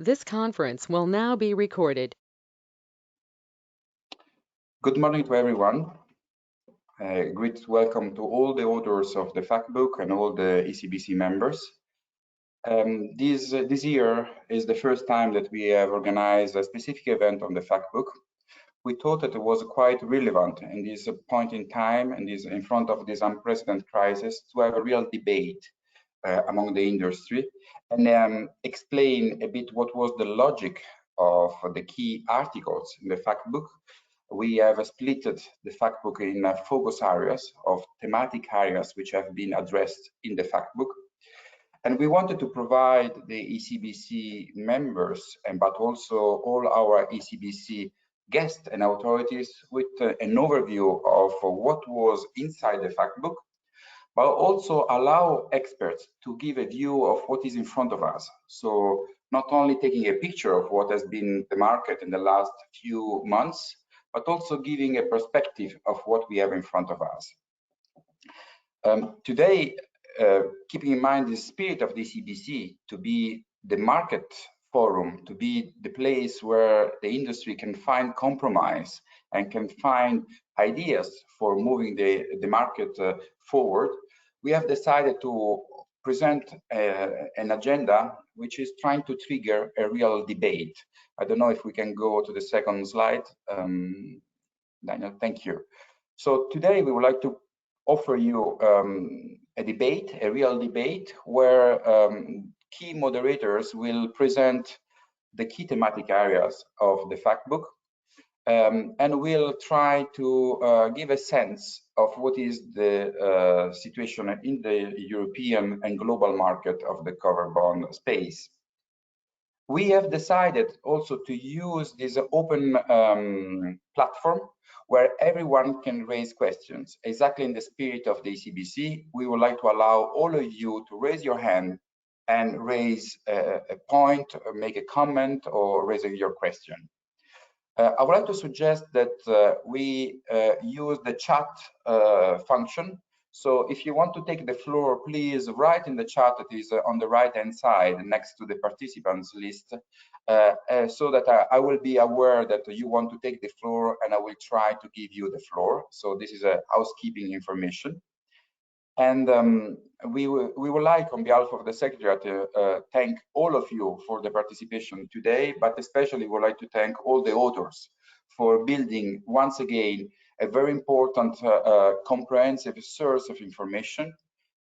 This conference will now be recorded. Good morning to everyone. Great welcome to all the authors of the Fact Book and all the ECBC members. This year is the first time that we have organized a specific event on the Fact Book. We thought that it was quite relevant in this point in time and in front of this unprecedented crisis to have a real debate among the industry and explain a bit what was the logic of the key articles in the Fact Book. We have split the Fact Book in focus areas of thematic areas which have been addressed in the Fact Book. And we wanted to provide the ECBC members, but also all our ECBC guests and authorities with an overview of what was inside the Fact Book, but also allow experts to give a view of what is in front of us. So not only taking a picture of what has been the market in the last few months, but also giving a perspective of what we have in front of us. Today, keeping in mind the spirit of the ECBC to be the market forum, to be the place where the industry can find compromise and can find ideas for moving the market forward, we have decided to present an agenda which is trying to trigger a real debate. I don't know if we can go to the second slide. Daniel, thank you. So today we would like to offer you a debate, a real debate, where key moderators will present the key thematic areas of the Fact Book, and we'll try to give a sense of what is the situation in the European and global market of the covered bond space. We have decided also to use this open platform where everyone can raise questions. Exactly in the spirit of the ECBC, we would like to allow all of you to raise your hand and raise a point, or make a comment, or raise your question. I would like to suggest that we use the chat function. So if you want to take the floor, please write in the chat that is on the right-hand side next to the participants list, so that I will be aware that you want to take the floor, and I will try to give you the floor. So this is a housekeeping information. And we would like, on behalf of the Secretariat, to thank all of you for the participation today, but especially would like to thank all the authors for building, once again, a very important comprehensive source of information,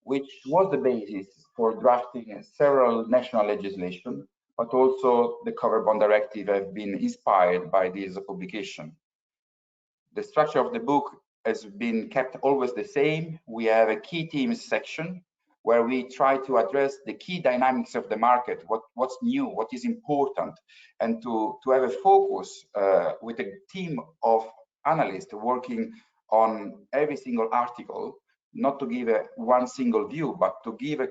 which was the basis for drafting several national legislation, but also the Covered Bond Directive have been inspired by this publication. The structure of the book has been kept always the same. We have a key themes section where we try to address the key dynamics of the market, what's new, what is important, and to have a focus with a team of analysts working on every single article, not to give one single view, but to give a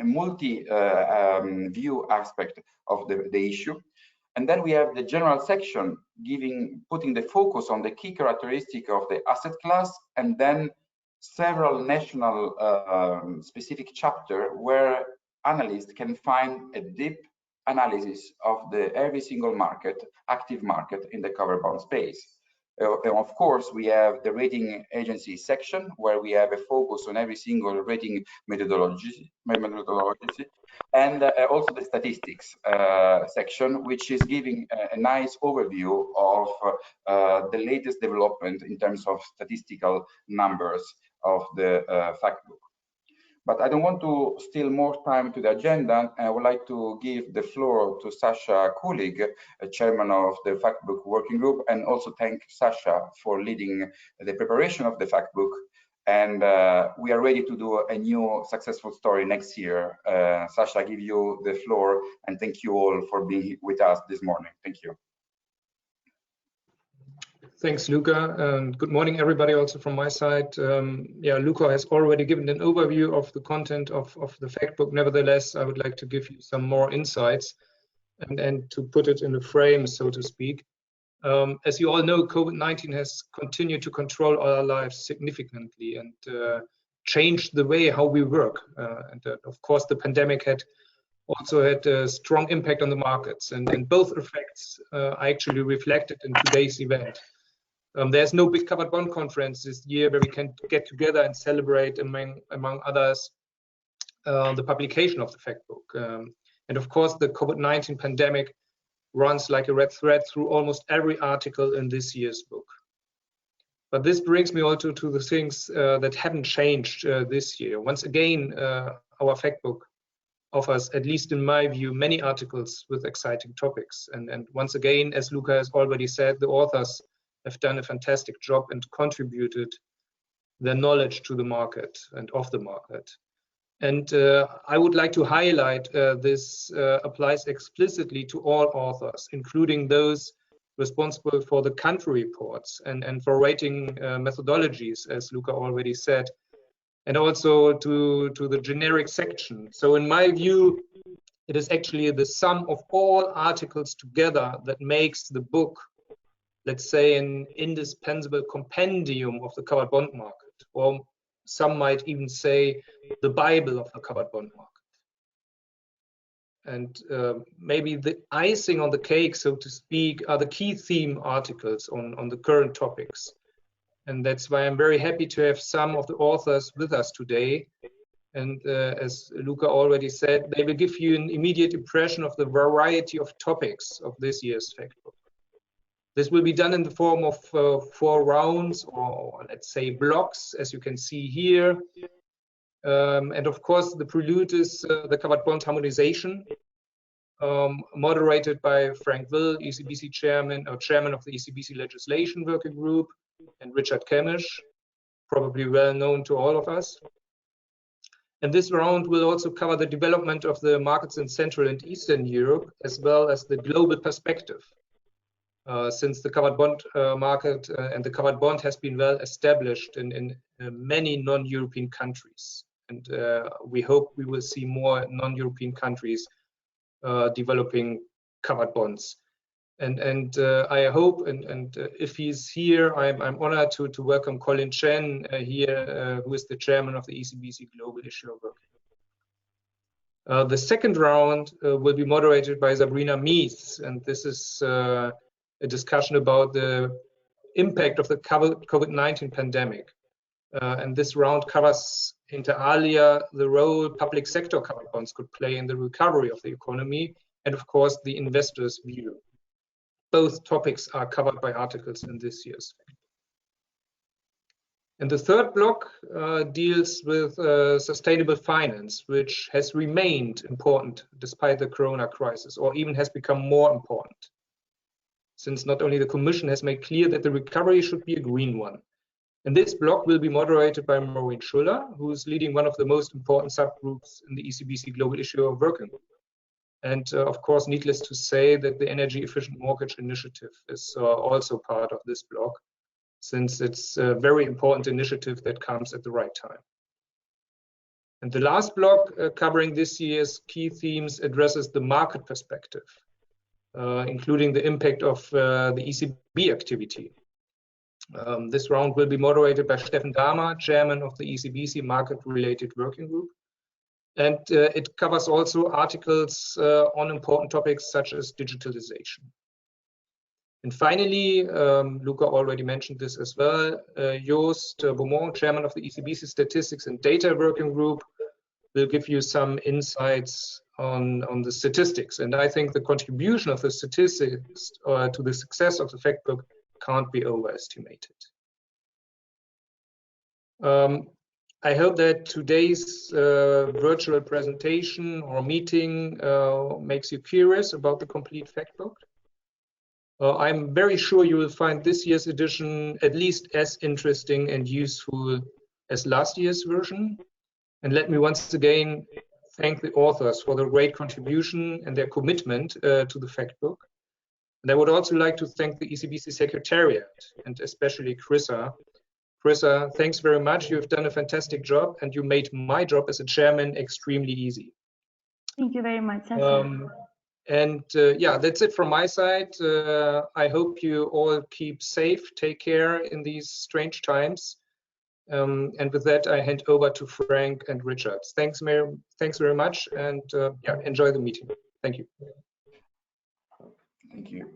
multi-view aspect of the issue. And then we have the general section putting the focus on the key characteristic of the asset class, and then several national specific chapter where analysts can find a deep analysis of every single market, active market in the covered bond space. And of course, we have the rating agency section where we have a focus on every single rating methodology, and also the statistics section, which is giving a nice overview of the latest development in terms of statistical numbers of the Fact Book. But I don't want to steal more time to the agenda. I would like to give the floor to Sascha Kullig, chairman of the Fact Book Working Group, and also thank Sascha for leading the preparation of the Fact Book. And we are ready to do a new successful story next year. Sascha, I give you the floor, and thank you all for being with us this morning. Thank you. Thanks, Luca. Good morning, everybody, also from my side. Yeah, Luca has already given an overview of the content of the Fact Book. Nevertheless, I would like to give you some more insights and to put it in a frame, so to speak. As you all know, COVID-19 has continued to control our lives significantly and changed the way how we work. And of course, the pandemic had also had a strong impact on the markets, and both effects are actually reflected in today's event. There's no big covered bond conference this year where we can get together and celebrate, among others, the publication of the fact book. And of course, the COVID-19 pandemic runs like a red thread through almost every article in this year's book. But this brings me also to the things that haven't changed this year. Once again, our fact book offers, at least in my view, many articles with exciting topics. And once again, as Luca has already said, the authors have done a fantastic job and contributed their knowledge to the market and of the market. And I would like to highlight this applies explicitly to all authors, including those responsible for the country reports and for rating methodologies, as Luca already said, and also to the generic section. So in my view, it is actually the sum of all articles together that makes the book, let's say, an indispensable compendium of the covered bond market, or some might even say the Bible of the covered bond market. And maybe the icing on the cake, so to speak, are the key theme articles on the current topics. And that's why I'm very happy to have some of the authors with us today. And as Luca already said, they will give you an immediate impression of the variety of topics of this year's fact book. This will be done in the form of 4 rounds, or let's say blocks, as you can see here. And of course, the prelude is the covered bond harmonization, moderated by Frank Will, ECBC chairman of the ECBC Legislation Working Group, and Richard Kemmish, probably well known to all of us. And this round will also cover the development of the markets in Central and Eastern Europe, as well as the global perspective. Since the covered bond market and the covered bond has been well established in many non-European countries. And we hope we will see more non-European countries developing covered bonds. And I hope, and if he's here, I'm honored to welcome Colin Chen here, who is the chairman of the ECBC Global Issuer Working. The second round will be moderated by Sabrina Miehs, and this is a discussion about the impact of the COVID-19 pandemic. And this round covers, inter alia, the role public sector covered bonds could play in the recovery of the economy, and of course, the investor's view. Both topics are covered by articles in this year's fact. And the third block deals with sustainable finance, which has remained important despite the corona crisis, or even has become more important, since not only the Commission has made clear that the recovery should be a green one. And this block will be moderated by Maureen Schuller, who is leading one of the most important subgroups in the ECBC Global Issuer Working Group. And of course, needless to say that the Energy Efficient Mortgage Initiative is also part of this block, since it's a very important initiative that comes at the right time. And the last block covering this year's key themes addresses the market perspective, including the impact of the ECB activity. This round will be moderated by Steffen Dahmer, chairman of the ECBC Market-Related Working Group. And it covers also articles on important topics such as digitalization. And finally, Luca already mentioned this as well, Joost, Beaumont, chairman of the ECBC Statistics and Data Working Group, will give you some insights on the statistics. And I think the contribution of the statistics to the success of the fact book can't be overestimated. I hope that today's virtual presentation or meeting makes you curious about the complete fact book. I'm very sure you will find this year's edition at least as interesting and useful as last year's version. And let me once again thank the authors for their great contribution and their commitment to the fact book. And I would also like to thank the ECBC Secretariat and especially Chrissa. Chrissa, thanks very much. You've done a fantastic job and you made my job as a chairman extremely easy. Thank you very much, Sascha. Yeah, that's it from my side. I hope you all keep safe, take care in these strange times. And with that, I hand over to Frank and Richard. Thanks very much, and yeah, enjoy the meeting. Thank you. Thank you.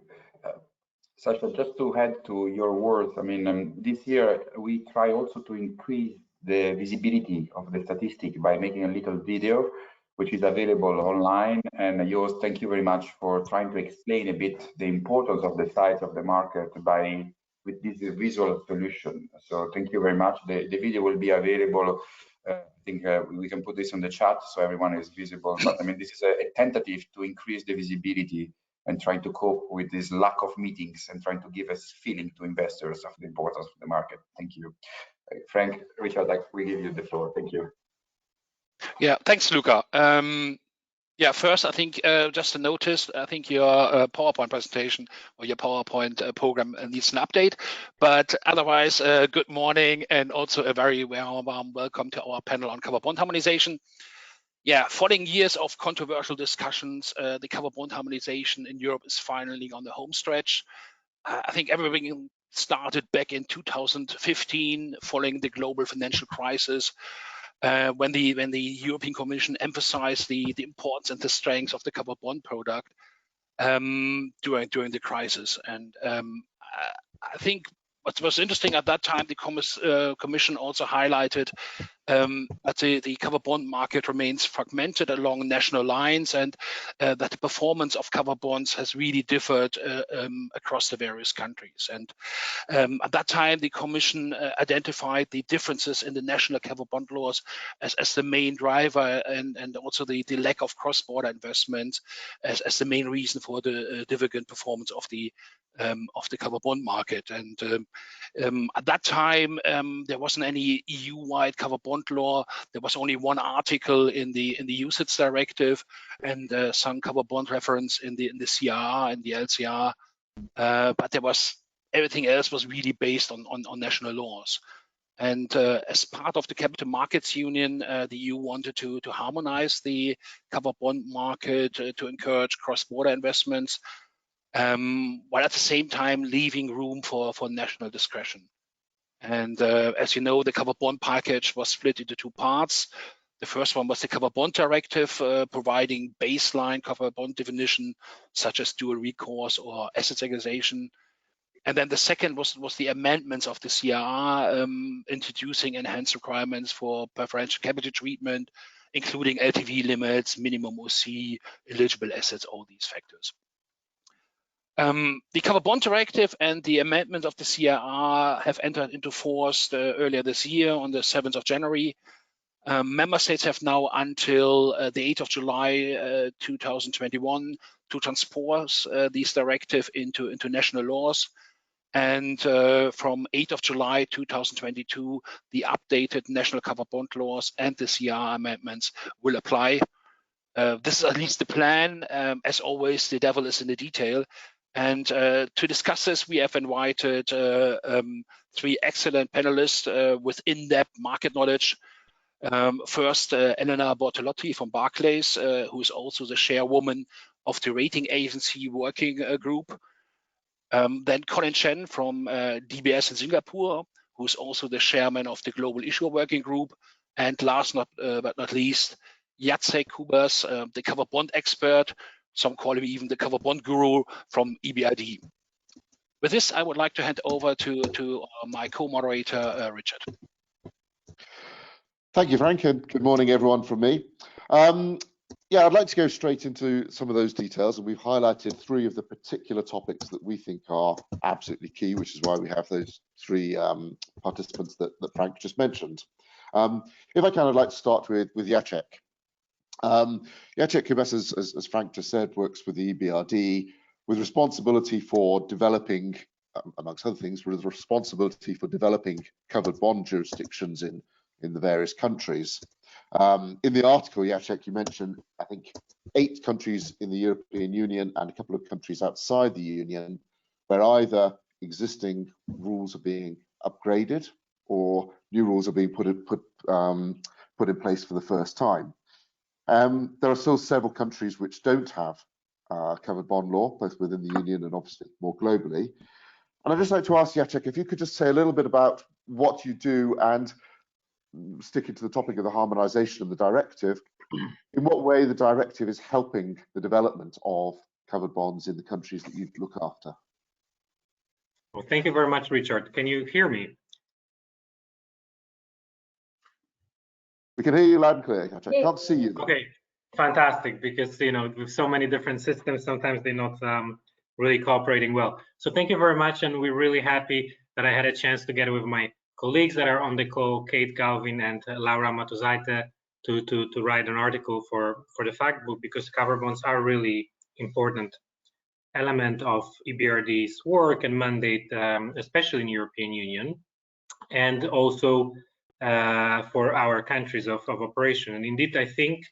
Sascha, just to add to your words, I mean, this year we try also to increase the visibility of the statistic by making a little video, which is available online. And Joost, thank you very much for trying to explain a bit the importance of the size of the market with this visual solution. So thank you very much. The video will be available. I think we can put this on the chat so everyone is visible. But I mean, this is a tentative to increase the visibility and trying to cope with this lack of meetings and trying to give a feeling to investors of the importance of the market. Thank you. Frank, Richard, we give you the floor. Thank you. Yeah, thanks, Luca. Yeah, first, I think just a notice, I think your PowerPoint presentation or your PowerPoint program needs an update. But otherwise, good morning and also a very warm welcome to our panel on covered bond harmonization. Yeah, following years of controversial discussions, the covered bond harmonization in Europe is finally on the home stretch. I think everything started back in 2015 following the global financial crisis. When the European Commission emphasized the importance and the strengths of the covered bond product during the crisis. And I think what was interesting at that time, the Commission also highlighted that the covered bond market remains fragmented along national lines, and that the performance of covered bonds has really differed across the various countries. And at that time, the Commission identified the differences in the national covered bond laws as the main driver, and also the lack of cross-border investment as the main reason for the divergent performance of the covered bond market. And at that time, there wasn't any EU-wide covered bond law. There was only one article in the UCITS directive and some covered bond reference in the CRR and the LCR. But everything else was really based on national laws. And as part of the Capital Markets Union, the EU wanted to harmonize the covered bond market to encourage cross-border investments, while at the same time leaving room for national discretion. And as you know, the covered bond package was split into two parts. The first one was the covered bond directive, providing baseline covered bond definition, such as dual recourse or asset segregation. And then the second was the amendments of the CRR, introducing enhanced requirements for preferential capital treatment, including LTV limits, minimum OC, eligible assets, all these factors. The covered bond directive and the amendment of the CRR have entered into force earlier this year on the 7th of January. Member states have now until the 8th of July 2021 to transpose these directives into national laws. And from 8th of July 2022, the updated national covered bond laws and the CRR amendments will apply. This is at least the plan. As always, the devil is in the detail. And to discuss this, we have invited three excellent panelists with in-depth market knowledge. First, Elena Bertalot from Barclays, who is also the chairwoman of the rating agency working group. Then Colin Chen from DBS in Singapore, who is also the chairman of the Global Issuer Working Group. And last but not least, Jacek Kubas, the covered bond expert. Some call him even the covered bond guru from EBRD. With this, I would like to hand over to my co-moderator, Richard. Thank you, Frank, and good morning, everyone, from me. Yeah, I'd like to go straight into some of those details, and we've highlighted three of the particular topics that we think are absolutely key, which is why we have those three participants that Frank just mentioned. If I can, I'd like to start with Jacek. Jacek Kubas, as Frank just said, works with the EBRD with responsibility for developing, amongst other things, with responsibility for developing covered bond jurisdictions in the various countries. In the article, Jacek, you mentioned, I think, 8 countries in the European Union and a couple of countries outside the Union where either existing rules are being upgraded or new rules are being put in place for the first time. There are still several countries which don't have covered bond law, both within the Union and obviously more globally. And I'd just like to ask Jacek if you could just say a little bit about what you do, and sticking to the topic of the harmonisation of the directive, in what way the directive is helping the development of covered bonds in the countries that you look after. Well, thank you very much, Richard. Can you hear me? We can hear you loud and clear. I can't see you though. Okay, fantastic, because with so many different systems, sometimes they're not really cooperating well. So thank you very much, and we're really happy that I had a chance together with my colleagues that are on the call, Kate Galvin and Laura Matozaite, to write an article for the fact book, because covered bonds are really important element of EBRD's work and mandate, especially in European Union, and also for our countries of operation. And indeed, I think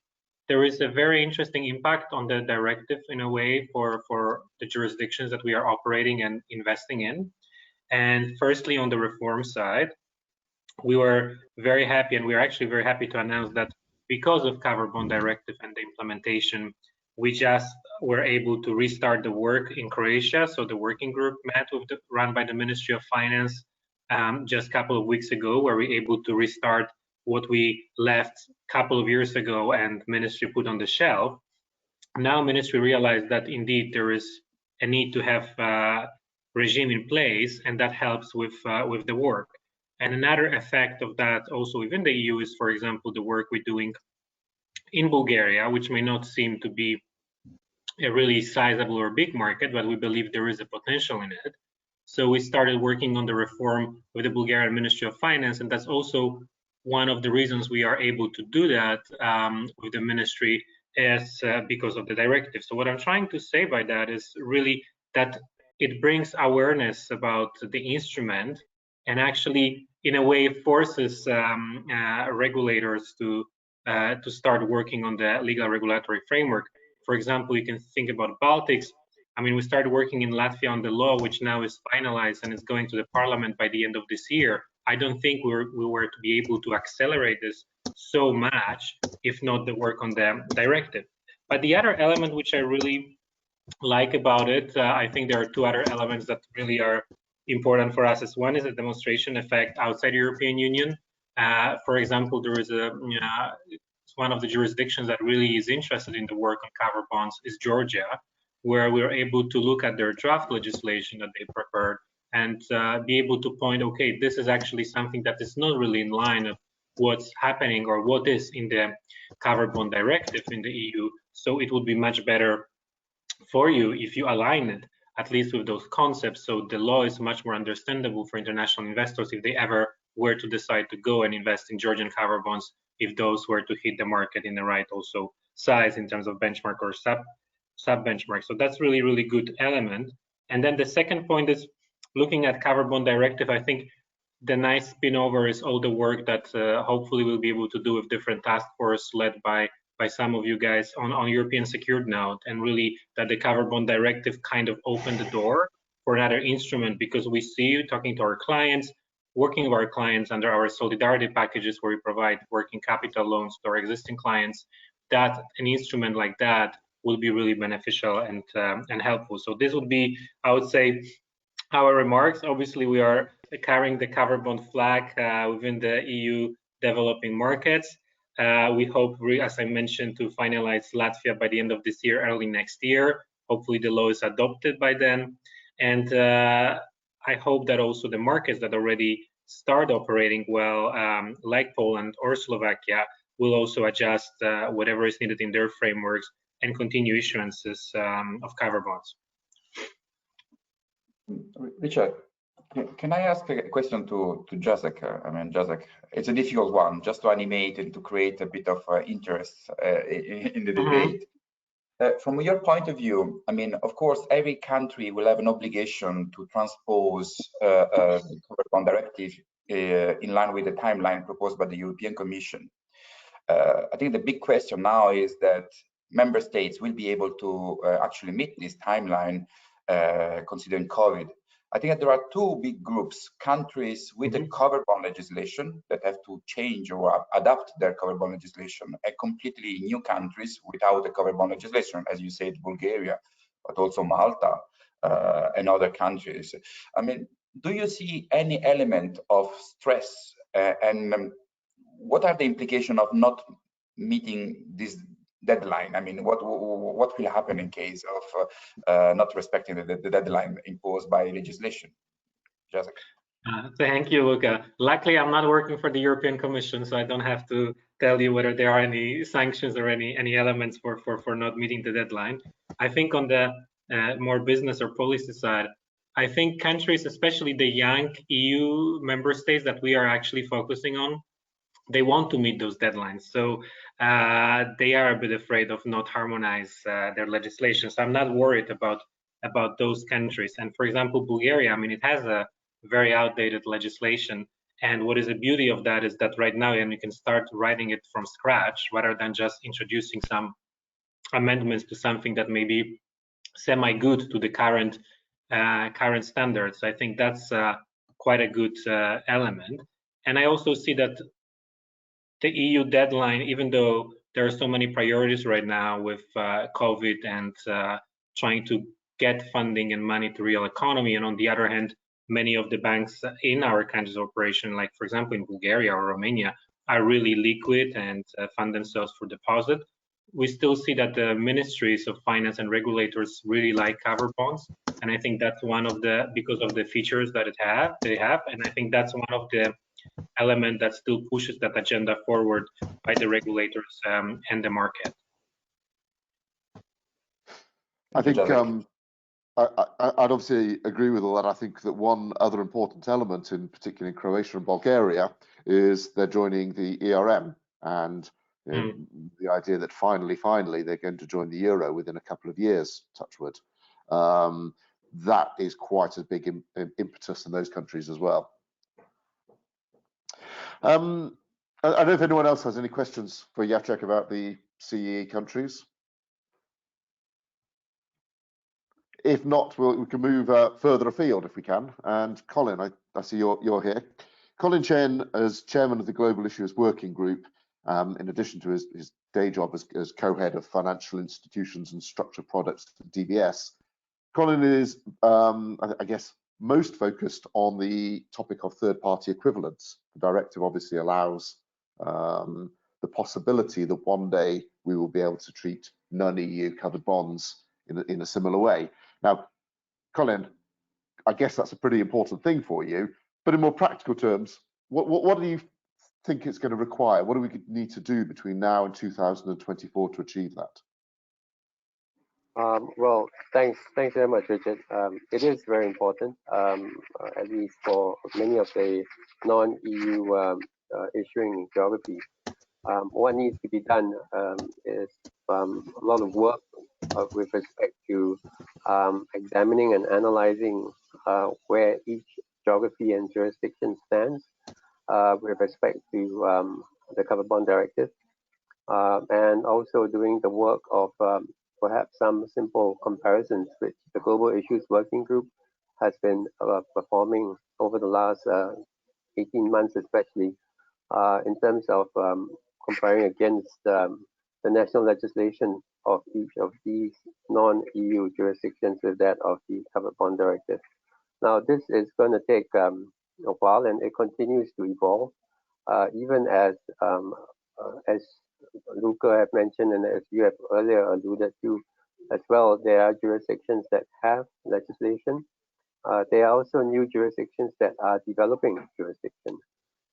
there is a very interesting impact on the directive in a way for the jurisdictions that we are operating and investing in. And firstly, on the reform side, we were very happy, and we're actually very happy to announce that because of covered bond directive and the implementation, we just were able to restart the work in Croatia. So the working group met run by the Ministry of Finance just a couple of weeks ago, where we were able to restart what we left a couple of years ago and Ministry put on the shelf. Now Ministry realized that indeed there is a need to have a regime in place, and that helps with the work. And another effect of that also within the EU is, for example, the work we're doing in Bulgaria, which may not seem to be a really sizable or big market, but we believe there is a potential in it. So we started working on the reform with the Bulgarian Ministry of Finance, and that's also one of the reasons we are able to do that with the ministry, is because of the directive. So what I'm trying to say by that is really that it brings awareness about the instrument, and actually in a way forces regulators to start working on the legal regulatory framework. For example, you can think about Baltics. I mean, we started working in Latvia on the law, which now is finalized and is going to the parliament by the end of this year. I don't think we were to be able to accelerate this so much if not the work on the directive. But the other element which I really like about it, I think there are two other elements that really are important for us. One is a demonstration effect outside the European Union. For example, there is one of the jurisdictions that really is interested in the work on covered bonds is Georgia, where we were able to look at their draft legislation that they prepared and be able to point, okay, this is actually something that is not really in line of what's happening or what is in the covered bond directive in the EU. So it would be much better for you if you align it, at least with those concepts. So the law is much more understandable for international investors if they ever were to decide to go and invest in Georgian covered bonds, if those were to hit the market in the right also size in terms of benchmark or sub benchmark. So that's really, really good element. And then the second point is looking at covered bond directive. I think the nice spin-over is all the work that hopefully we'll be able to do with different task force led by some of you guys on European secured note, and really that the covered bond directive kind of opened the door for another instrument, because we see, talking to our clients, working with our clients under our solidarity packages where we provide working capital loans to our existing clients, that an instrument like that will be really beneficial and helpful. So this would be, I would say, our remarks. Obviously, we are carrying the covered bond flag within the EU developing markets. We hope, as I mentioned, to finalize Latvia by the end of this year, early next year. Hopefully the law is adopted by then. And I hope that also the markets that already start operating well, like Poland or Slovakia, will also adjust whatever is needed in their frameworks and continue issuances of covered bonds. Richard, can I ask a question to Jacek? I mean, Jacek, it's a difficult one, just to animate and to create a bit of interest in the debate. From your point of view, I mean, of course, every country will have an obligation to transpose the covered bond directive in line with the timeline proposed by the European Commission. I think the big question now is that member states will be able to actually meet this timeline considering COVID. I think that there are two big groups: countries with a covered bond legislation that have to change or adapt their covered bond legislation, and completely new countries without a covered bond legislation, as you said, Bulgaria, but also Malta and other countries. I mean, do you see any element of stress and what are the implications of not meeting this deadline? I mean, what will happen in case of not respecting the deadline imposed by legislation? Thank you, Luca. Luckily, I'm not working for the European Commission, so I don't have to tell you whether there are any sanctions or any elements for not meeting the deadline. I think on the more business or policy side, I think countries, especially the young EU member states that we are actually focusing on, they want to meet those deadlines. So they are a bit afraid of not harmonize their legislation. So I'm not worried about those countries. And for example, Bulgaria, I mean, it has a very outdated legislation. And what is the beauty of that is that right now, and you can start writing it from scratch rather than just introducing some amendments to something that may be semi-good to the current standards. I think that's quite a good element. And I also see that the EU deadline, even though there are so many priorities right now with COVID and trying to get funding and money to real economy, and on the other hand, many of the banks in our country's operation, like for example in Bulgaria or Romania, are really liquid and fund themselves for deposit. We still see that the ministries of finance and regulators really like covered bonds, and I think that's one of the, because of the features that they have, and I think that's one of the element that still pushes that agenda forward by the regulators and the market. I think I'd obviously agree with all that. I think that one other important element, in particular in Croatia and Bulgaria, is they're joining the ERM, and the idea that finally they're going to join the euro within a couple of years, touch wood. That is quite a big impetus in those countries as well. I don't know if anyone else has any questions for Jacek about the CEE countries. If not, we can move further afield if we can. And Colin, I see you're here. Colin Chen, as chairman of the Global Issuers Working Group, in addition to his day job as co-head of financial institutions and structured products at DBS, Colin is, I guess, most focused on the topic of third-party equivalence. The directive obviously allows the possibility that one day we will be able to treat non-EU covered bonds in a similar way. Now, Colin, I guess that's a pretty important thing for you, but in more practical terms, what do you think it's going to require? What do we need to do between now and 2024 to achieve that? Well, thanks very much, Richard. It is very important, at least for many of the non-EU issuing geographies. What needs to be done is a lot of work with respect to examining and analyzing where each geography and jurisdiction stands with respect to the covered bond directive, and also doing the work of perhaps some simple comparisons which the Global Issues Working Group has been performing over the last 18 months, especially in terms of comparing against the national legislation of each of these non-EU jurisdictions with that of the covered bond directive. Now, this is going to take a while, and it continues to evolve, even as Luca have mentioned, and as you have earlier alluded to as well, there are jurisdictions that have legislation. There are also new jurisdictions that are developing jurisdiction.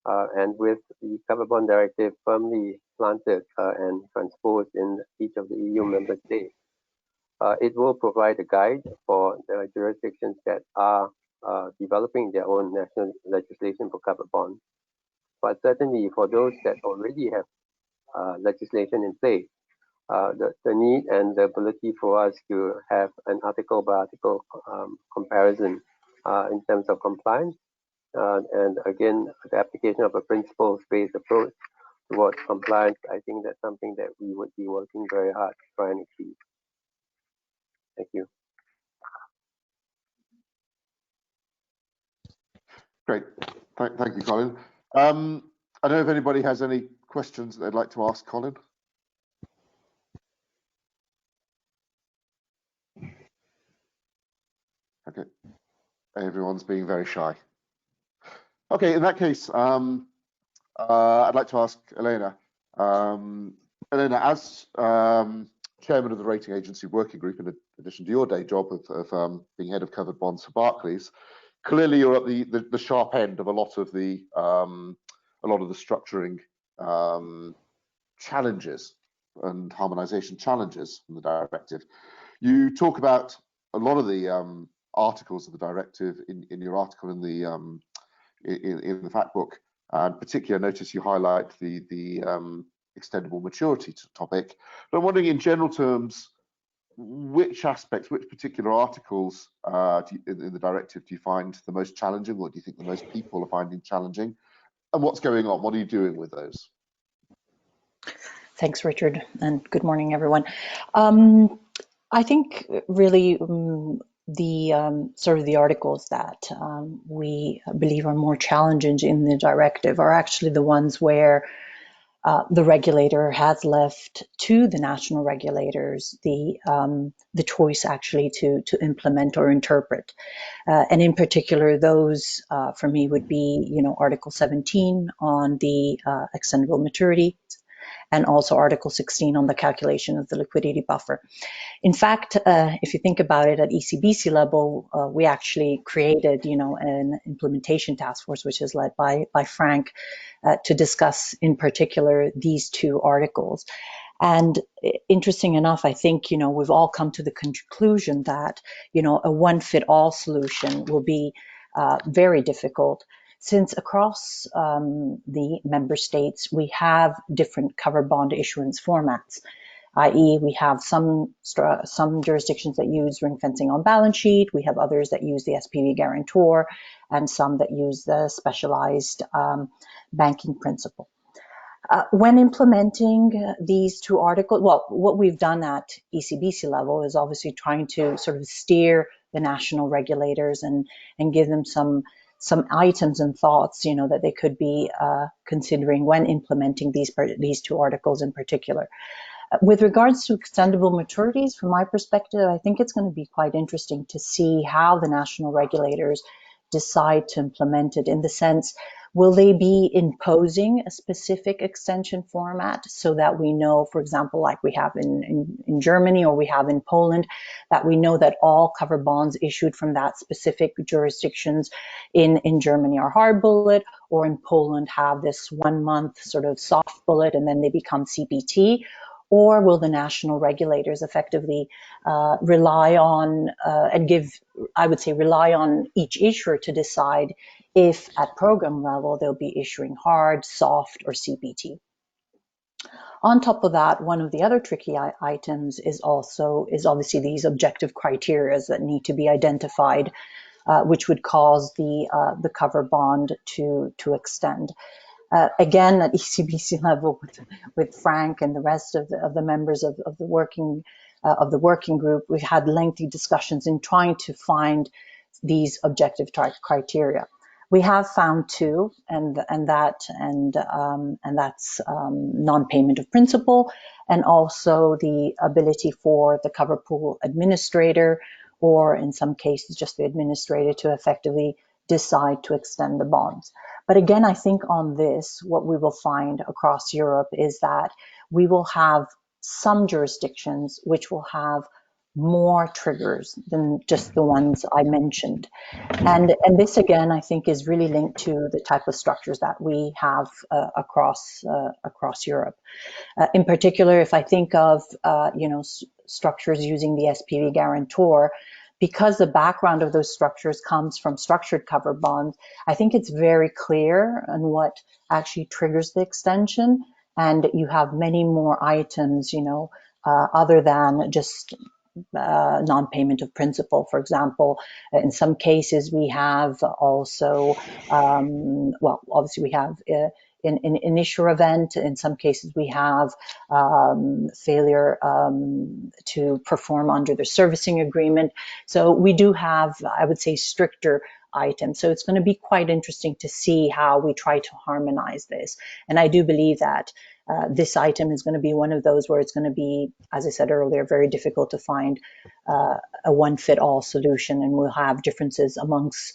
And with the covered bond directive firmly planted and transposed in each of the EU member states, it will provide a guide for the jurisdictions that are developing their own national legislation for covered bonds. But certainly for those that already have legislation in place, the need and the ability for us to have an article by article comparison in terms of compliance, and again, the application of a principles-based approach towards compliance, I think that's something that we would be working very hard to try and achieve. Thank you. Great. Thank you, Colin. I don't know if anybody has any questions that they'd like to ask Colin. Okay. Everyone's being very shy. Okay, in that case, I'd like to ask Elena. Elena, as chairman of the rating agency working group, in addition to your day job of being head of covered bonds for Barclays, clearly you're at the sharp end of a lot of the structuring challenges and harmonisation challenges from the directive. You talk about a lot of the articles of the directive in your article in the fact book. And particularly, I notice you highlight the extendable maturity topic. But I'm wondering, in general terms, which aspects, which particular articles in the directive do you find the most challenging? What do you think the most people are finding challenging? And what's going on? What are you doing with those? Thanks, Richard, and good morning, everyone. I think really the sort of the articles that we believe are more challenging in the directive are actually the ones where the regulator has left to the national regulators the choice actually to implement or interpret, and in particular those for me would be Article 17 on the extendable maturity, and also Article 16 on the calculation of the liquidity buffer. In fact, if you think about it at ECBC level, we actually created, an implementation task force, which is led by Frank, to discuss in particular these two articles. And interesting enough, I think, we've all come to the conclusion that, a one-fit-all solution will be very difficult, since across the member states, we have different covered bond issuance formats, i.e. we have some jurisdictions that use ring fencing on balance sheet, we have others that use the SPV guarantor, and some that use the specialized banking principle. When implementing these two articles, well, what we've done at ECBC level is obviously trying to sort of steer the national regulators and give them some items and thoughts, that they could be considering when implementing these two articles in particular. With regards to extendable maturities, from my perspective, I think it's going to be quite interesting to see how the national regulators decide to implement it, in the sense, will they be imposing a specific extension format so that we know, for example, like we have in Germany or we have in Poland, that we know that all covered bonds issued from that specific jurisdictions in Germany are hard bullet, or in Poland have this 1 month sort of soft bullet and then they become CPT? Or will the national regulators effectively rely on rely on each issuer to decide if at program level they'll be issuing hard, soft, or CPT? On top of that, one of the other tricky items is obviously these objective criteria that need to be identified, which would cause the cover bond to extend. Again, at ECBC level, with Frank and the rest of the members of the working group, we had lengthy discussions in trying to find these objective criteria. We have found two, and that's non-payment of principal, and also the ability for the cover pool administrator, or in some cases just the administrator, to effectively decide to extend the bonds. But again, I think on this, what we will find across Europe is that we will have some jurisdictions which will have more triggers than just the ones I mentioned. And this, again, I think is really linked to the type of structures that we have across Europe. In particular, if I think of structures using the SPV guarantor, because the background of those structures comes from structured covered bonds, I think it's very clear on what actually triggers the extension, and you have many more items, other than just non-payment of principal. For example, in some cases we have also, obviously we have an issuer event. In some cases we have failure to perform under the servicing agreement. So we do have, I would say, stricter items. So it's going to be quite interesting to see how we try to harmonize this. And I do believe that this item is going to be one of those where it's going to be, as I said earlier, very difficult to find a one-fit-all solution, and we'll have differences amongst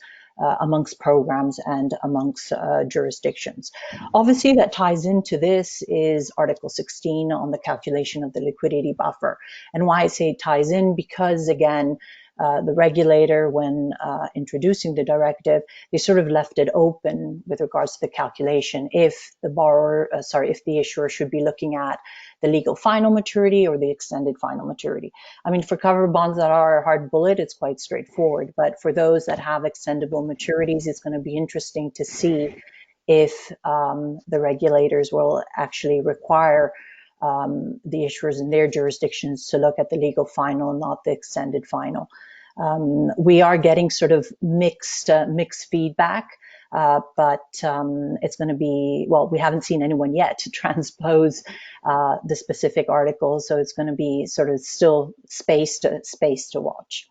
programs and amongst jurisdictions. Obviously, that ties into this is Article 16 on the calculation of the liquidity buffer. And why I say it ties in, because again, the regulator, when introducing the directive, they sort of left it open with regards to the calculation if the issuer should be looking at the legal final maturity or the extended final maturity. I mean, for covered bonds that are a hard bullet, it's quite straightforward. But for those that have extendable maturities, it's going to be interesting to see if the regulators will actually require the issuers in their jurisdictions to look at the legal final, not the extended final. We are getting sort of mixed feedback, but it's going to be, well, we haven't seen anyone yet to transpose the specific articles, so it's going to be sort of still space to watch.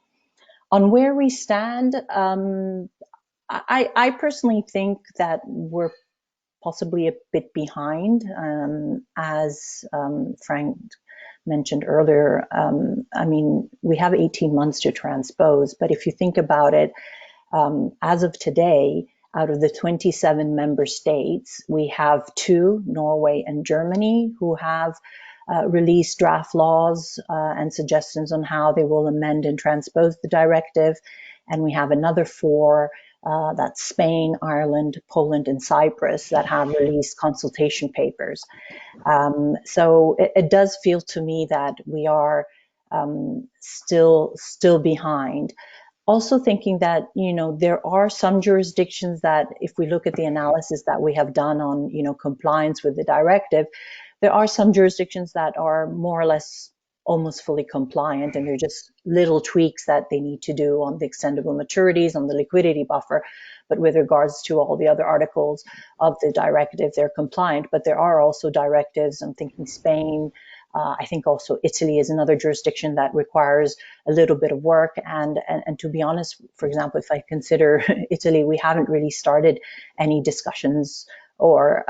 On where we stand, I personally think that we're possibly a bit behind, as Frank mentioned earlier. I mean, we have 18 months to transpose, but if you think about it, as of today, out of the 27 member states, we have 2, Norway and Germany, who have released draft laws and suggestions on how they will amend and transpose the directive. And we have another 4, that's Spain, Ireland, Poland, and Cyprus, that have released consultation papers. So it does feel to me that we are still behind. Also thinking that, you know, there are some jurisdictions that, if we look at the analysis that we have done on, you know, compliance with the directive, there are some jurisdictions that are more or less almost fully compliant, and they're just little tweaks that they need to do on the extendable maturities, on the liquidity buffer. But with regards to all the other articles of the directive, they're compliant. But there are also directives, I'm thinking Spain, I think also Italy is another jurisdiction that requires a little bit of work. And to be honest, for example, if I consider Italy, we haven't really started any discussions or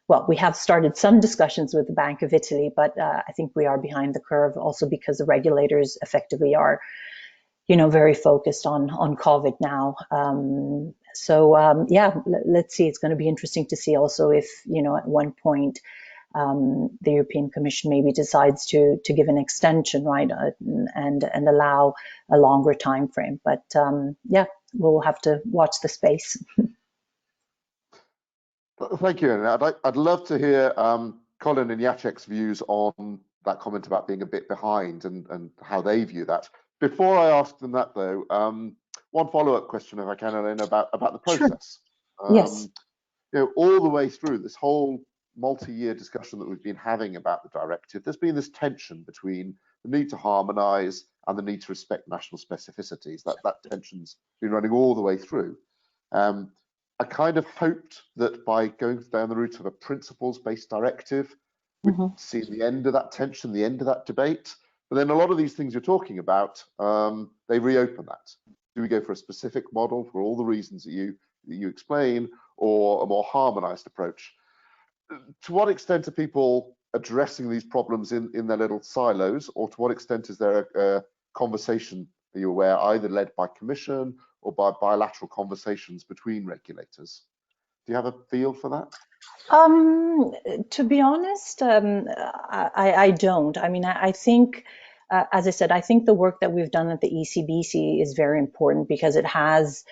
well, we have started some discussions with the Bank of Italy, but I think we are behind the curve also because the regulators effectively are, you know, very focused on COVID now. Yeah, let's see. It's going to be interesting to see also if, you know, at one point the European Commission maybe decides to give an extension, right, and allow a longer time frame. But yeah, we'll have to watch the space. Thank you. And I'd love to hear Colin and Jacek's views on that comment about being a bit behind and how they view that. Before I ask them that, though, one follow-up question, if I can, Elena, about the process. Sure. Yes. You know, all the way through this whole multi-year discussion that we've been having about the directive, there's been this tension between the need to harmonise and the need to respect national specificities. That tension's been running all the way through. I kind of hoped that by going down the route of a principles-based directive, we'd see the end of that tension, the end of that debate. But then a lot of these things you're talking about, they reopen that. Do we go for a specific model for all the reasons that you explain, or a more harmonised approach? To what extent are people addressing these problems in their little silos, or to what extent is there a conversation, are you aware, either led by Commission or by bilateral conversations between regulators? Do you have a feel for that? To be honest, I don't. I mean, I think, as I said, I think the work that we've done at the ECBC is very important because it has,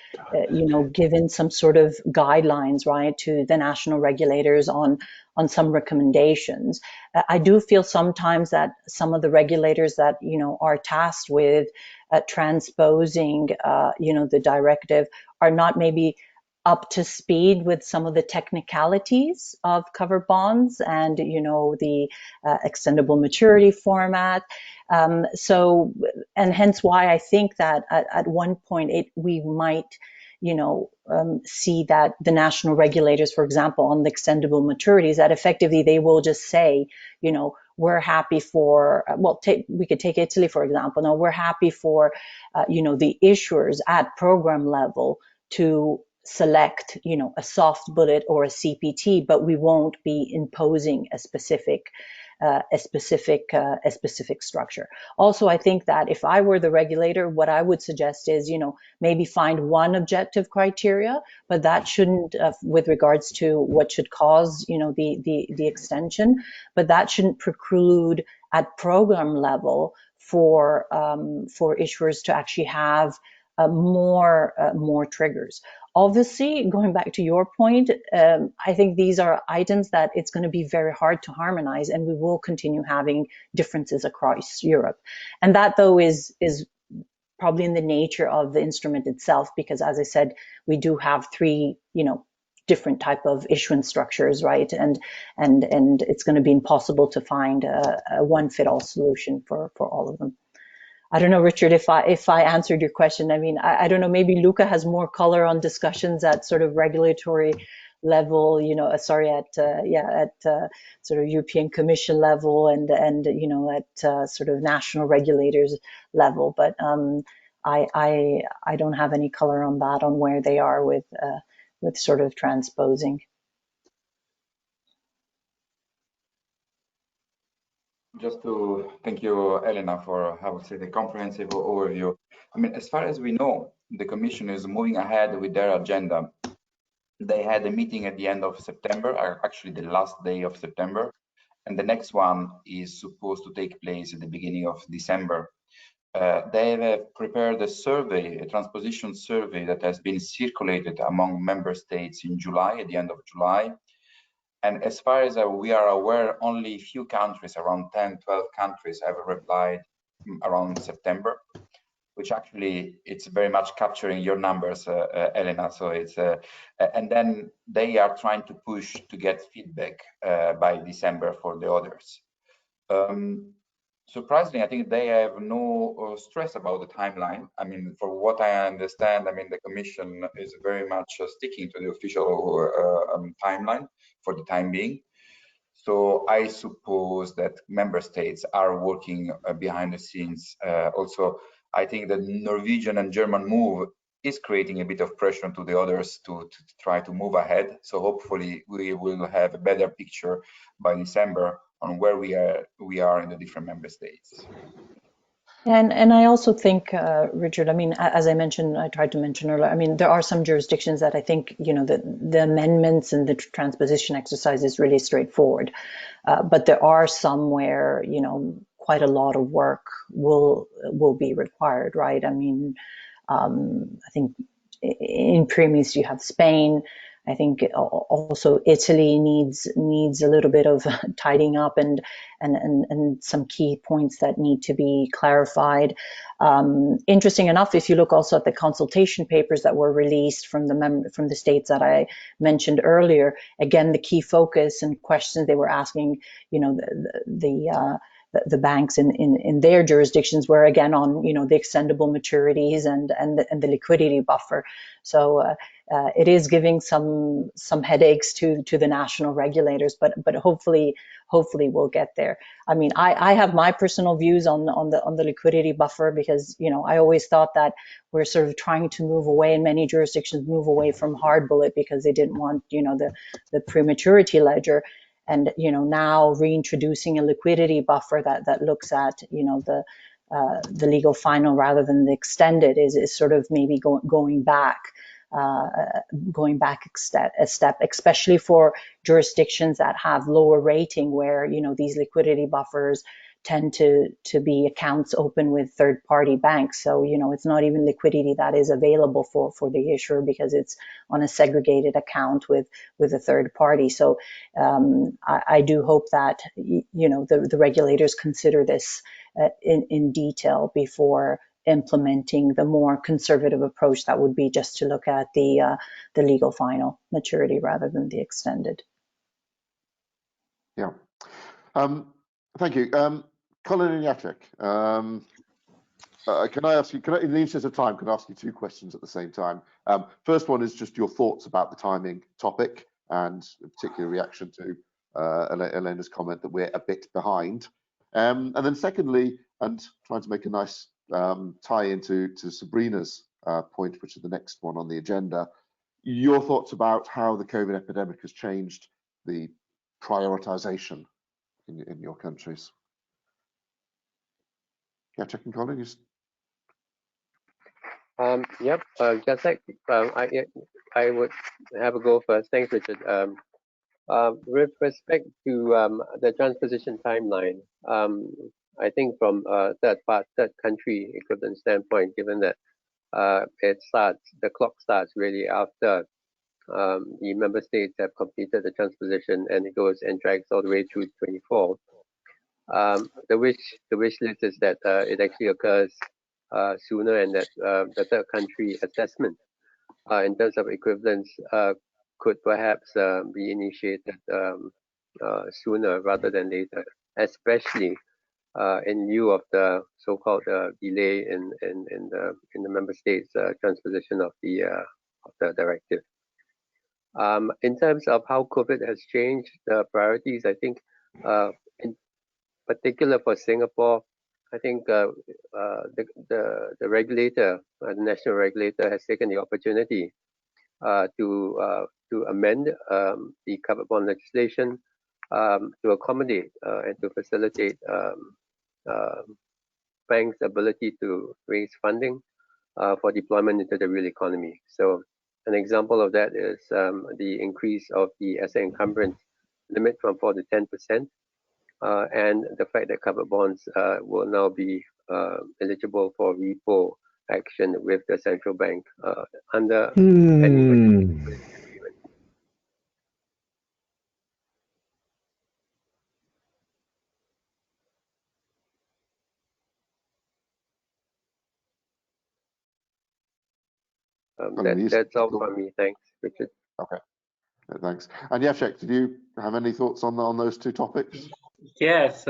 you know, given some sort of guidelines, right, to the national regulators on some recommendations. I do feel sometimes that some of the regulators that, you know, are tasked with transposing, you know, the directive are not maybe up to speed with some of the technicalities of covered bonds and, you know, the extendable maturity format. So, and hence why I think that at one point we might, you know, see that the national regulators, for example, on the extendable maturities, that effectively they will just say, you know, we're happy for, well, we could take Italy, for example. No, we're happy for, you know, the issuers at program level to select, a soft bullet or a CPT, but we won't be imposing a specific structure. Also, I think that if I were the regulator, what I would suggest is, maybe find one objective criteria, but that shouldn't, with regards to what should cause, the extension, but that shouldn't preclude at program level for issuers to actually have more triggers. Obviously, going back to your point, I think these are items that it's going to be very hard to harmonize, and we will continue having differences across Europe. And that, though, is probably in the nature of the instrument itself, because, as I said, we do have three, different type of issuance structures, right? And it's going to be impossible to find a one-fit-all solution for all of them. I don't know, Richard, if I answered your question. I mean, I don't know, maybe Luca has more color on discussions at sort of regulatory level, at sort of European Commission level and at sort of national regulators level. But I don't have any color on that, on where they are with sort of transposing. Just to thank you, Elena, for, I would say, the comprehensive overview. I mean, as far as we know, the Commission is moving ahead with their agenda. They had a meeting at the end of September, actually the last day of September, and the next one is supposed to take place at the beginning of December. They have prepared a survey, a transposition survey that has been circulated among member states in July, at the end of July. And as far as we are aware, only a few countries, around 10, 12 countries, have replied around September, which actually it's very much capturing your numbers, Elena. So it's and then they are trying to push to get feedback by December for the others. Surprisingly, I think they have no stress about the timeline. I mean, for what I understand, I mean, the Commission is very much sticking to the official timeline for the time being. So I suppose that member states are working behind the scenes. Also, I think the Norwegian and German move is creating a bit of pressure to the others to try to move ahead. So hopefully we will have a better picture by December on where we are in the different member states. And I also think, Richard, I mean, as I mentioned, I tried to mention earlier, I mean, there are some jurisdictions that I think, the amendments and the transposition exercise is really straightforward. But there are some where, quite a lot of work will be required, right? I mean, I think in premise you have Spain. I think also Italy needs a little bit of tidying up and some key points that need to be clarified. Interesting enough, if you look also at the consultation papers that were released from the states that I mentioned earlier, again, the key focus and questions they were asking, the banks in their jurisdictions were again on the extendable maturities and the liquidity buffer. So it is giving some headaches to the national regulators, but hopefully we'll get there. I mean, I have my personal views on the liquidity buffer, because I always thought that we're sort of trying to move away, in many jurisdictions, move away from hard bullet because they didn't want the prematurity ledger. And now reintroducing a liquidity buffer that looks at the legal final rather than the extended is sort of maybe going back a step, especially for jurisdictions that have lower rating, where these liquidity buffers tend to be accounts open with third-party banks. So it's not even liquidity that is available for the issuer, because it's on a segregated account with a third party. So I do hope that the regulators consider this in detail before implementing the more conservative approach that would be just to look at the legal final maturity rather than the extended. Yeah. Thank you. Colin and Jacek, can I ask you, in the interest of time, can I ask you two questions at the same time? First one is just your thoughts about the timing topic, and in particular reaction to Elena's comment that we're a bit behind. And then secondly, and trying to make a nice tie into Sabrina's point, which is the next one on the agenda, your thoughts about how the COVID epidemic has changed the prioritization in your countries. Yeah, checking Colin. Yep. Just like I would have a go first. Thanks, Richard. With respect to the transposition timeline, I think from third country equivalent standpoint, given that the clock starts really after the member states have completed the transposition, and it goes and drags all the way through 24. The wish list is that it actually occurs sooner, and that the third country assessment in terms of equivalence could perhaps be initiated sooner rather than later, especially in lieu of the so-called delay in the member states transposition of the directive. In terms of how COVID has changed the priorities, I think in particular for Singapore, I think the regulator, the national regulator, has taken the opportunity to amend the covered bond legislation to accommodate and to facilitate banks' ability to raise funding for deployment into the real economy. So an example of that is the increase of the asset encumbrance limit from 4 to 10%, and the fact that covered bonds will now be eligible for repo action with the central bank under any agreement. That's all from me. Thanks, Richard. Okay, thanks. And Jacek, did you have any thoughts on those two topics? Yes,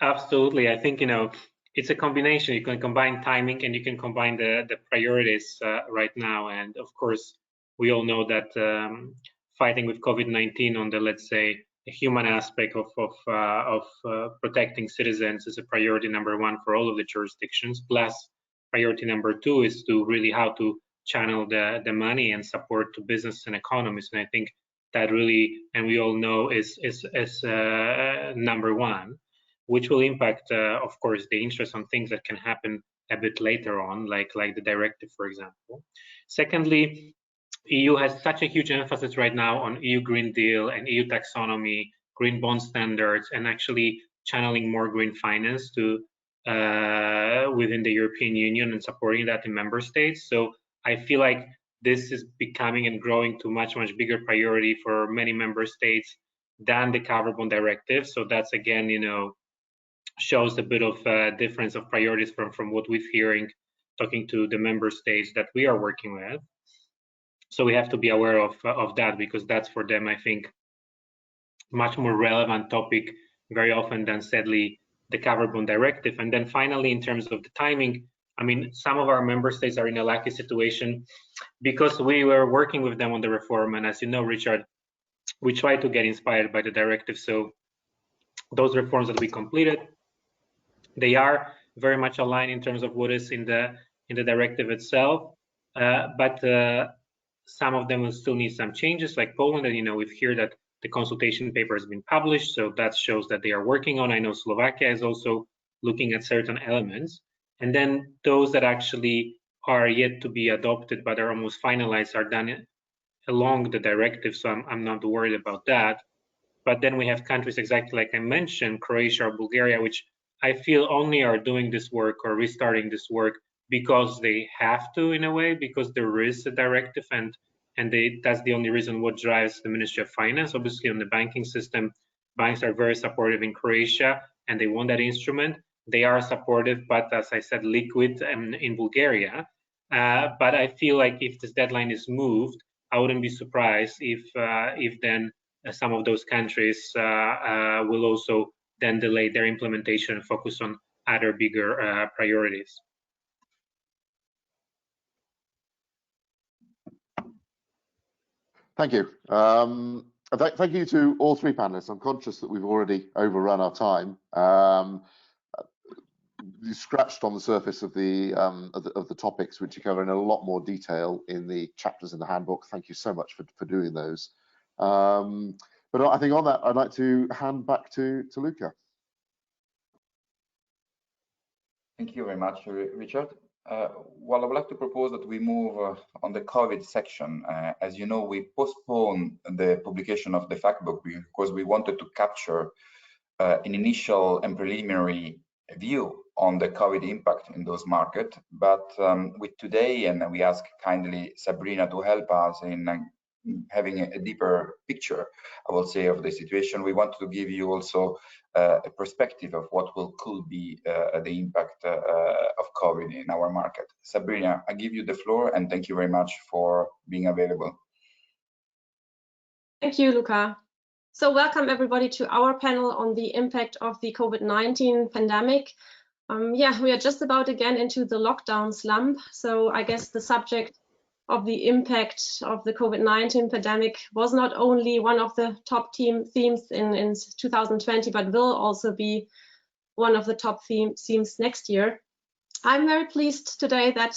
absolutely. I think, it's a combination. You can combine timing and you can combine the priorities right now. And of course, we all know that fighting with COVID-19 on the, let's say, the human aspect of protecting citizens is a priority #1 for all of the jurisdictions. Plus, priority #2 is to really how to channel the money and support to business and economies. And I think that really, and we all know, is #1, which will impact, of course, the interest on things that can happen a bit later on, like the directive, for example. Secondly, EU has such a huge emphasis right now on EU Green Deal and EU taxonomy, green bond standards, and actually channeling more green finance to within the European Union and supporting that in member states. So I feel like this is becoming and growing to much bigger priority for many member states than the covered bond directive. So that's, again, shows a bit of difference of priorities from what we're hearing, talking to the member states that we are working with. So we have to be aware of that, because that's for them, I think, much more relevant topic very often than, sadly, the covered bond directive. And then finally, in terms of the timing, I mean, some of our member states are in a lucky situation because we were working with them on the reform. And as you know, Richard, we tried to get inspired by the directive. So those reforms that we completed, they are very much aligned in terms of what is in the directive itself. But some of them will still need some changes, like Poland. And, we've heard that the consultation paper has been published. So that shows that they are working on. I know Slovakia is also looking at certain elements. And then those that actually are yet to be adopted but are almost finalized are done along the directive, so I'm not worried about that. But then we have countries exactly like I mentioned, Croatia or Bulgaria, which I feel only are doing this work or restarting this work because they have to, in a way, because there is a directive, and that's the only reason what drives the Ministry of Finance. Obviously, on the banking system, banks are very supportive in Croatia, and they want that instrument. They are supportive, but as I said, liquid in Bulgaria. But I feel like if this deadline is moved, I wouldn't be surprised if then some of those countries will also then delay their implementation and focus on other bigger priorities. Thank you. Thank you to all three panelists. I'm conscious that we've already overrun our time. you scratched on the surface of the topics which you cover in a lot more detail in the chapters in the handbook. Thank you so much for doing those. But I think on that, I'd like to hand back to Luca. Thank you very much, Richard. Well, I would like to propose that we move on the COVID section. As you know, we postponed the publication of the fact book because we wanted to capture an initial and preliminary view on the COVID impact in those markets. But with today, and we ask kindly Sabrina to help us in having a deeper picture, I will say, of the situation. We want to give you also a perspective of what could be the impact of COVID in our market. Sabrina, I give you the floor, and thank you very much for being available. Thank you, Luca. So welcome everybody to our panel on the impact of the COVID-19 pandemic. Yeah, we are just about to get into the lockdown slump. So I guess the subject of the impact of the COVID-19 pandemic was not only one of the top themes in 2020, but will also be one of the top themes next year. I'm very pleased today that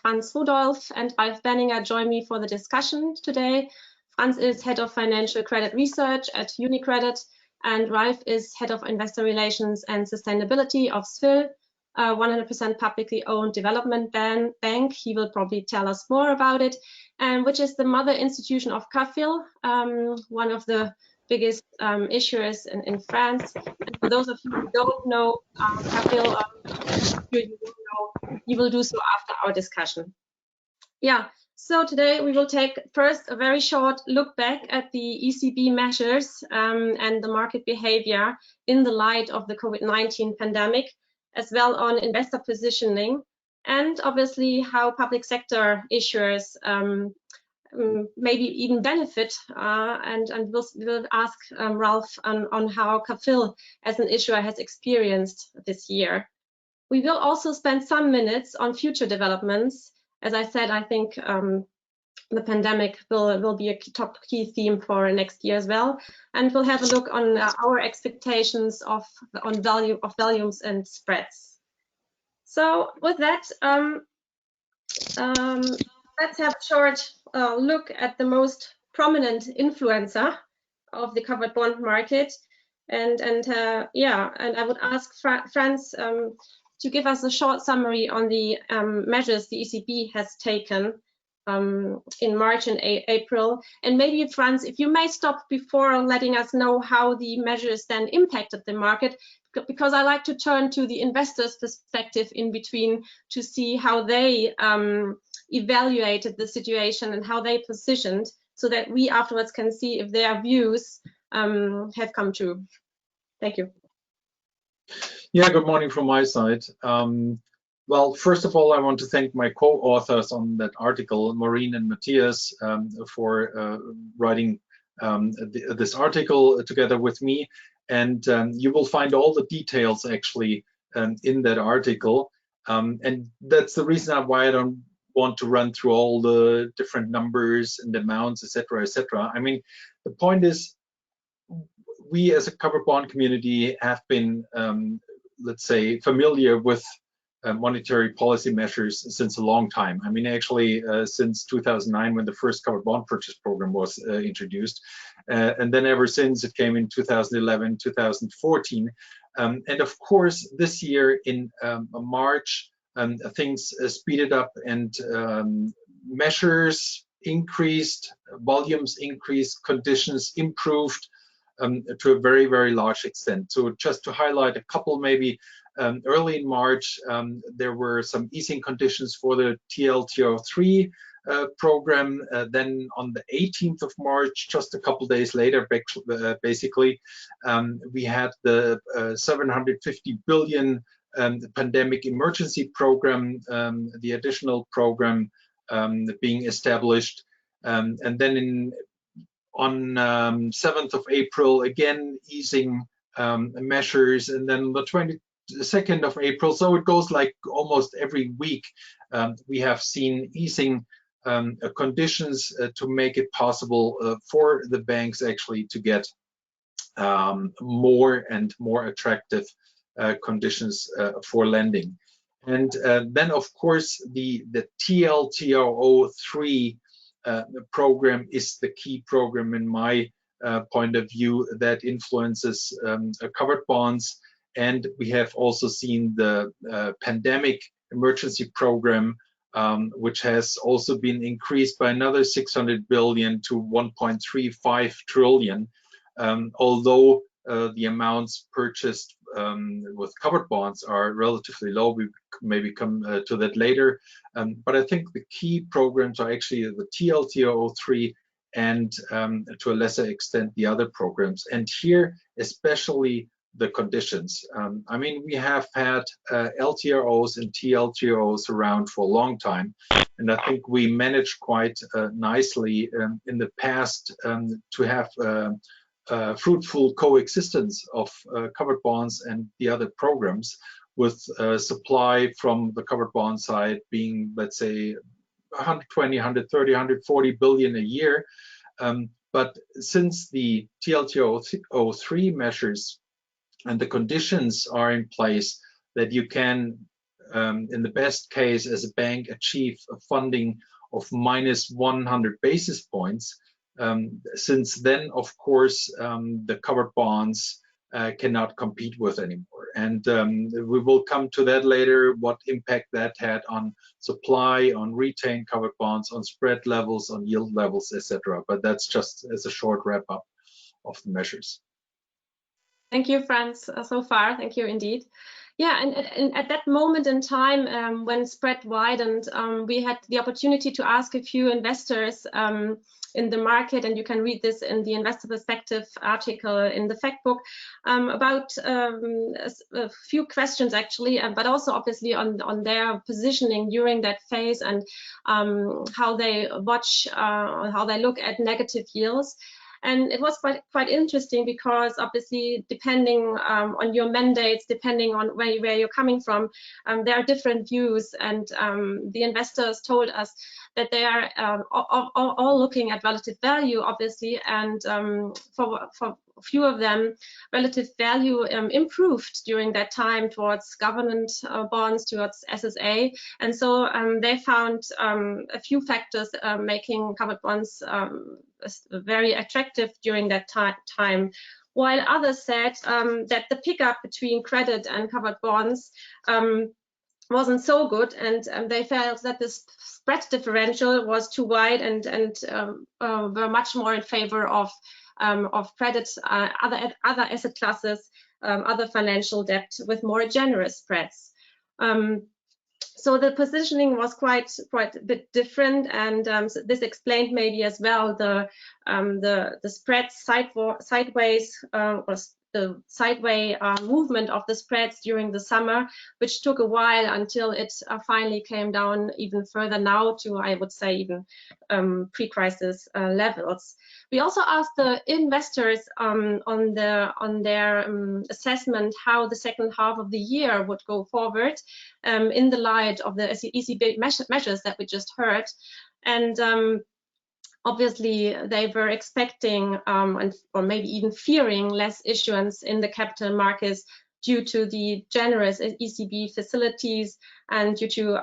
Franz Rudolph and Ralf Benninger join me for the discussion today. Franz is Head of Financial Credit Research at UniCredit, and Ralf is Head of Investor Relations and Sustainability of SFIL, 100% publicly owned development bank. He will probably tell us more about it, and which is the mother institution of CAFIL, one of the biggest issuers in France. And for those of you who don't know CAFIL, you will do so after our discussion. Yeah. So today we will take first a very short look back at the ECB measures and the market behavior in the light of the COVID-19 pandemic, as well on investor positioning, and obviously how public sector issuers maybe even benefit. And we'll ask Ralf on how CAFIL as an issuer has experienced this year. We will also spend some minutes on future developments. As I said, I think the pandemic will be a top key theme for next year as well, and we'll have a look on our expectations on volumes and spreads. So with that, let's have a short look at the most prominent influencer of the covered bond market, and I would ask Franz to give us a short summary on the measures the ECB has taken in March and April. And maybe, Franz, if you may stop before letting us know how the measures then impacted the market, because I like to turn to the investors' perspective in between to see how they evaluated the situation and how they positioned, so that we afterwards can see if their views have come true. Thank you. Yeah, good morning from my side. Well, first of all, I want to thank my co-authors on that article, Maureen and Matthias, for writing this article together with me. And you will find all the details actually in that article. And that's the reason why I don't want to run through all the different numbers and amounts, etc., etc. I mean, the point is, we as a covered bond community have been let's say, familiar with monetary policy measures since a long time. I mean, actually, since 2009, when the first covered bond purchase program was introduced, and then ever since it came in 2011, 2014. And of course, this year in March, things speeded up and measures increased, volumes increased, conditions improved to a very, very large extent. So just to highlight a couple, maybe early in March, there were some easing conditions for the TLTRO3 program. Then on the 18th of March, just a couple days later, basically, we had the 750 billion pandemic emergency program, the additional program being established. And then on 7th of April, again, easing measures, and then the 22nd of April, so it goes like almost every week, we have seen easing conditions to make it possible for the banks actually to get more and more attractive conditions for lending. And then, of course, the TLTRO3 program is the key program in my point of view that influences covered bonds. And we have also seen the pandemic emergency program, which has also been increased by another 600 billion to 1.35 trillion. Although the amounts purchased with covered bonds are relatively low, we maybe come to that later. But I think the key programs are actually the TLTRO3 and to a lesser extent the other programs. And here, especially the conditions. I mean, we have had LTROs and TLTROs around for a long time, and I think we managed quite nicely in the past to have fruitful coexistence of covered bonds and the other programs, with supply from the covered bond side being, let's say, 120, 130, 140 billion a year. But since the TLTRO3 measures and the conditions are in place that you can, in the best case as a bank, achieve a funding of minus 100 basis points, since then, of course, the covered bonds cannot compete with anymore. And we will come to that later, what impact that had on supply, on retained covered bonds, on spread levels, on yield levels, etc. But that's just as a short wrap up of the measures. Thank you, Franz, so far. Thank you indeed. Yeah, and at that moment in time, when spread widened, we had the opportunity to ask a few investors in the market, and you can read this in the Investor Perspective article in the Fact Book, about a few questions actually, but also obviously on their positioning during that phase and how they watch, how they look at negative yields. And it was quite interesting because obviously depending on your mandates, depending on where you're coming from, there are different views. And the investors told us that they are all looking at relative value, obviously, and for a few of them, relative value improved during that time towards government bonds, towards SSA. And so they found a few factors making covered bonds very attractive during that time, while others said that the pickup between credit and covered bonds wasn't so good, and they felt that this spread differential was too wide and were much more in favor of credit, other asset classes, other financial debt with more generous spreads. So the positioning was quite a bit different, and so this explained maybe as well the spreads sideways, or the sideway movement of the spreads during the summer, which took a while until it finally came down even further now to, I would say, even pre-crisis levels. We also asked the investors on their assessment how the second half of the year would go forward in the light of the ECB measures that we just heard. And obviously, they were expecting or maybe even fearing less issuance in the capital markets due to the generous ECB facilities and due to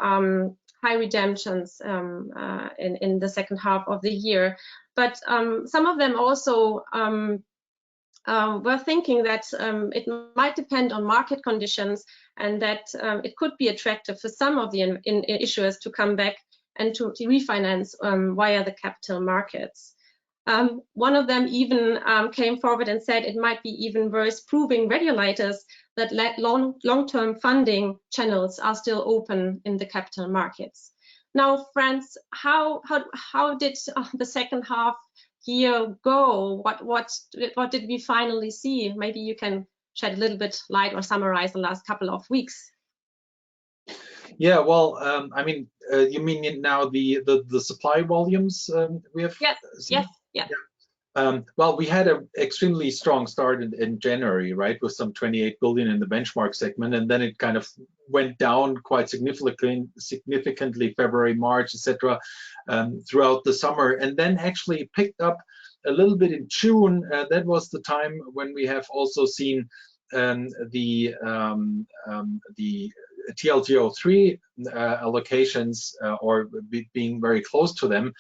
high redemptions in the second half of the year. But some of them also were thinking that it might depend on market conditions, and that it could be attractive for some of the issuers to come back and to refinance via the capital markets. One of them even came forward and said it might be even worth proving regulators that long-term funding channels are still open in the capital markets. Now, Franz, how did the second half year go? What did we finally see? Maybe you can shed a little bit light or summarize the last couple of weeks. Yeah, well, I mean, you mean now the supply volumes we have? Yes, seen? yes. Well, we had an extremely strong start in January, right, with some 28 billion in the benchmark segment, and then it kind of went down quite significantly February, March, etc., throughout the summer, and then actually picked up a little bit in June. That was the time when we have also seen the TLTRO3 allocations or being very close to them.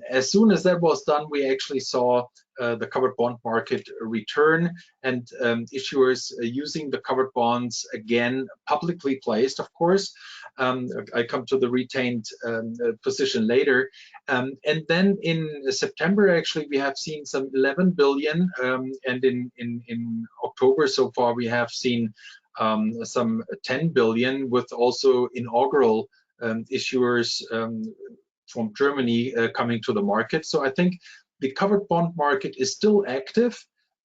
As soon as that was done, we actually saw the covered bond market return, and issuers using the covered bonds again, publicly placed, of course. I come to the retained position later. And then in September, actually, we have seen some 11 billion, and in October so far, we have seen some 10 billion, with also inaugural issuers from Germany coming to the market. So I think the covered bond market is still active,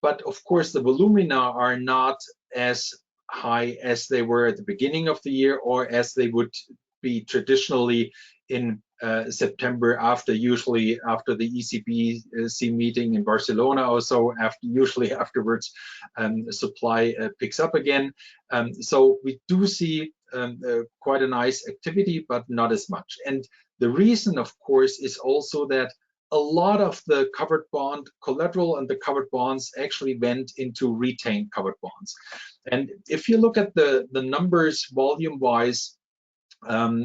but of course the volumina are not as high as they were at the beginning of the year, or as they would be traditionally in September, usually after the ECBC meeting in Barcelona or so. Usually afterwards, supply picks up again. So we do see quite a nice activity, but not as much. And the reason, of course, is also that a lot of the covered bond collateral and the covered bonds actually went into retained covered bonds. And if you look at the numbers volume-wise,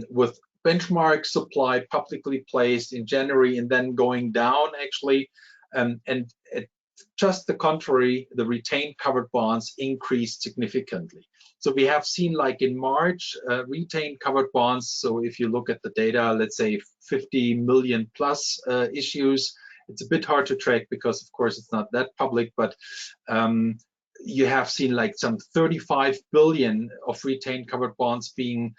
with benchmark supply publicly placed in January and then going down actually, and just the contrary, the retained covered bonds increased significantly. So we have seen, like in March, retained covered bonds. So if you look at the data, let's say 50 million plus issues. It's a bit hard to track because, of course, it's not that public, but you have seen like some 35 billion of retained covered bonds being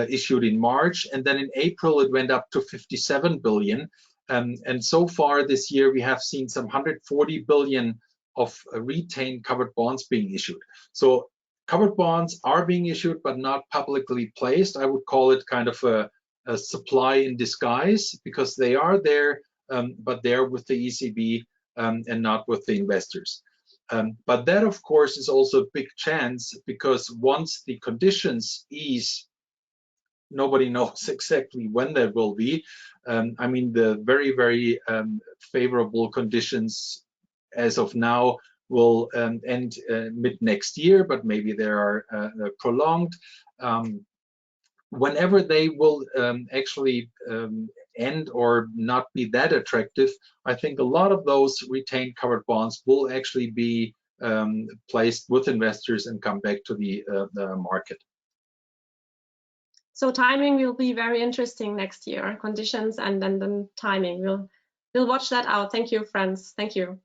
issued in March, and then in April it went up to 57 billion. And so far this year we have seen some 140 billion of retained covered bonds being issued. So covered bonds are being issued, but not publicly placed. I would call it kind of a supply in disguise, because they are there, but they're with the ECB and not with the investors. But that, of course, is also a big chance, because once the conditions ease, nobody knows exactly when that will be. I mean, the very, very favorable conditions as of now will end mid next year, but maybe they are prolonged. Whenever they will actually end or not be that attractive, I think a lot of those retained covered bonds will actually be placed with investors and come back to the market. So timing will be very interesting next year, conditions and then the timing. We'll watch that out. Thank you, Franz. Thank you.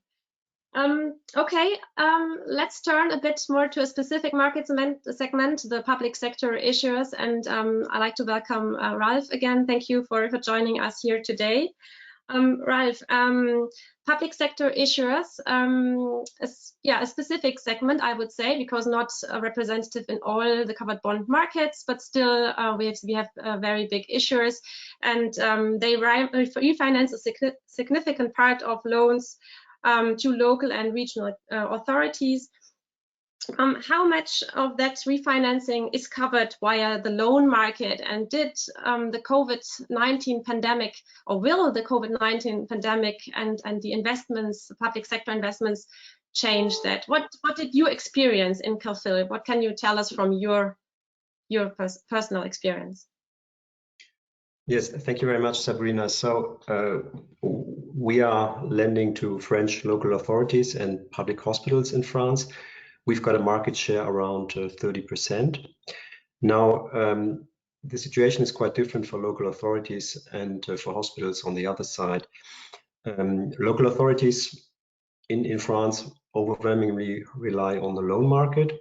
Okay, let's turn a bit more to a specific market segment, the public sector issuers. And I'd like to welcome Ralph again. Thank you for joining us here today. Ralph, public sector issuers is a specific segment, I would say, because not representative in all the covered bond markets, but still we have very big issuers, and they refinance a significant part of loans to local and regional authorities. How much of that refinancing is covered via the loan market, and did the COVID-19 pandemic, or will the COVID-19 pandemic and the investments, the public sector investments, change that? What did you experience in Calphil? What can you tell us from your personal experience? Yes, thank you very much, Sabrina. So we are lending to French local authorities and public hospitals in France. We've got a market share around 30%. Now, the situation is quite different for local authorities and for hospitals on the other side. Local authorities in France overwhelmingly rely on the loan market.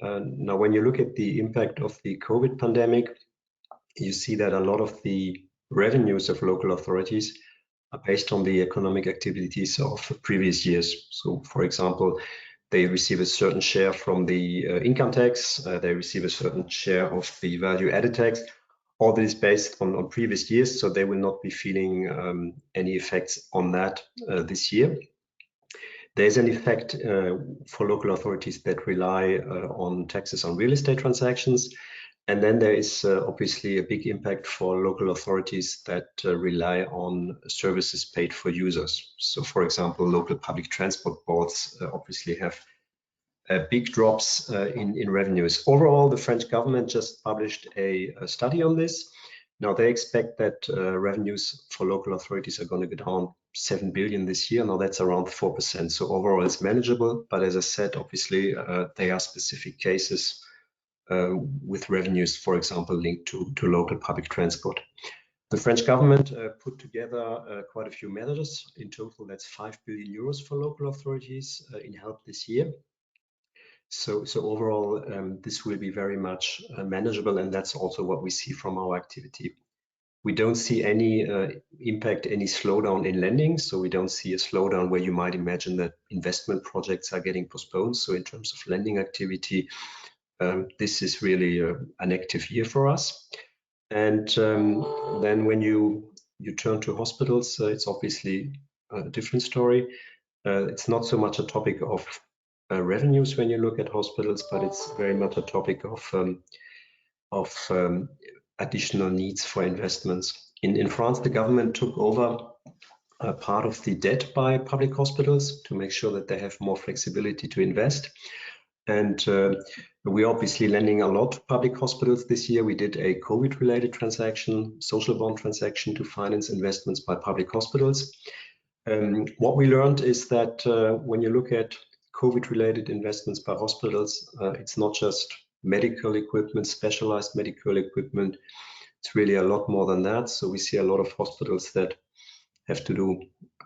Now, when you look at the impact of the COVID pandemic, you see that a lot of the revenues of local authorities are based on the economic activities of previous years. So, for example, they receive a certain share from the income tax, they receive a certain share of the value-added tax. All this is based on previous years, so they will not be feeling any effects on that this year. There's an effect for local authorities that rely on taxes on real estate transactions. And then there is obviously a big impact for local authorities that rely on services paid for users. So, for example, local public transport boards obviously have big drops in revenues. Overall, the French government just published a study on this. Now they expect that revenues for local authorities are going to go down 7 billion this year. Now that's around 4%. So overall it's manageable. But as I said, obviously there are specific cases with revenues, for example, linked to local public transport. The French government put together quite a few measures. In total, that's 5 billion euros for local authorities in help this year. So overall, this will be very much manageable, and that's also what we see from our activity. We don't see any impact, any slowdown in lending. So we don't see a slowdown where you might imagine that investment projects are getting postponed. So in terms of lending activity, this is really an active year for us. And then when you turn to hospitals, it's obviously a different story. It's not so much a topic of revenues when you look at hospitals, but it's very much a topic of additional needs for investments. In France, the government took over a part of the debt by public hospitals to make sure that they have more flexibility to invest. And we're obviously lending a lot to public hospitals this year. We did a COVID-related transaction, social bond transaction to finance investments by public hospitals. What we learned is that when you look at COVID-related investments by hospitals, it's not just medical equipment, specialized medical equipment. It's really a lot more than that. So we see a lot of hospitals that have to do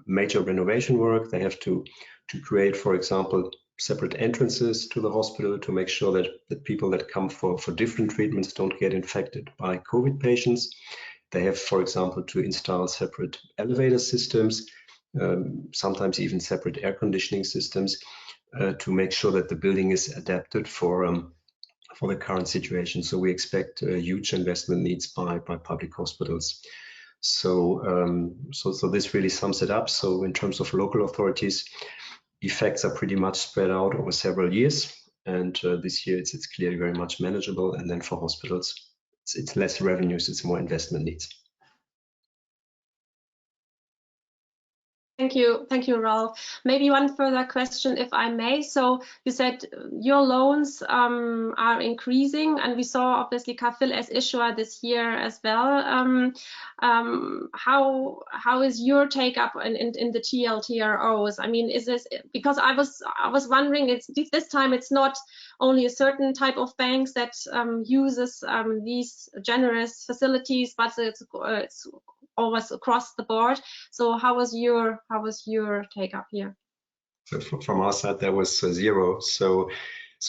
major renovation work. They have to create, for example, separate entrances to the hospital to make sure that people that come for different treatments don't get infected by COVID patients. They have, for example, to install separate elevator systems, sometimes even separate air conditioning systems to make sure that the building is adapted for the current situation. So we expect huge investment needs by public hospitals. So this really sums it up. So in terms of local authorities, effects are pretty much spread out over several years, and this year it's clearly very much manageable. And then for hospitals, it's less revenues, it's more investment needs. Thank you, Ralph. Maybe one further question, if I may. So you said your loans are increasing, and we saw obviously Cargill as issuer this year as well. How is your take up in the TLTROs? I mean, is this because I was wondering? It's this time it's not only a certain type of banks that uses these generous facilities, but it's always across the board. So how was your take up here? So from our side, there was zero. So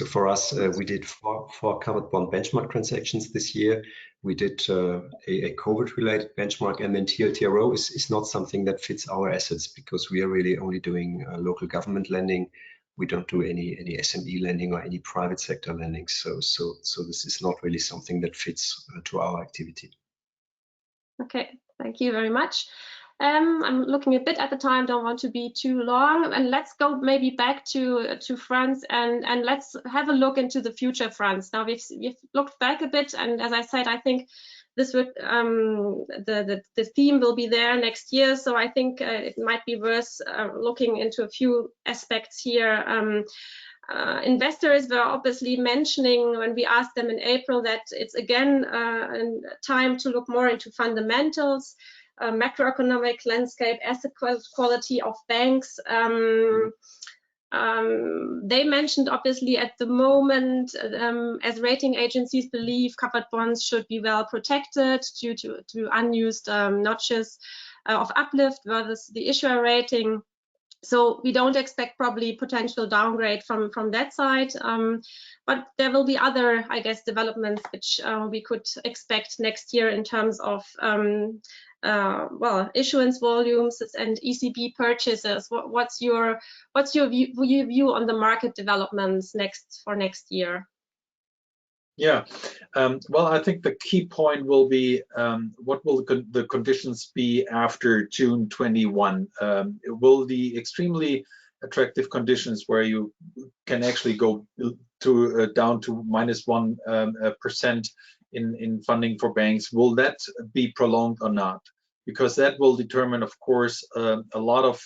for us, we did four covered bond benchmark transactions this year. We did a COVID-related benchmark, and then TLTRO is not something that fits our assets because we are really only doing local government lending. We don't do any SME lending or any private sector lending. So this is not really something that fits to our activity. Okay, thank you very much. I'm looking a bit at the time, don't want to be too long, and let's go maybe back to France and let's have a look into the future France. Now we've looked back a bit, and as I said, I think this would the theme will be there next year. So I think it might be worth looking into a few aspects here. Investors were obviously mentioning when we asked them in April that it's again time to look more into fundamentals, macroeconomic landscape, asset quality of banks. They mentioned obviously at the moment, as rating agencies believe covered bonds should be well protected due to unused notches of uplift versus the issuer rating. So we don't expect probably potential downgrade from that side, but there will be other, I guess, developments which we could expect next year in terms of well, issuance volumes and ECB purchases. What's your view on the market developments for next year? Yeah, well, I think the key point will be what will the conditions be after June 21? Will the extremely attractive conditions where you can actually go to down to -1% in funding for banks, will that be prolonged or not? Because that will determine, of course, a lot of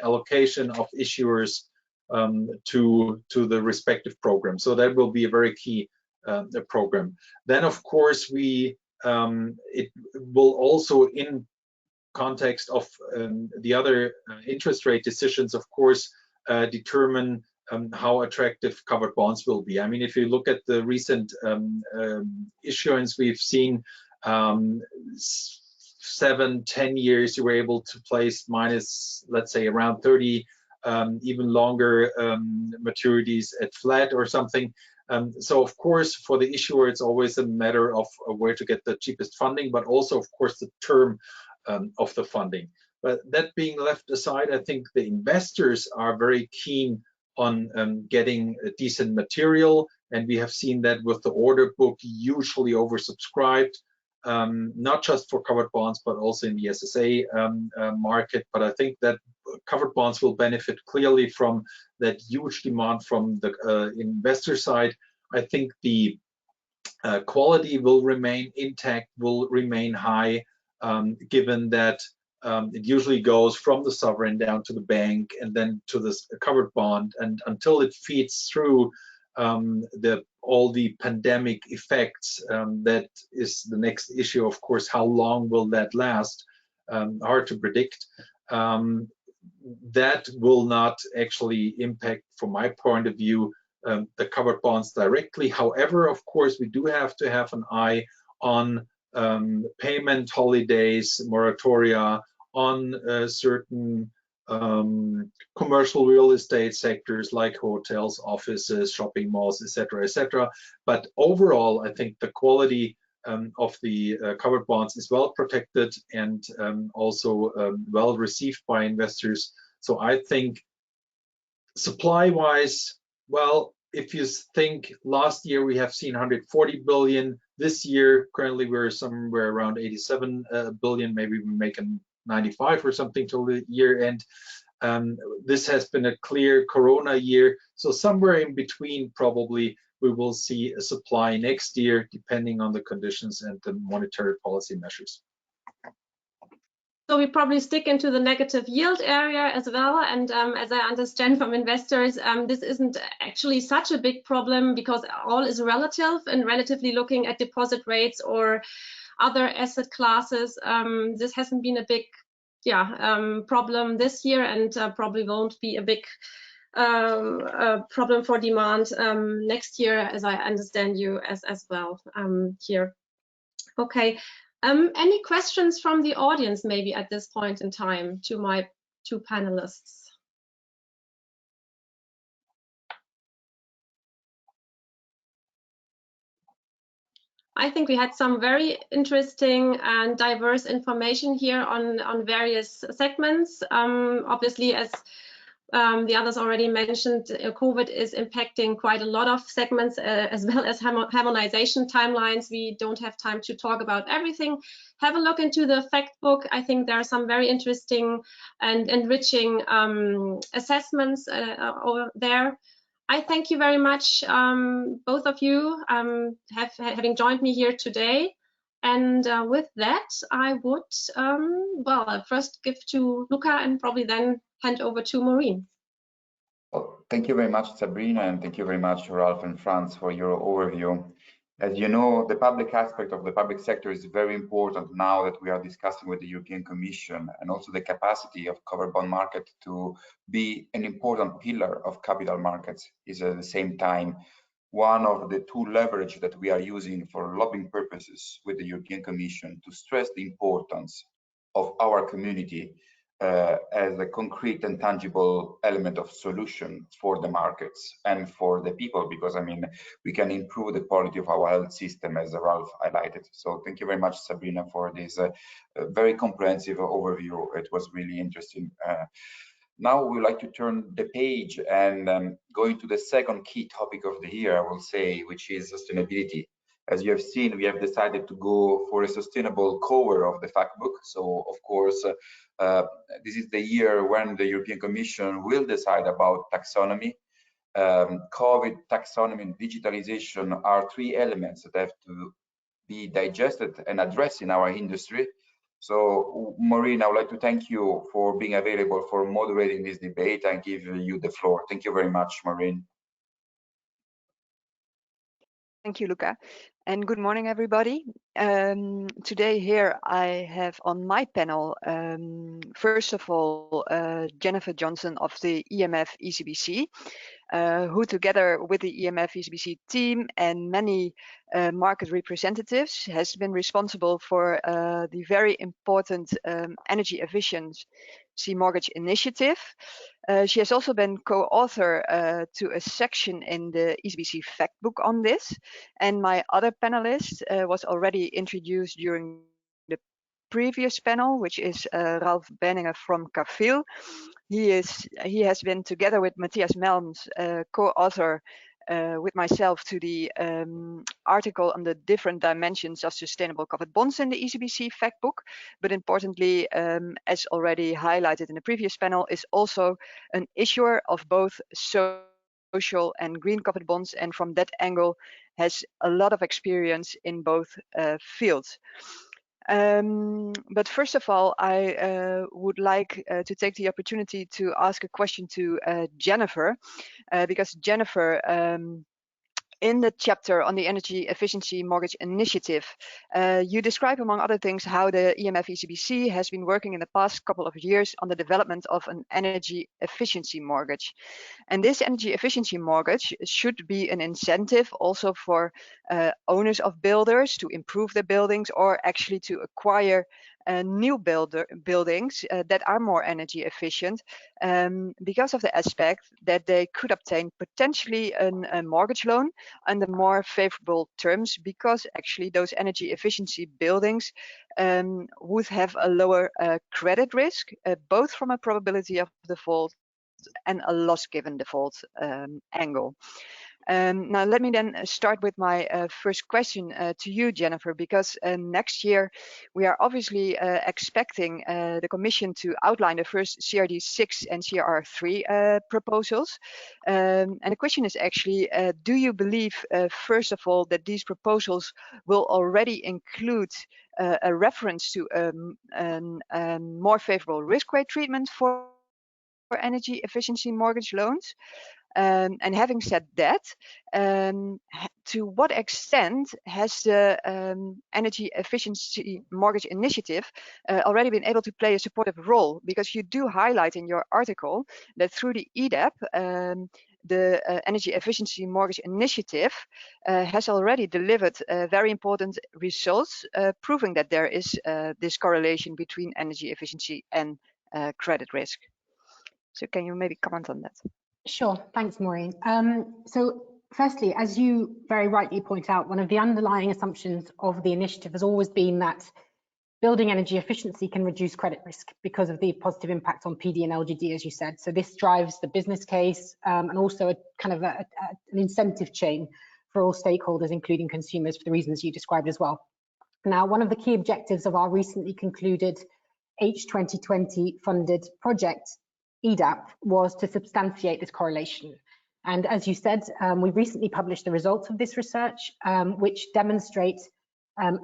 allocation of issuers to the respective program. So that will be a very key program. Then, of course, it will also, in context of the other interest rate decisions, of course, determine how attractive covered bonds will be. I mean, if you look at the recent issuance, we've seen 7-10 years, you were able to place minus, let's say, around 30, even longer maturities at flat or something. So of course, for the issuer, it's always a matter of where to get the cheapest funding, but also, of course, the term of the funding. But that being left aside, I think the investors are very keen on getting a decent material, and we have seen that with the order book usually oversubscribed, not just for covered bonds, but also in the SSA market. But I think that covered bonds will benefit clearly from that huge demand from the investor side. I think the quality will remain intact, will remain high, given that it usually goes from the sovereign down to the bank and then to this covered bond, and until it feeds through all the pandemic effects, that is the next issue. Of course, how long will that last? Hard to predict. That will not actually impact, from my point of view, the covered bonds directly. However, of course, we do have to have an eye on payment holidays, moratoria on certain commercial real estate sectors like hotels, offices, shopping malls, etc., etc. But overall, I think the quality of the covered bonds is well protected and also well received by investors. So I think supply-wise, well, if you think last year we have seen 140 billion, this year currently we're somewhere around 87 billion, maybe we make a 95 or something till the year end. This has been a clear Corona year, so somewhere in between probably we will see a supply next year, depending on the conditions and the monetary policy measures. So we probably stick into the negative yield area as well. And as I understand from investors, this isn't actually such a big problem because all is relative, and relatively looking at deposit rates or other asset classes, this hasn't been a big problem this year, and probably won't be a big problem for demand next year, as I understand you as well here. Okay. Any questions from the audience maybe at this point in time to my two panelists? I think we had some very interesting and diverse information here on various segments. Obviously, as the others already mentioned, COVID is impacting quite a lot of segments, as well as harmonization timelines. We don't have time to talk about everything. Have a look into the fact book. I think there are some very interesting and enriching assessments over there. I thank you very much, both of you, having joined me here today. And with that, I would, well, first give to Luca and probably then hand over to Maureen. Well, thank you very much, Sabrina, and thank you very much, Ralph and Franz, for your overview. As you know, the public aspect of the public sector is very important now that we are discussing with the European Commission, and also the capacity of covered bond market to be an important pillar of capital markets is at the same time one of the two leverage that we are using for lobbying purposes with the European Commission to stress the importance of our community as a concrete and tangible element of solution for the markets and for the people, because I mean, we can improve the quality of our health system, as Ralph highlighted. So thank you very much, Sabrina, for this very comprehensive overview. It was really interesting. Now we would like to turn the page and go into the second key topic of the year, I will say, which is sustainability. As you have seen, we have decided to go for a sustainable cover of the fact book. So, of course, this is the year when the European Commission will decide about taxonomy. COVID, taxonomy, and digitalization are three elements that have to be digested and addressed in our industry. So, Maureen, I would like to thank you for being available for moderating this debate and give you the floor. Thank you very much, Maureen. Thank you, Luca, and good morning, everybody. Today here I have on my panel, first of all, Jennifer Johnson of the EMF-ECBC, who together with the EMF-ECBC team and many market representatives has been responsible for the very important energy efficiency mortgage initiative. She has also been co-author to a section in the ECBC Fact Book on this, and my other panelist was already introduced during the previous panel, which is Ralph Benninger from CAFIL. He has been together with Matthias Melms, co-author with myself to the article on the different dimensions of sustainable covered bonds in the ECBC Fact Book. But importantly, as already highlighted in the previous panel, is also an issuer of both social and green covered bonds, and from that angle has a lot of experience in both fields. But first of all, I would like to take the opportunity to ask a question to Jennifer, because Jennifer, in the chapter on the Energy Efficiency Mortgage Initiative, you describe, among other things, how the EMF-ECBC has been working in the past couple of years on the development of an energy efficiency mortgage. And this energy efficiency mortgage should be an incentive also for owners of builders to improve their buildings, or actually to acquire new buildings that are more energy efficient, because of the aspect that they could obtain potentially a mortgage loan under more favorable terms, because actually those energy efficiency buildings would have a lower credit risk, both from a probability of default and a loss given default angle. Now, let me then start with my first question to you, Jennifer, because next year we are obviously expecting the Commission to outline the first CRD6 and CRR3 proposals. And the question is actually, do you believe, first of all, that these proposals will already include a reference to a more favorable risk weight treatment for energy efficiency mortgage loans? And having said that, to what extent has the Energy Efficiency Mortgage Initiative already been able to play a supportive role? Because you do highlight in your article that through the EDAP, the Energy Efficiency Mortgage Initiative has already delivered very important results, proving that there is this correlation between energy efficiency and credit risk. So can you maybe comment on that? Sure, thanks, Maureen. So firstly, as you very rightly point out, one of the underlying assumptions of the initiative has always been that building energy efficiency can reduce credit risk because of the positive impact on PD and LGD, as you said. So this drives the business case and also a kind of an incentive chain for all stakeholders, including consumers, for the reasons you described as well. Now, one of the key objectives of our recently concluded H2020 funded project, EDAP, was to substantiate this correlation. And as you said, we recently published the results of this research, which demonstrates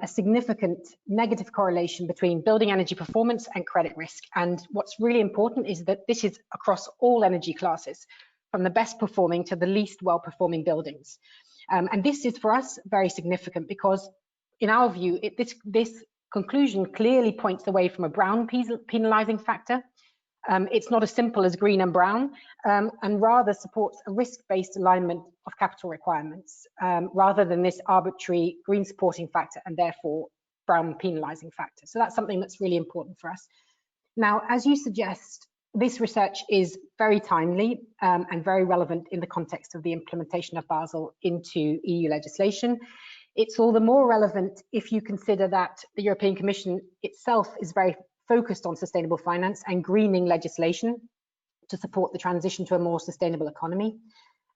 a significant negative correlation between building energy performance and credit risk. And what's really important is that this is across all energy classes, from the best performing to the least well-performing buildings. And this is for us very significant because, in our view, this conclusion clearly points away from a brown penalizing factor. It's not as simple as green and brown, and rather supports a risk-based alignment of capital requirements, rather than this arbitrary green supporting factor and therefore brown penalizing factor. So that's something that's really important for us. Now, as you suggest, this research is very timely and very relevant in the context of the implementation of Basel into EU legislation. It's all the more relevant if you consider that the European Commission itself is very focused on sustainable finance and greening legislation to support the transition to a more sustainable economy.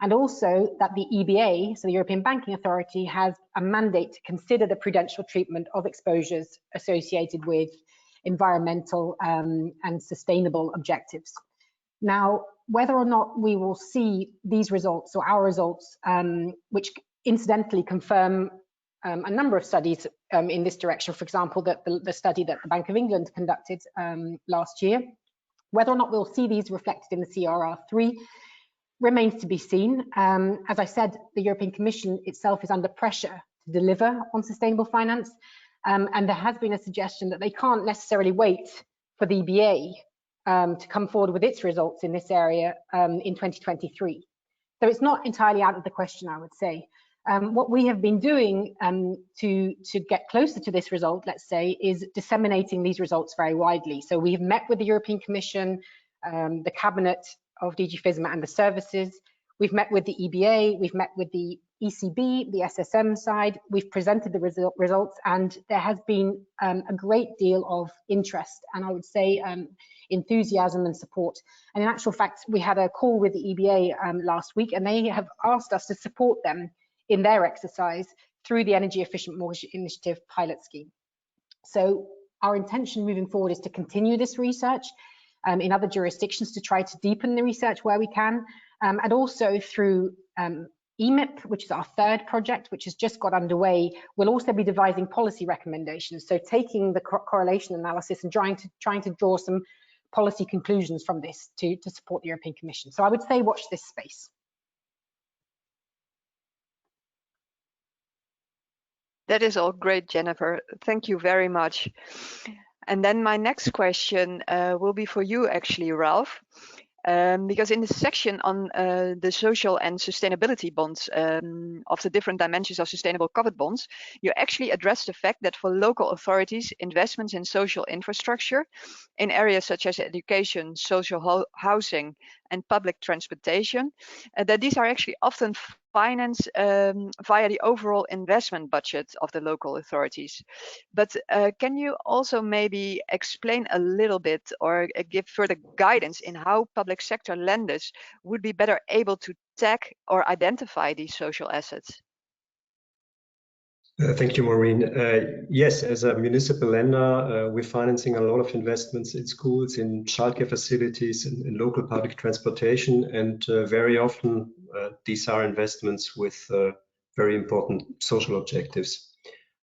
And also that the EBA, so the European Banking Authority, has a mandate to consider the prudential treatment of exposures associated with environmental and sustainable objectives. Now, whether or not we will see these results or our results, which incidentally confirm a number of studies in this direction. For example, the study that the Bank of England conducted last year. Whether or not we'll see these reflected in the CRR3 remains to be seen. As I said, the European Commission itself is under pressure to deliver on sustainable finance, and there has been a suggestion that they can't necessarily wait for the EBA to come forward with its results in this area in 2023. So it's not entirely out of the question, I would say. What we have been doing to get closer to this result, let's say, is disseminating these results very widely. So we have met with the European Commission, the Cabinet of DG FISMA and the services. We've met with the EBA, we've met with the ECB, the SSM side. We've presented the results, and there has been a great deal of interest, and I would say enthusiasm and support. And in actual fact, we had a call with the EBA last week, and they have asked us to support them in their exercise through the Energy Efficient Mortgage Initiative pilot scheme. So our intention moving forward is to continue this research in other jurisdictions, to try to deepen the research where we can, and also through EMIP, which is our third project, which has just got underway. We'll also be devising policy recommendations, so taking the correlation analysis and trying to draw some policy conclusions from this to support the European Commission. So I would say watch this space. That is all great, Jennifer. Thank you very much. And then my next question will be for you, actually, Ralph. Because in the section on the social and sustainability bonds of the different dimensions of sustainable covered bonds, you actually address the fact that for local authorities, investments in social infrastructure in areas such as education, social housing, and public transportation, that these are actually often financed via the overall investment budget of the local authorities. But can you also maybe explain a little bit or give further guidance in how public sector lenders would be better able to tag or identify these social assets? Thank you, Maureen. Yes, as a municipal lender, we're financing a lot of investments in schools, in childcare facilities, in local public transportation, and very often these are investments with very important social objectives.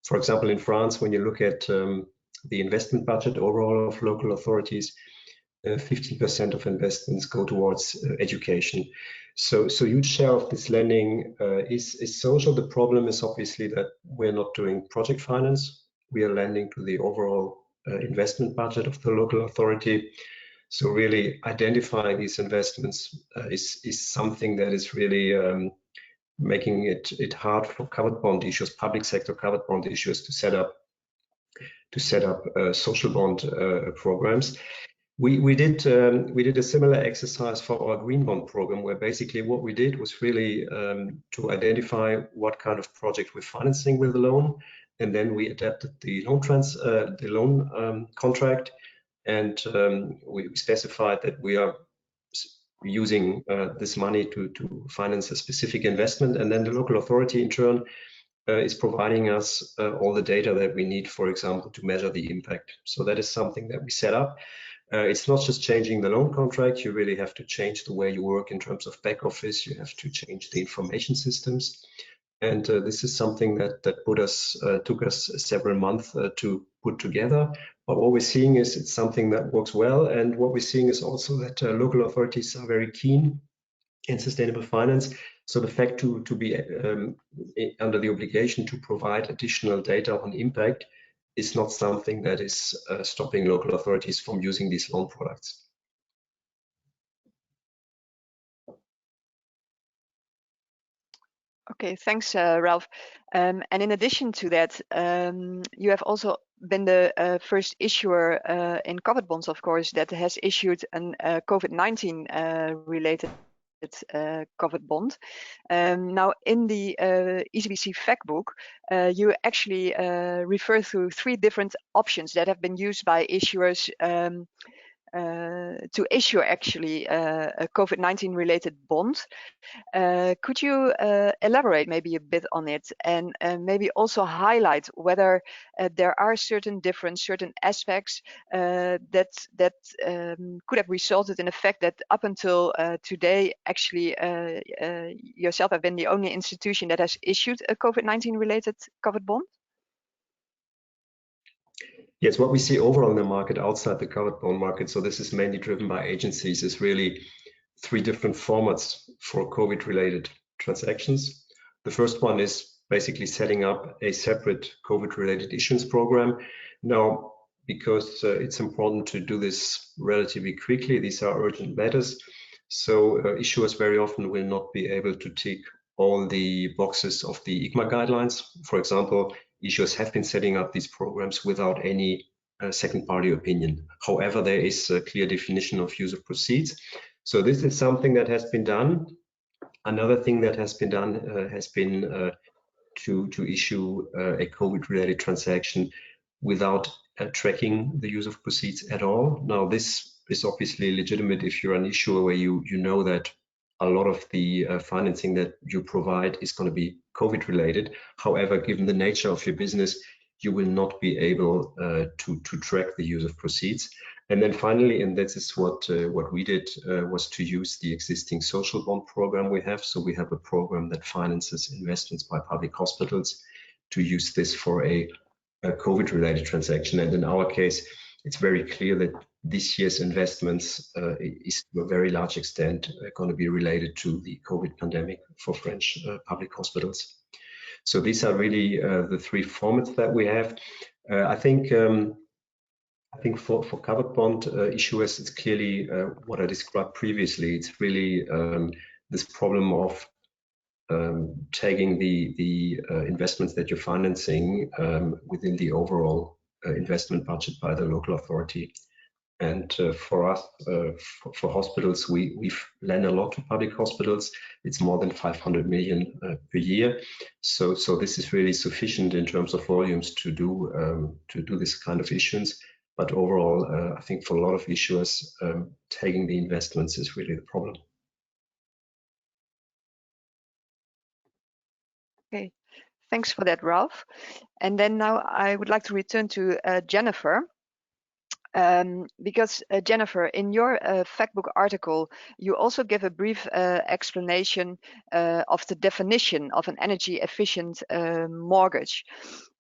For example, in France, when you look at the investment budget overall of local authorities, 15% of investments go towards education. So huge share of this lending is social. The problem is obviously that we're not doing project finance. We are lending to the overall investment budget of the local authority. So really identifying these investments is something that is really making it hard for covered bond issuers, public sector covered bond issuers, to set up social bond programs. We did a similar exercise for our green bond program, where basically what we did was really to identify what kind of project we're financing with the loan, and then we adapted the loan contract, and we specified that we are using this money to finance a specific investment, and then the local authority in turn is providing us all the data that we need, for example, to measure the impact. So that is something that we set up. It's not just changing the loan contract. You really have to change the way you work in terms of back office. You have to change the information systems. And this is something that took us several months to put together. But what we're seeing is it's something that works well. And what we're seeing is also that local authorities are very keen in sustainable finance. So the fact to be under the obligation to provide additional data on impact is not something that is stopping local authorities from using these loan products. Okay, thanks, Ralph. And in addition to that, you have also been the first issuer in covered bonds, of course, that has issued a COVID-19 related covered bond. Now, in the ECBC Fact Book, you actually refer to 3 different options that have been used by issuers to issue actually a COVID-19 related bond. Could you elaborate maybe a bit on it, and maybe also highlight whether there are certain aspects that could have resulted in the fact that up until today, actually yourself have been the only institution that has issued a COVID-19 related covered bond? Yes, what we see overall in the market outside the covered bond market, so this is mainly driven by agencies, is really 3 different formats for COVID-related transactions. The first one is basically setting up a separate COVID-related issuance program. Now, because it's important to do this relatively quickly, these are urgent matters, so issuers very often will not be able to tick all the boxes of the ICMA guidelines. For example, issuers have been setting up these programs without any second-party opinion. However, there is a clear definition of use of proceeds. So this is something that has been done. Another thing that has been done has been to issue a COVID-related transaction without tracking the use of proceeds at all. Now, this is obviously legitimate if you're an issuer where you know that a lot of the financing that you provide is going to be COVID-related. However, given the nature of your business, you will not be able to track the use of proceeds. And then finally, and this is what we did, was to use the existing social bond program we have. So we have a program that finances investments by public hospitals to use this for a COVID-related transaction. And in our case, it's very clear that this year's investments is to a very large extent going to be related to the COVID pandemic for French public hospitals. So these are really the 3 formats that we have. I think for covered bond issuers, it's clearly what I described previously. It's really this problem of taking the investments that you're financing within the overall investment budget by the local authority. And for us, for hospitals, we've lent a lot to public hospitals. It's more than 500 million per year. So this is really sufficient in terms of volumes to do this kind of issuance. But overall, I think for a lot of issuers, taking the investments is really the problem. Okay, thanks for that, Ralph. And then now I would like to return to Jennifer. Because Jennifer, in your fact book article, you also give a brief explanation of the definition of an energy efficient mortgage.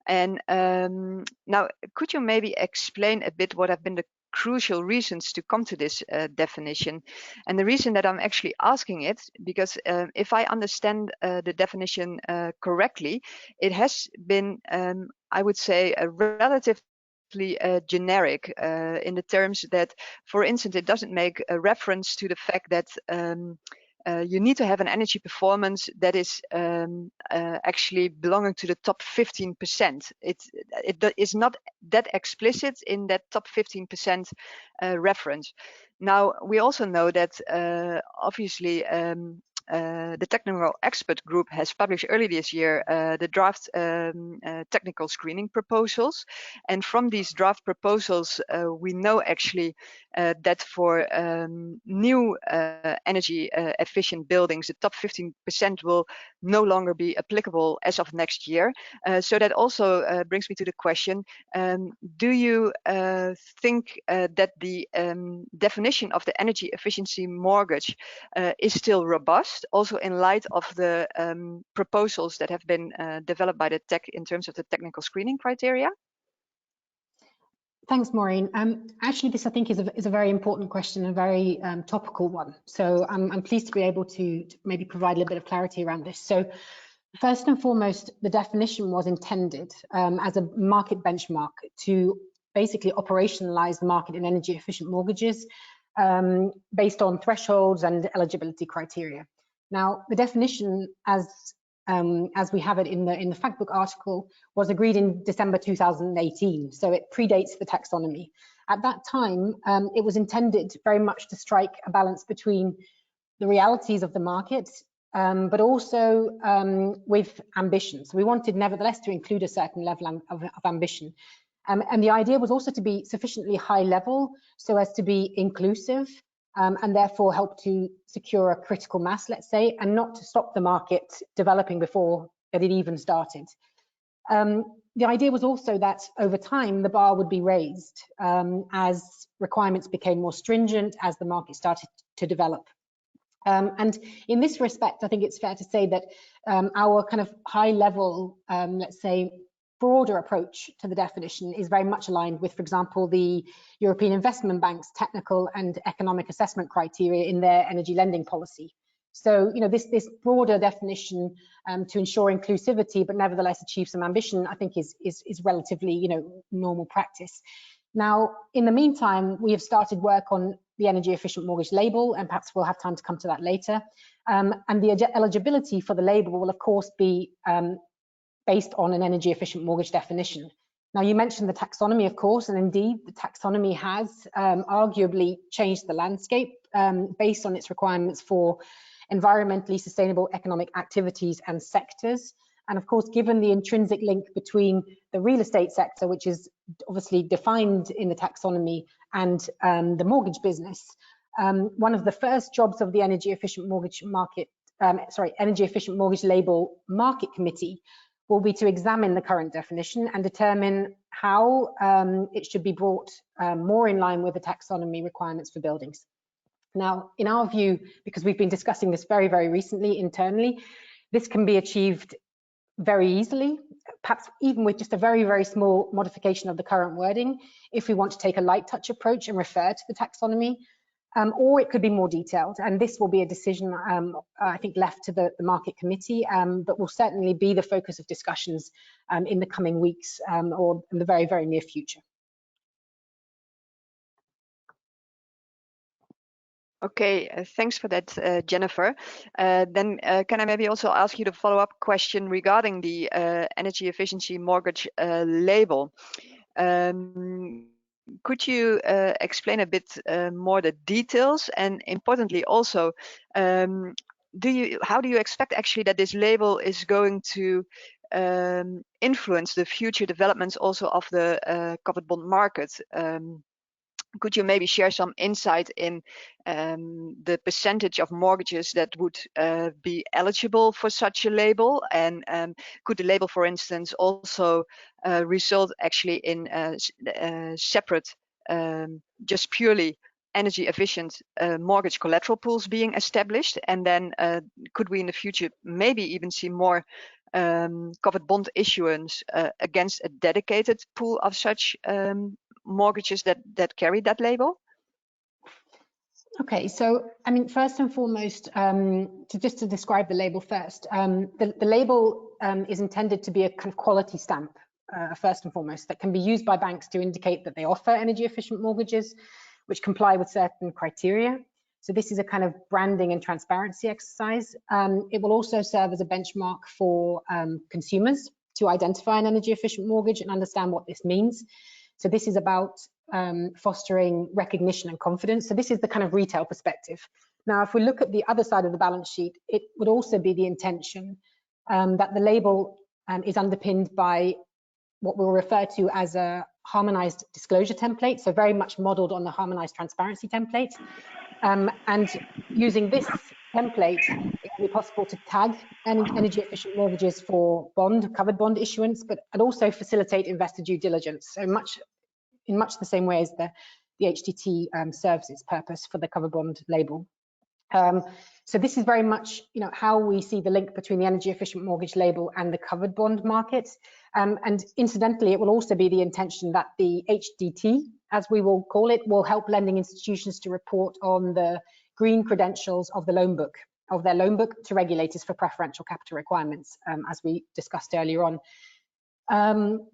And now, could you maybe explain a bit what have been the crucial reasons to come to this definition? And the reason that I'm actually asking it, because if I understand the definition correctly, it has been, I would say, a relative generic in the terms that, for instance, it doesn't make a reference to the fact that you need to have an energy performance that is actually belonging to the top 15%. It is not that explicit in that top 15% reference. Now, we also know that obviously the technical expert group has published early this year the draft technical screening proposals, and from these draft proposals we know actually that for new energy efficient buildings, the top 15% will no longer be applicable as of next year. So that also brings me to the question, do you think that the definition of the energy efficiency mortgage is still robust, also in light of the proposals that have been developed by the tech in terms of the technical screening criteria? Thanks, Maureen. Actually, this I think is a very important question, a very topical one. So I'm pleased to be able to maybe provide a little bit of clarity around this. So first and foremost, the definition was intended as a market benchmark to basically operationalize the market in energy efficient mortgages based on thresholds and eligibility criteria. Now, the definition, as we have it in the fact book article, was agreed in December 2018, so it predates the taxonomy. At that time, it was intended very much to strike a balance between the realities of the market, but also with ambition. So we wanted, nevertheless, to include a certain level of ambition. And the idea was also to be sufficiently high level so as to be inclusive and therefore help to secure a critical mass, let's say, and not to stop the market developing before that it even started. The idea was also that over time the bar would be raised as requirements became more stringent, as the market started to develop. And in this respect, I think it's fair to say that our kind of high level, let's say, broader approach to the definition is very much aligned with, for example, the European Investment Bank's technical and economic assessment criteria in their energy lending policy. So, you know, this broader definition to ensure inclusivity, but nevertheless achieve some ambition, I think is relatively, you know, normal practice. Now, in the meantime, we have started work on the energy efficient mortgage label, and perhaps we'll have time to come to that later. And the eligibility for the label will, of course, be based on an energy efficient mortgage definition. Now, you mentioned the taxonomy, of course, and indeed the taxonomy has arguably changed the landscape based on its requirements for environmentally sustainable economic activities and sectors. And of course, given the intrinsic link between the real estate sector, which is obviously defined in the taxonomy, and the mortgage business, one of the first jobs of the energy efficient mortgage market, energy efficient mortgage label market committee will be to examine the current definition and determine how it should be brought more in line with the taxonomy requirements for buildings. Now, in our view, because we've been discussing this very, very recently internally, this can be achieved very easily, perhaps even with just a very, very small modification of the current wording, if we want to take a light touch approach and refer to the taxonomy, or it could be more detailed. And this will be a decision, I think, left to the market committee, but will certainly be the focus of discussions in the coming weeks or in the very, very near future. Okay, thanks for that, Jennifer. Then can I maybe also ask you the follow-up question regarding the energy efficiency mortgage label? Could you explain a bit more the details, and importantly also, how do you expect actually that this label is going to influence the future developments also of the covered bond market? Could you maybe share some insight in the percentage of mortgages that would be eligible for such a label? And could the label, for instance, also result actually in separate, just purely energy efficient mortgage collateral pools being established? And then could we in the future maybe even see more covered bond issuance against a dedicated pool of such mortgages that carry that label? Okay, so I mean, first and foremost, just to describe the label first, the label is intended to be a kind of quality stamp, first and foremost, that can be used by banks to indicate that they offer energy efficient mortgages which comply with certain criteria. So this is a kind of branding and transparency exercise. It will also serve as a benchmark for consumers to identify an energy efficient mortgage and understand what this means. So this is about fostering recognition and confidence. So this is the kind of retail perspective. Now, if we look at the other side of the balance sheet, it would also be the intention that the label is underpinned by what we'll refer to as a harmonized disclosure template, so very much modeled on the harmonized transparency template. And using this template, it will be possible to tag energy efficient mortgages for covered bond issuance, but also facilitate investor due diligence. So in much the same way as the HTT serves its purpose for the covered bond label. So this is very much, you know, how we see the link between the energy efficient mortgage label and the covered bond market. And incidentally, it will also be the intention that the HDT, as we will call it, will help lending institutions to report on the green credentials of their loan book to regulators for preferential capital requirements, as we discussed earlier on.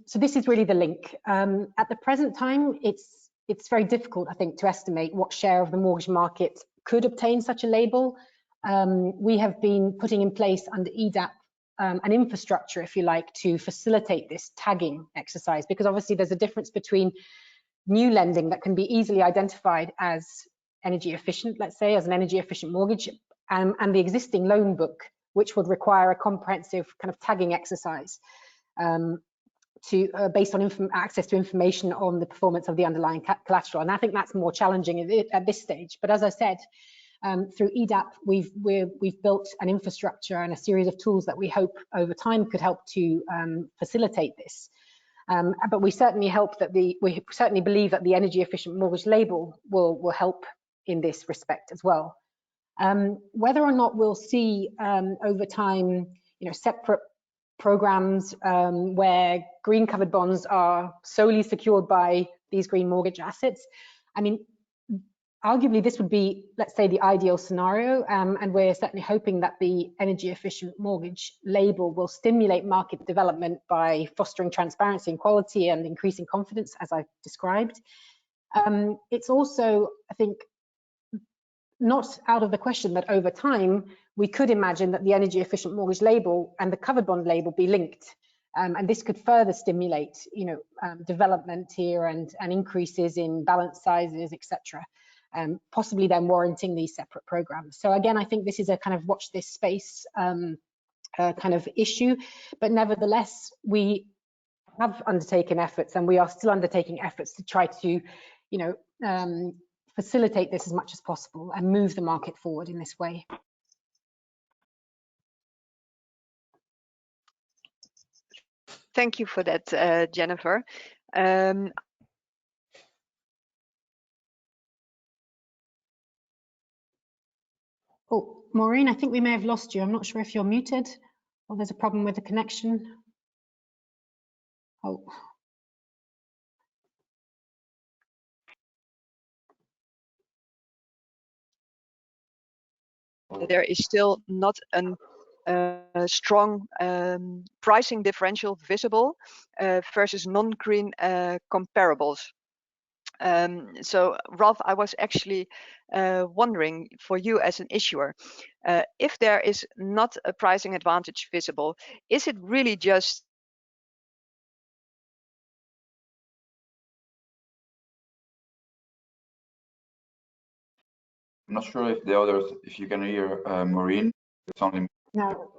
So this is really the link. At the present time, it's very difficult, I think, to estimate what share of the mortgage market could obtain such a label. We have been putting in place under EDAP an infrastructure, if you like, to facilitate this tagging exercise, because obviously there's a difference between new lending that can be easily identified as energy efficient, let's say, as an energy efficient mortgage, and the existing loan book, which would require a comprehensive kind of tagging exercise. based on access to information on the performance of the underlying collateral. And I think that's more challenging at this stage. But as I said, through EDAP, we've built an infrastructure and a series of tools that we hope over time could help to facilitate this. But we certainly believe that the energy efficient mortgage label will help in this respect as well. Whether or not we'll see over time, separate programs where green covered bonds are solely secured by these green mortgage assets, I mean, arguably this would be, let's say, the ideal scenario, and we're certainly hoping that the energy efficient mortgage label will stimulate market development by fostering transparency and quality and increasing confidence, as I've described. It's also, I think, not out of the question that over time we could imagine that the energy efficient mortgage label and the covered bond label be linked, and this could further stimulate development here and increases in balance sizes, etc., possibly then warranting these separate programs. So again, I think this is a kind of watch this space kind of issue, but nevertheless we have undertaken efforts, and we are still undertaking efforts to try to facilitate this as much as possible and move the market forward in this way. Thank you for that, Jennifer. Oh, Maureen, I think we may have lost you. I'm not sure if you're muted or there's a problem with the connection. Oh. There is still not a strong pricing differential visible versus non-green comparables. So Ralph, I was actually wondering, for you as an issuer, if there is not a pricing advantage visible, is it really just I'm not sure if the others, if you can hear Maureen. It's only no.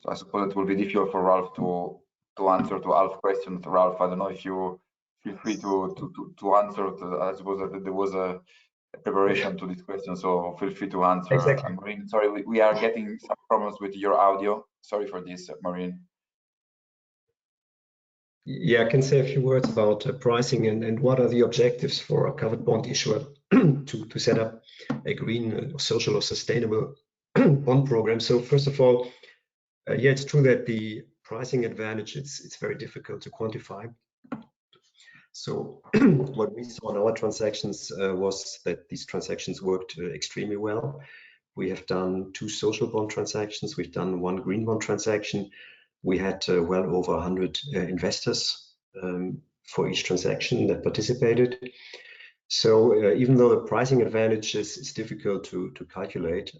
So I suppose it will be difficult for Ralph to answer to Alf's questions. Ralph, I don't know if you feel free to answer. I suppose that there was a preparation to this question, so feel free to answer. Exactly. Maureen, sorry, we are getting some problems with your audio. Sorry for this, Maureen. Yeah, I can say a few words about pricing and what are the objectives for a covered bond issuer to set up a green, social or sustainable bond program. So first of all, yeah, it's true that the pricing advantage, it's very difficult to quantify. So what we saw in our transactions was that these transactions worked extremely well. We have done 2 social bond transactions. We've done 1 green bond transaction. We had well over 100 investors for each transaction that participated. So even though the pricing advantage is difficult to calculate,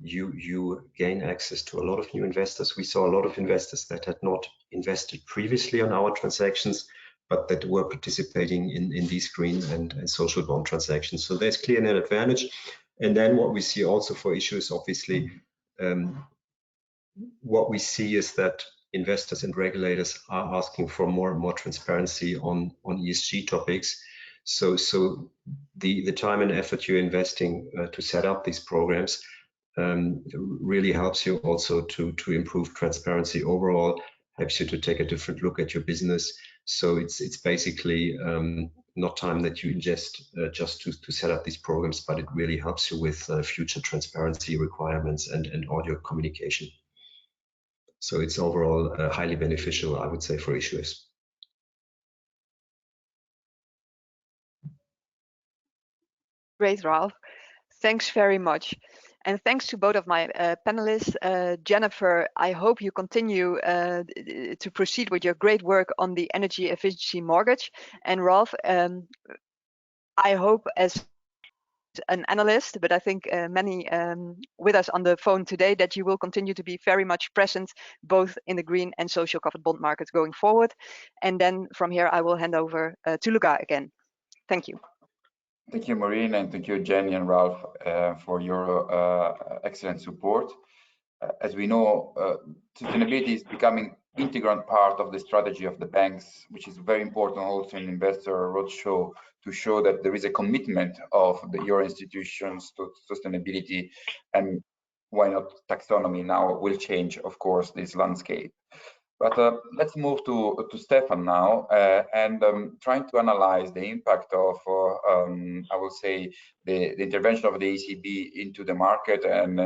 you gain access to a lot of new investors. We saw a lot of investors that had not invested previously on our transactions, but that were participating in these green and social bond transactions. So there's clear net advantage. And then what we see also for issuers, obviously, what we see is that investors and regulators are asking for more and more transparency on ESG topics. So the time and effort you're investing to set up these programs really helps you also to improve transparency overall, helps you to take a different look at your business. So it's basically not time that you ingest just to set up these programs, but it really helps you with future transparency requirements and all your communication. So it's overall highly beneficial, I would say, for issuers. Great, Ralph. Thanks very much. And thanks to both of my panelists. Jennifer, I hope you continue to proceed with your great work on the energy efficiency mortgage. And Ralph, I hope as an analyst, but I think many with us on the phone today, that you will continue to be very much present both in the green and social covered bond markets going forward. And then from here, I will hand over to Luca again. Thank you. Thank you, Maureen, and thank you, Jenny and Ralph, for your excellent support. As we know, sustainability is becoming integral part of the strategy of the banks, which is very important also in investor roadshow, to show that there is a commitment of your institutions to sustainability, and why not taxonomy now will change, of course, this landscape. But let's move to Stefan now, and trying to analyze the impact of, I will say, the intervention of the ECB into the market, and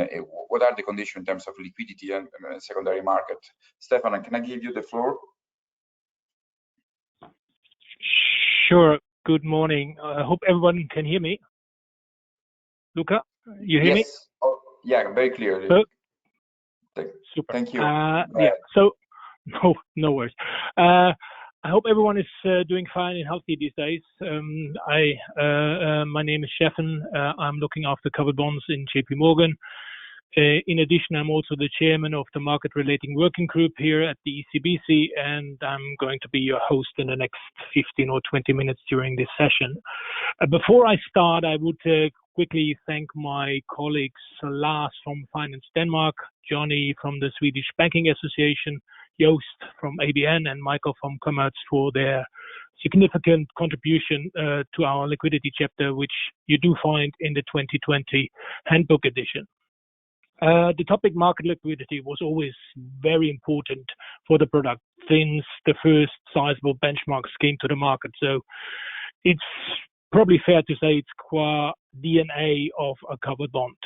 what are the conditions in terms of liquidity and secondary market. Stefan, can I give you the floor? Sure. Good morning. I hope everyone can hear me. Luca, you hear me? Oh, yeah, very clearly. Super. Thank you. Yeah. So. No worries. I hope everyone is doing fine and healthy these days. My name is Steffen. I'm looking after covered bonds in JP Morgan. In addition, I'm also the chairman of the market relating working group here at the ECBC, and I'm going to be your host in the next 15 or 20 minutes during this session. Before I start, I would quickly thank my colleagues Lars from Finance Denmark, Johnny from the Swedish Banking Association, Joost from ABN, and Michael from Commerz for their significant contribution to our liquidity chapter, which you do find in the 2020 handbook edition. The topic market liquidity was always very important for the product since the first sizable benchmarks came to the market. So it's probably fair to say it's qua DNA of a covered bond.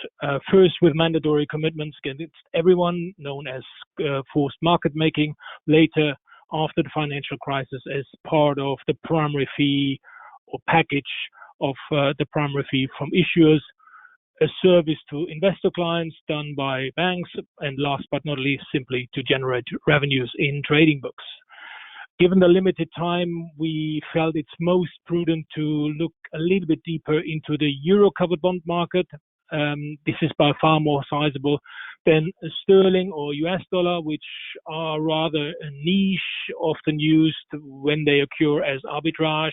First with mandatory commitments against everyone, known as forced market making. Later, after the financial crisis, as part of the primary fee or package of the primary fee from issuers, a service to investor clients done by banks, and last but not least, simply to generate revenues in trading books. Given the limited time, we felt it's most prudent to look a little bit deeper into the euro covered bond market. This is by far more sizable than sterling or US dollar, which are rather a niche, often used when they occur as arbitrage.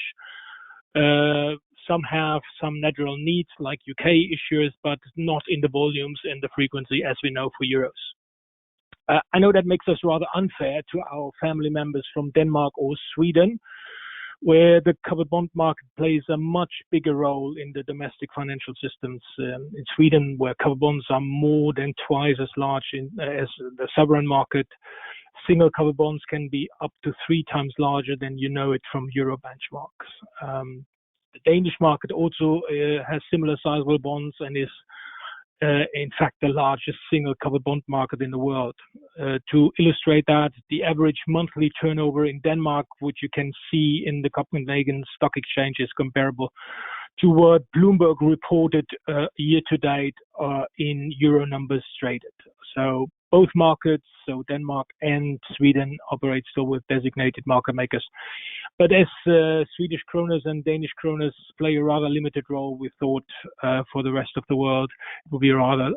Some have some natural needs like UK issuers, but not in the volumes and the frequency as we know for euros. I know that makes us rather unfair to our family members from Denmark or Sweden, where the covered bond market plays a much bigger role in the domestic financial systems. In Sweden, where covered bonds are more than twice as large as the sovereign market, single covered bonds can be up to 3 times larger than you know it from euro benchmarks. The Danish market also has similar sizable bonds and is in fact the largest single covered bond market in the world. To illustrate that, the average monthly turnover in Denmark, which you can see in the Copenhagen Stock Exchange, is comparable to what Bloomberg reported year to date in euro numbers traded. So both markets, so Denmark and Sweden, operate still with designated market makers. But as Swedish kroners and Danish kroners play a rather limited role, we thought for the rest of the world, it would be rather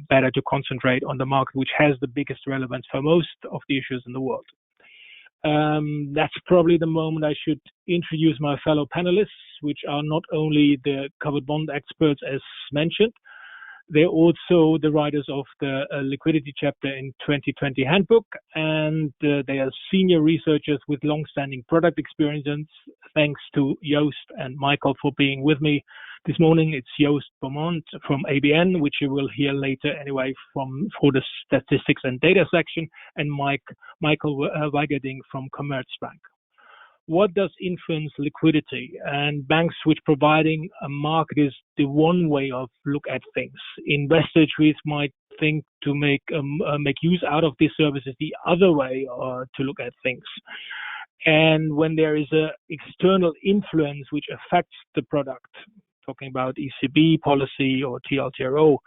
better to concentrate on the market which has the biggest relevance for most of the issues in the world. That's probably the moment I should introduce my fellow panelists, which are not only the covered bond experts as mentioned, they're also the writers of the liquidity chapter in 2020 handbook, and they are senior researchers with long-standing product experience. Thanks to Joost and Michael for being with me this morning. It's Joost Beaumont from ABN, which you will hear later anyway for the statistics and data section, and Michael Weigerding from Commerzbank. What does influence liquidity? And banks which providing a market is the one way of look at things. Investors might think to make use out of this service is the other way to look at things. And when there is an external influence which affects the product, talking about ECB policy or TLTRO,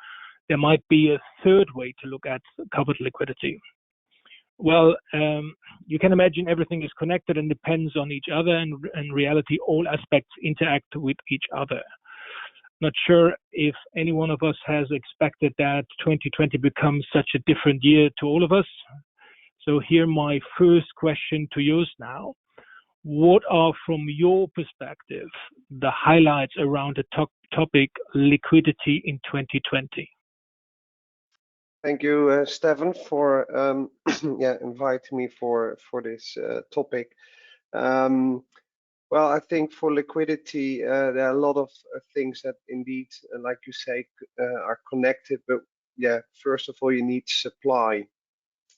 there might be a third way to look at covered liquidity. Well, you can imagine everything is connected and depends on each other, and in reality, all aspects interact with each other. Not sure if any one of us has expected that 2020 becomes such a different year to all of us. So here my first question to you now. What are, from your perspective, the highlights around the topic liquidity in 2020? Thank you, Steffen, for inviting me for this topic. Well, I think for liquidity, there are a lot of things that indeed, like you say, are connected. But yeah, first of all, you need supply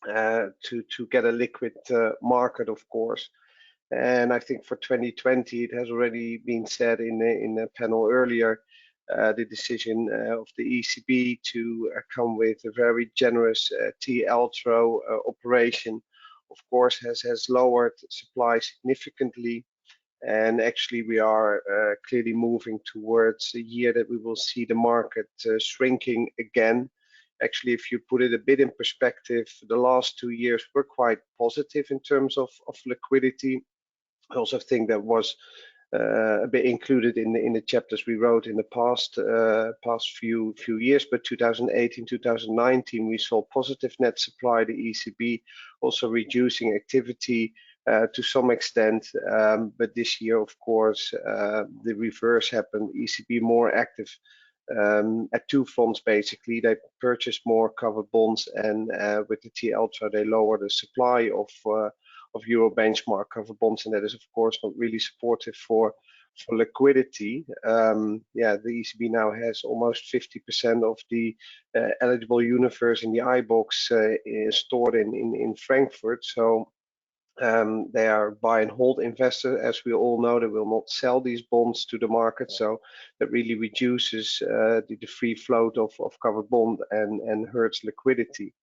to get a liquid market, of course. And I think for 2020, it has already been said in the panel earlier, the decision of the ECB to come with a very generous TLTRO operation, of course, has lowered supply significantly. And actually, we are clearly moving towards a year that we will see the market shrinking again. Actually, if you put it a bit in perspective, the last 2 years were quite positive in terms of liquidity. I also think that was a bit included in the chapters we wrote in the past few years. But 2018, 2019, we saw positive net supply. The ECB also reducing activity to some extent, but this year, of course, the reverse happened. ECB more active at two fronts. Basically, they purchased more covered bonds, and with the TLTRO, they lowered the supply of Euro benchmark covered bonds, and that is, of course, not really supportive for liquidity. The ECB now has almost 50% of the eligible universe in the iBox stored in Frankfurt. So they are buy and hold investors. As we all know, they will not sell these bonds to the market. So that really reduces the free float of covered bond and hurts liquidity.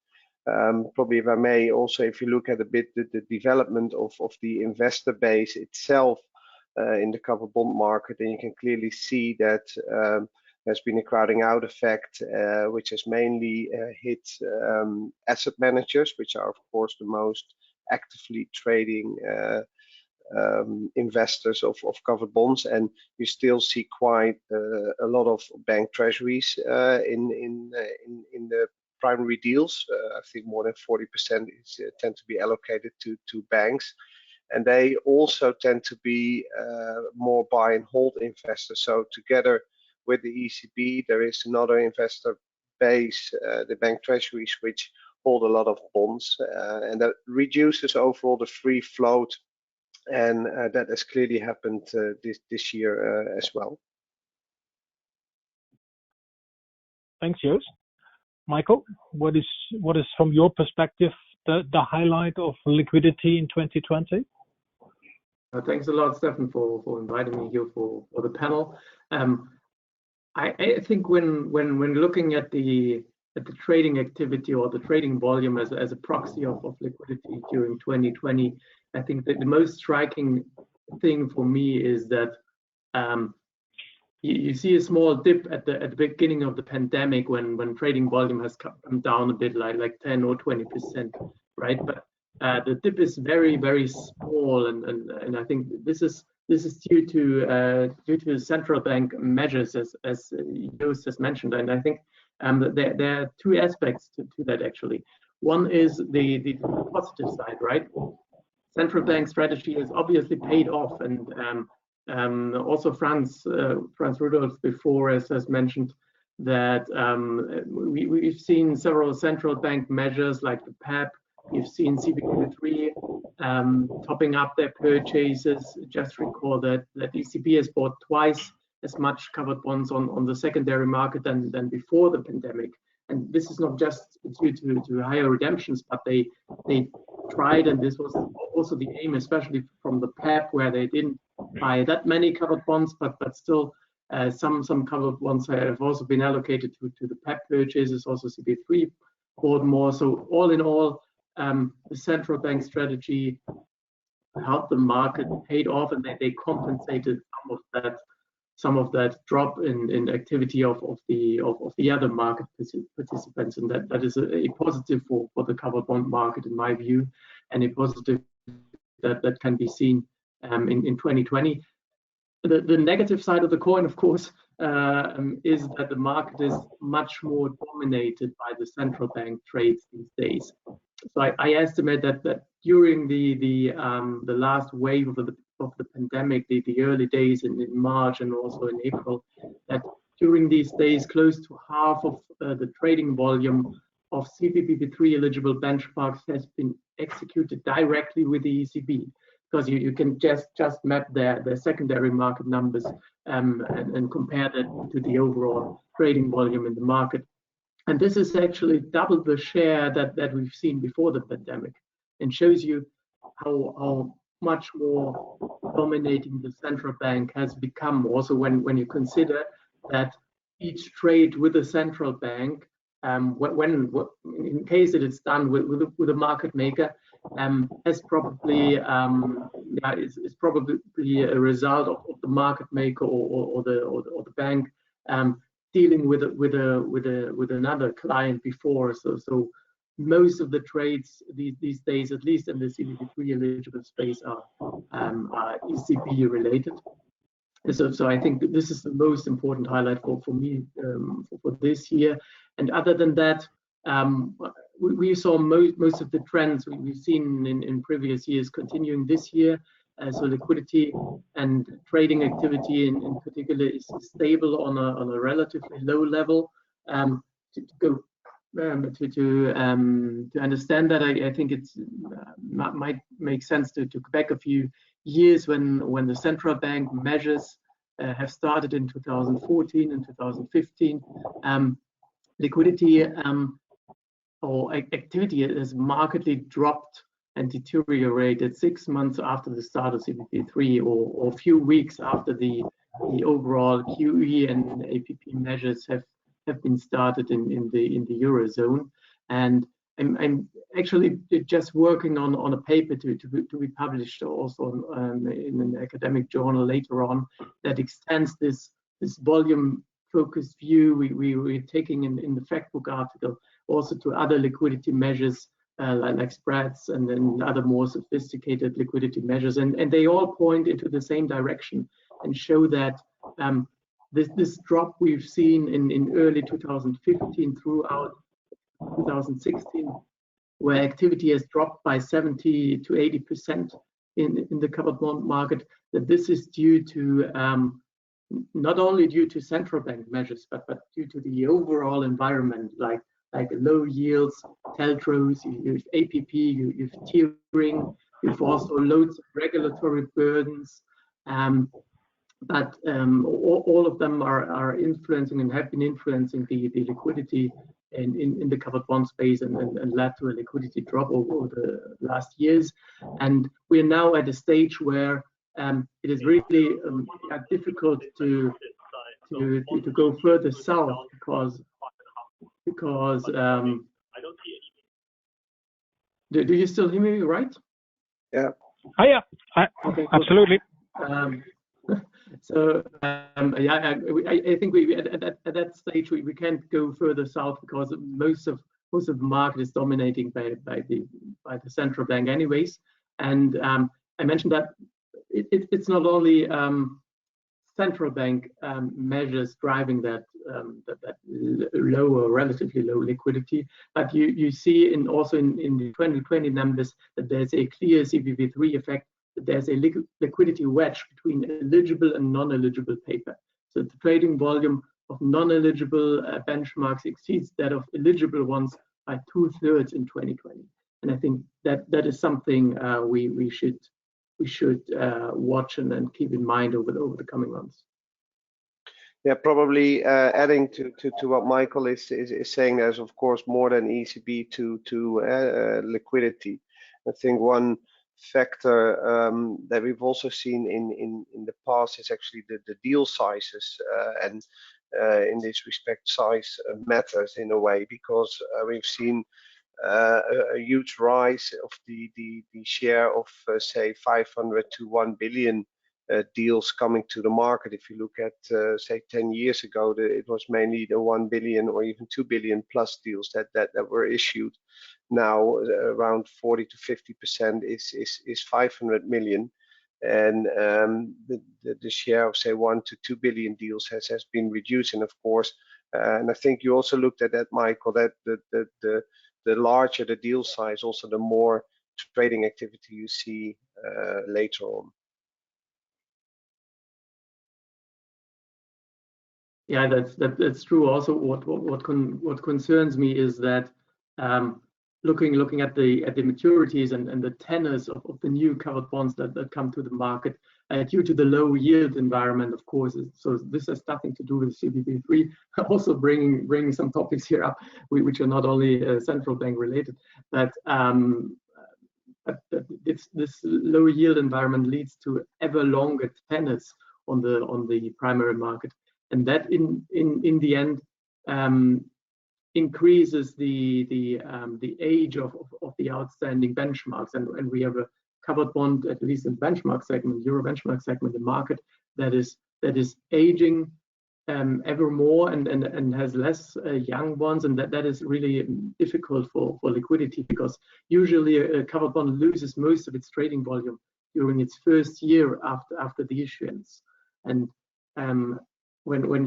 Probably, if I may, also, if you look at a bit the development of the investor base itself in the covered bond market, then you can clearly see that there's been a crowding out effect, which has mainly hit asset managers, which are, of course, the most actively trading investors of covered bonds, and you still see quite a lot of bank treasuries in the primary deals. I think more than 40% tend to be allocated to banks, and they also tend to be more buy and hold investors. So together with the ECB, there is another investor base, the bank treasuries, which hold a lot of bonds, and that reduces overall the free float, and that has clearly happened this year as well. Thanks, Joost. Michael, what is from your perspective the highlight of liquidity in 2020? Thanks a lot, Steffen, for inviting me here for the panel. I think when looking at the trading activity or the trading volume as a proxy of liquidity during 2020, I think that the most striking thing for me is that you see a small dip at the beginning of the pandemic when trading volume has come down a bit, like 10 or 20%, right? But the dip is very, very small, and I think this is due to central bank measures, as Joost has mentioned, and I think there are two aspects to that actually. One is the positive side, right? Central bank strategy has obviously paid off, and also Franz Rudolph before has mentioned that we've seen several central bank measures like the PEP. We've seen CBQ3 topping up their purchases. Just recall that ECB has bought twice as much covered bonds on the secondary market than before the pandemic. And this is not just due to higher redemptions, but they tried, and this was also the aim, especially from the PEP, where they didn't buy that many covered bonds, but still some covered bonds have also been allocated to the PEP purchases. Also CB3 bought more. So all in all, the central bank strategy helped the market, paid off, and they compensated some of that drop in activity of the other market participants, and that is a positive for the covered bond market in my view, and a positive that can be seen in 2020. The negative side of the coin, of course, is that the market is much more dominated by the central bank trades these days. So I estimate that during the last wave of the pandemic, the early days in March and also in April, that during these days, close to half of the trading volume of CPPP3 eligible benchmarks has been executed directly with the ECB, because you can just map their secondary market numbers and compare that to the overall trading volume in the market. And this is actually double the share that we've seen before the pandemic, and shows you how much more dominating the central bank has become. Also, when you consider that each trade with the central bank, in case it is done with a market maker, is probably a result of the market maker or the bank dealing with another client before. So most of the trades these days, at least in the CPPP3 eligible space, are ECB related. So I think this is the most important highlight for me for this year. And other than that, we saw most of the trends we've seen in previous years continuing this year. So liquidity and trading activity in particular is stable on a relatively low level. To understand that, I think it's might make sense to go back a few years when the central bank measures have started in 2014 and 2015. Liquidity or activity has markedly dropped and deteriorated 6 months after the start of CPP3, or a few weeks after the overall QE and APP measures have been started in the Eurozone. And I'm actually just working on a paper to be published also in an academic journal later on, that extends this volume focused view we're taking in the fact book article also to other liquidity measures like spreads and then other more sophisticated liquidity measures, and they all point into the same direction and show that this drop we've seen in early 2015 throughout 2016, where activity has dropped by 70 to 80% in the covered bond market, that this is due to not only due to central bank measures, but due to the overall environment, like low yields, TLTROs, you've APP, you've tiering, you've also loads of regulatory burdens. But all of them are influencing and have been influencing the liquidity in the covered bond space and led to a liquidity drop over the last years. And we're now at a stage where it is really difficult to go further south because do you still hear me, right? Yeah. Oh, yeah. Okay, absolutely. So yeah, I think we at that stage we can't go further south because most of the market is dominating by the central bank anyways. And I mentioned that it's not only central bank measures driving that lower, relatively low liquidity, but you see also in the 2020 numbers that there's a clear CPP3 effect, that there's a liquidity wedge between eligible and non-eligible paper. So the trading volume of non-eligible benchmarks exceeds that of eligible ones by 2/3 in 2020. And I think that is something we should watch and keep in mind over the coming months. Yeah, probably adding to what Michael is saying, there's of course more than ECB to liquidity. I think one factor that we've also seen in the past is actually the deal sizes, and in this respect, size matters in a way, because we've seen a huge rise of the share of say 500 to 1 billion deals coming to the market. If you look at say 10 years ago, it was mainly the 1 billion or even 2 billion plus deals that were issued. Now around 40 to 50% is 500 million, and the share of say 1 to 2 billion deals has been reducing, of course. And I think you also looked at that, Michael, that the larger the deal size, also the more trading activity you see later on. Yeah, that's true. Also, what concerns me is that looking at the maturities and the tenors of the new covered bonds that come to the market due to the low yield environment, of course. So this has nothing to do with CBP3. Also bringing some topics here up, which are not only central bank related, but this low yield environment leads to ever longer tenors on the primary market, and that in the end increases the age of the outstanding benchmarks, and we have a covered bond, at least in benchmark segment, Euro benchmark segment, the market that is aging ever more and has less young ones, and that is really difficult for liquidity, because usually a covered bond loses most of its trading volume during its first year after the issuance. And when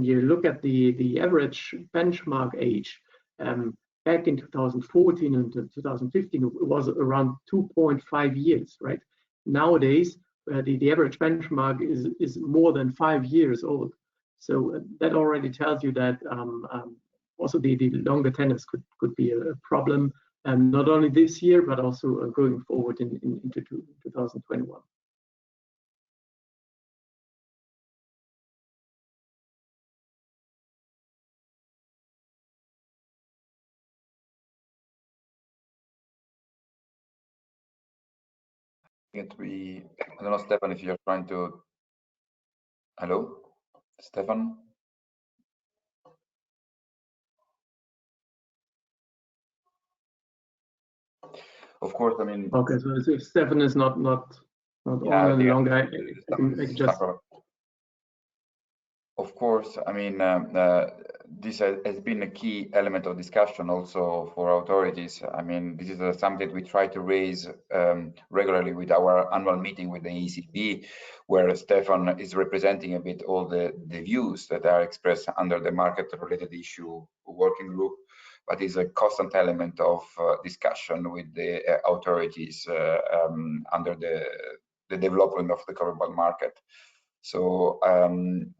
you look at the average benchmark age, back in 2014 and 2015, it was around 2.5 years, right? Nowadays, the average benchmark is more than 5 years old. So that already tells you that also the longer tenors could be a problem, not only this year, but also going forward into 2021. I don't know, Stefan, if you're trying to. Hello, Stefan? Of course, I mean. Okay, so if Stefan is not on any longer, I just. Of course, I mean, this has been a key element of discussion also for authorities. I mean, this is something we try to raise regularly with our annual meeting with the ECB, where Stefan is representing a bit all the views that are expressed under the market-related issue working group, but is a constant element of discussion with the authorities under the development of the covered bond market. So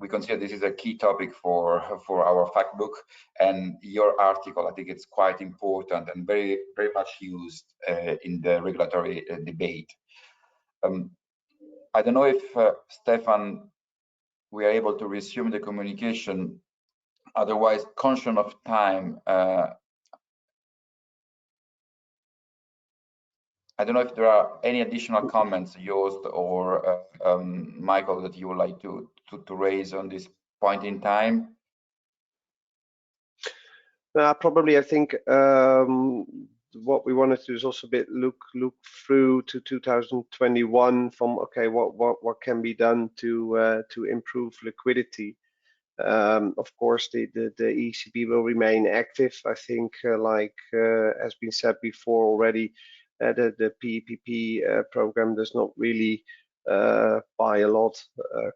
we consider this is a key topic for our fact book, and your article, I think it's quite important and very much used in the regulatory debate. I don't know if Stefan, we are able to resume the communication. Otherwise, conscious of time, I don't know if there are any additional comments, Joost or Michael, that you would like to raise on this point in time. Probably, I think what we wanted to do is also a bit look through to 2021 from what can be done to improve liquidity. Of course, the ECB will remain active. I think, like has been said before already. The PEPP program does not really buy a lot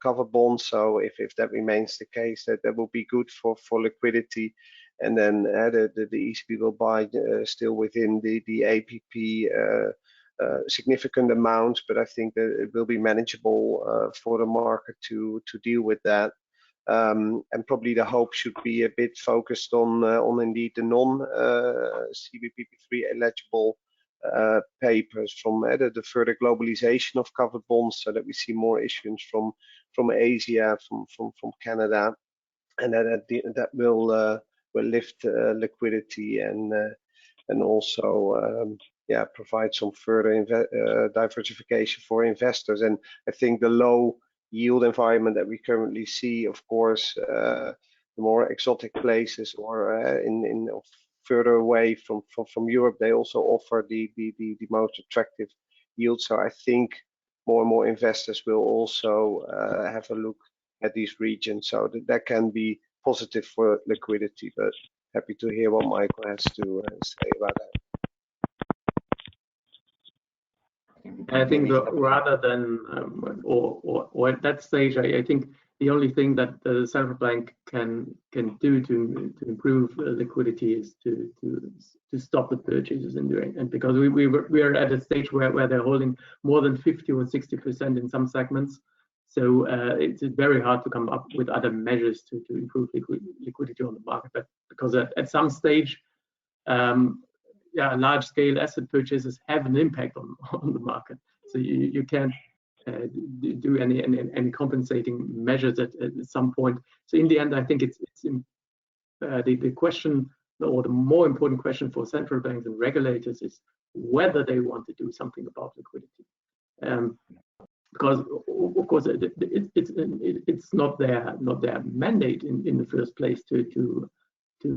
covered bonds, so if that remains the case, that will be good for liquidity. And then the ECB will buy still within the APP significant amounts, but I think that it will be manageable for the market to deal with that. And probably the hope should be a bit focused on indeed the non-CBPP3 eligible papers from the further globalization of covered bonds, so that we see more issuance from Asia, from Canada, and that will lift liquidity and also provide some further diversification for investors. And I think the low yield environment that we currently see, of course, the more exotic places or further away from Europe, they also offer the most attractive yield. So I think more and more investors will also have a look at these regions. So that can be positive for liquidity, but happy to hear what Michael has to say about that. I think rather than or at that stage, I think the only thing that the central bank can do to improve liquidity is to stop the purchases and because we are at a stage where they're holding more than 50 or 60% in some segments. So it's very hard to come up with other measures to improve liquidity on the market. But because at some stage, large-scale asset purchases have an impact on the market. So you can't do any compensating measures at some point. So in the end, I think it's the question, or the more important question for central banks and regulators, is whether they want to do something about liquidity. Because of course it's not their mandate in the first place to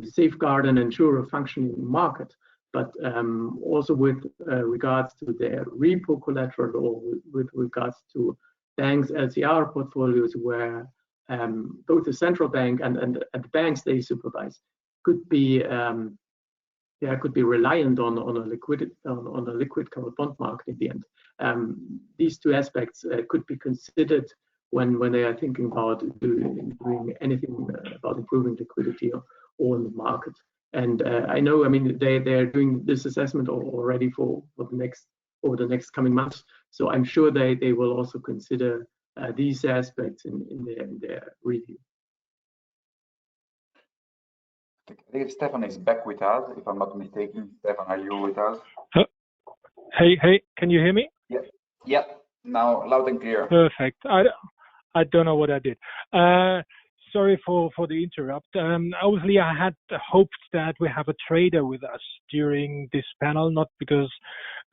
safeguard and ensure a functioning market, but also with regards to their repo collateral, or with regards to banks' LCR portfolios, where both the central bank and the banks they supervise could be reliant on a liquid covered bond market in the end. These two aspects could be considered when they are thinking about doing anything about improving liquidity or in the market. And I know, I mean, they're doing this assessment already over the next coming months. So I'm sure they will also consider these aspects in their review. I think Stefan is back with us, if I'm not mistaken. Stefan, are you with us? Hey, can you hear me? Yeah, now loud and clear. Perfect. I don't know what I did. Sorry for the interrupt. Obviously, I had hoped that we have a trader with us during this panel, not because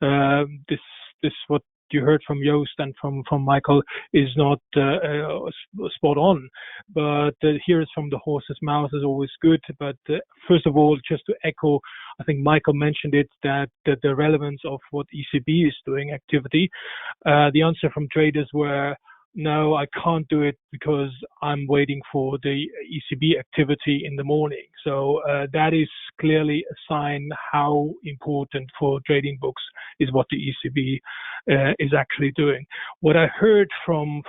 this what you heard from Joost and from Michael is not spot on, but here is from the horse's mouth is always good. But first of all, just to echo, I think Michael mentioned it, that the relevance of what ECB is doing activity. The answer from traders were, no, I can't do it because I'm waiting for the ECB activity in the morning. So that is clearly a sign how important for trading books is what the ECB is actually doing. What I heard from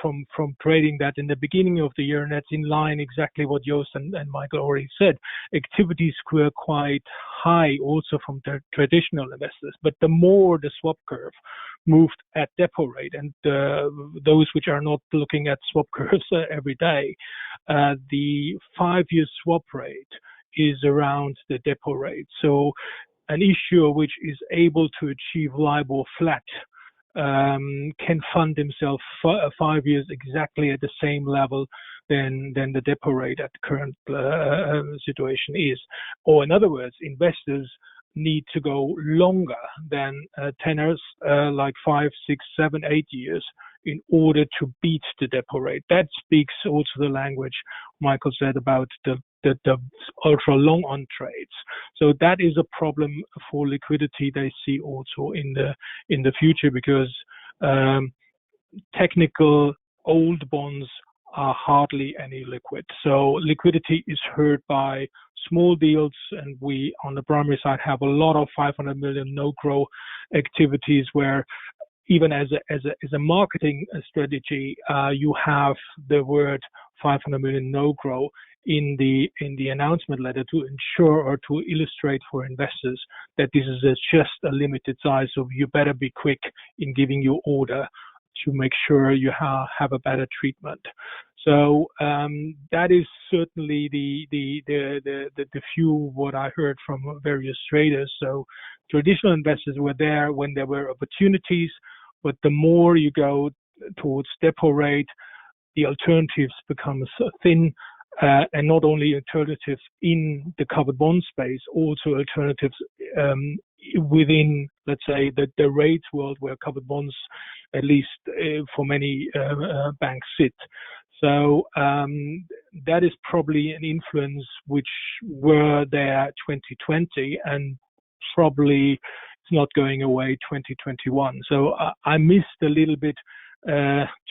trading that in the beginning of the year, and that's in line exactly what Joost and Michael already said, activities were quite high also from the traditional investors. But the more the swap curve moved at depot rate, and those which are not looking at swap curves every day, the 5-year swap rate is around the depot rate. So an issuer which is able to achieve LIBOR flat can fund himself 5 years exactly at the same level than the depot rate at the current situation is. Or in other words, investors need to go longer than tenors like 5, 6, 7, 8 years in order to beat the depot rate. That speaks also the language Michael said about the ultra long on trades. So that is a problem for liquidity they see also in the future, because technical old bonds are hardly any liquid. So liquidity is hurt by small deals, and we on the primary side have a lot of 500 million no-grow activities where even as a marketing strategy, you have the word 500 million no-grow in the announcement letter to ensure or to illustrate for investors that this is just a limited size, so you better be quick in giving your order to make sure you have a better treatment. So that is certainly the few what I heard from various traders. So traditional investors were there when there were opportunities, but the more you go towards depot rate, the alternatives become thin, and not only alternatives in the covered bond space, also alternatives within, let's say, the rates world where covered bonds, at least for many banks, sit. So that is probably an influence which were there 2020 and probably it's not going away 2021. So I missed a little bit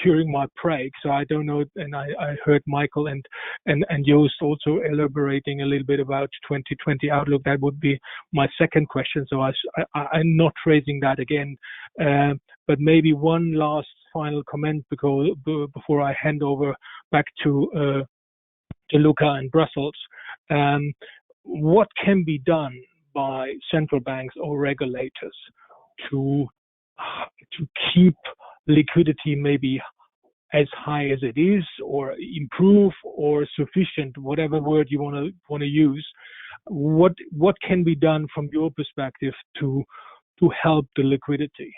during my break, so I don't know, and I heard Michael and Joost also elaborating a little bit about 2020 outlook. That would be my second question, so I'm not raising that again, but maybe one last final comment before I hand over back to Luca and Brussels. What can be done by central banks or regulators to keep liquidity maybe as high as it is, or improve, or sufficient, whatever word you want to use. What can be done from your perspective to help the liquidity?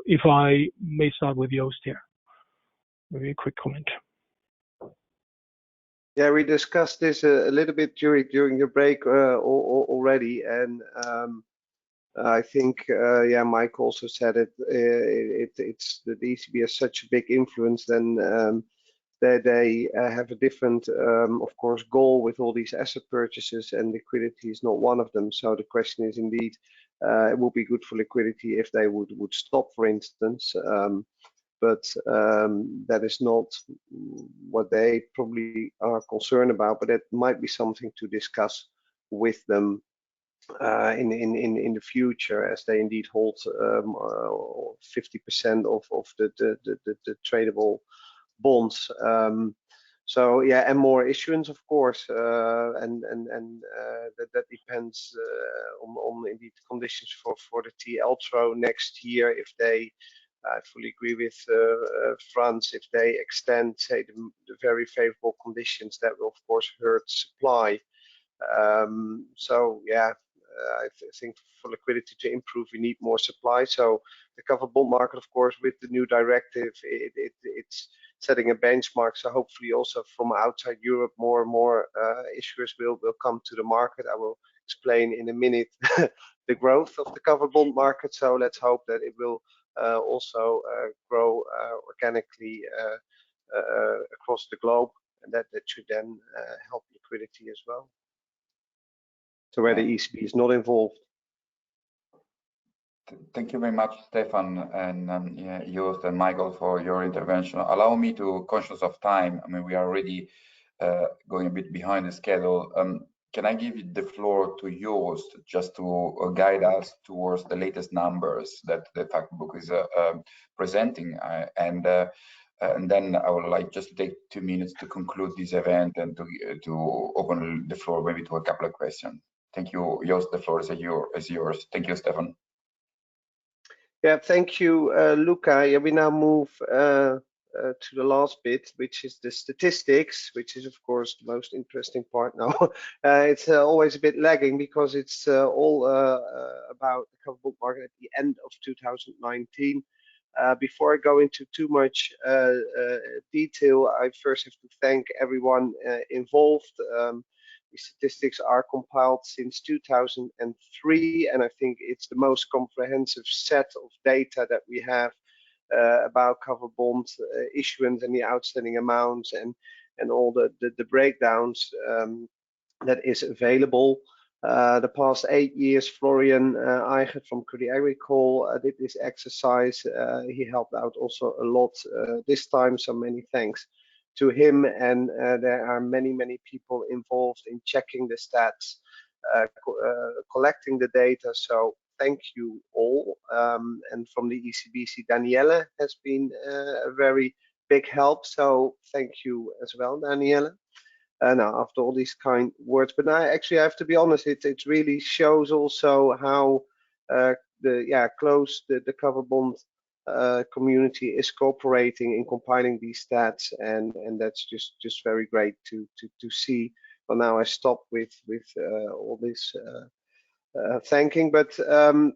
If I may start with Joost here, maybe a quick comment. Yeah, we discussed this a little bit during your break already, and I think yeah, Mike also said it. It's the ECB has such a big influence, then they have a different, of course, goal with all these asset purchases, and liquidity is not one of them. So the question is indeed, it will be good for liquidity if they would stop, for instance. But that is not what they probably are concerned about. But that might be something to discuss with them in the future, as they indeed hold 50% of the tradable bonds. So yeah, and more issuance, of course, and that depends on indeed conditions for the TLTRO next year. If they, I fully agree with France, if they extend, say, the very favorable conditions, that will of course hurt supply. So yeah, I think for liquidity to improve, we need more supply. So the covered bond market, of course, with the new directive, it's setting a benchmark. So hopefully also from outside Europe, more and more issuers will come to the market. I will explain in a minute the growth of the covered bond market. So let's hope that it will also grow organically across the globe, and that should then help liquidity as well. So where the ECB is not involved. Thank you very much, Stefan and Joost and Michael, for your intervention. Allow me to, conscious of time, I mean, we are already going a bit behind the schedule. Can I give the floor to Joost just to guide us towards the latest numbers that the fact book is presenting? And then I would like just to take 2 minutes to conclude this event and to open the floor maybe to a couple of questions. Thank you, Joost. The floor is yours. Thank you, Stefan. Yeah, thank you, Luca. Yeah, we now move to the last bit, which is the statistics, which is, of course, the most interesting part now. It's always a bit lagging because it's all about the covered bond market at the end of 2019. Before I go into too much detail, I first have to thank everyone involved. The statistics are compiled since 2003, and I think it's the most comprehensive set of data that we have about covered bond issuance and the outstanding amounts and all the breakdowns that is available. The past 8 years, Florian Eigert from Crédit Agricole did this exercise. He helped out also a lot this time, so many thanks to him. And there are many people involved in checking the stats, collecting the data. So thank you all. And from the ECBC, Danielle has been a very big help. So thank you as well, Danielle. Now, after all these kind words, but I have to be honest, it really shows also how close the covered bond community is cooperating in compiling these stats, and that's just very great to see. Well, now I stop with all this thanking, but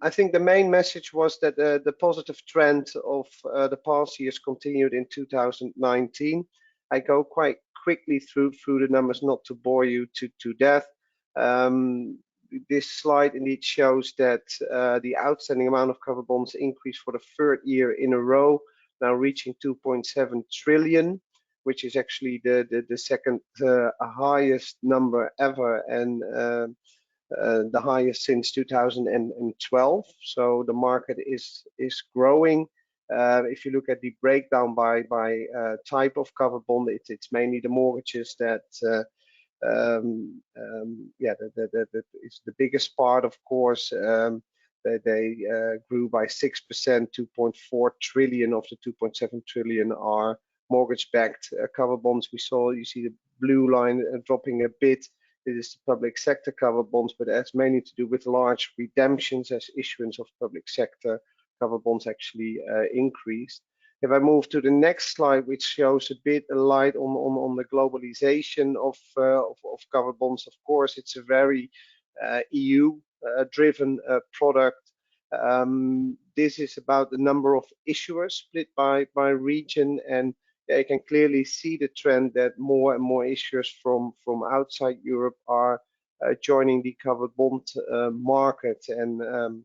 I think the main message was that the positive trend of the past years continued in 2019. I go quite quickly through the numbers, not to bore you to death. This slide indeed shows that the outstanding amount of covered bonds increased for the third year in a row, now reaching 2.7 trillion, which is actually the second highest number ever, and the highest since 2012. So the market is growing. If you look at the breakdown by type of covered bond, it's mainly the mortgages that it's the biggest part, of course. They grew by 6%. 2.4 trillion of the 2.7 trillion are mortgage-backed covered bonds. You see the blue line dropping a bit. It is the public sector covered bonds, but that's mainly to do with large redemptions as issuance of public sector covered bonds actually increased. If I move to the next slide, which shows a bit of light on the globalization of covered bonds, of course, it's a very EU-driven product. This is about the number of issuers split by region, and you can clearly see the trend that more and more issuers from outside Europe are joining the covered bond market. And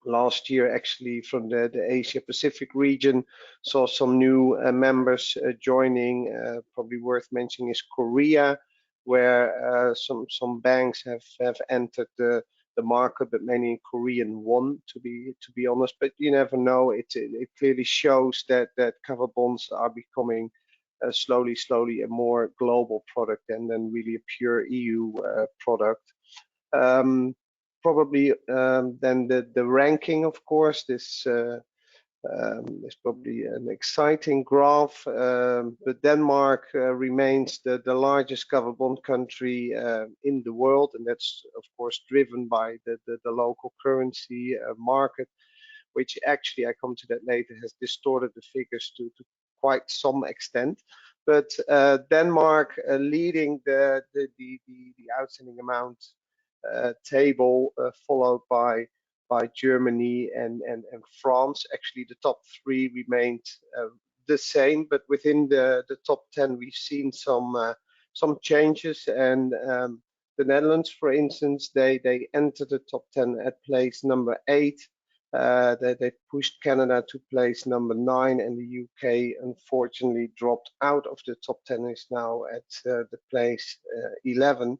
last year, actually, from the Asia Pacific region, saw some new members joining. Probably worth mentioning is Korea, where some banks have entered the market, but mainly in Korean won, to be honest. But you never know. It clearly shows that covered bonds are becoming slowly a more global product than really a pure EU product. Probably then the ranking, of course, this is probably an exciting graph, but Denmark remains the largest covered bond country in the world, and that's of course driven by the local currency market, which actually, I come to that later, has distorted the figures to quite some extent. But Denmark leading the outstanding amount table, followed by Germany and France. Actually, the top three remained the same, but within the top 10, we've seen some changes. And the Netherlands, for instance, they entered the top 10 at place number 8. They pushed Canada to place number 9, and the UK unfortunately dropped out of the top 10, is now at the place 11.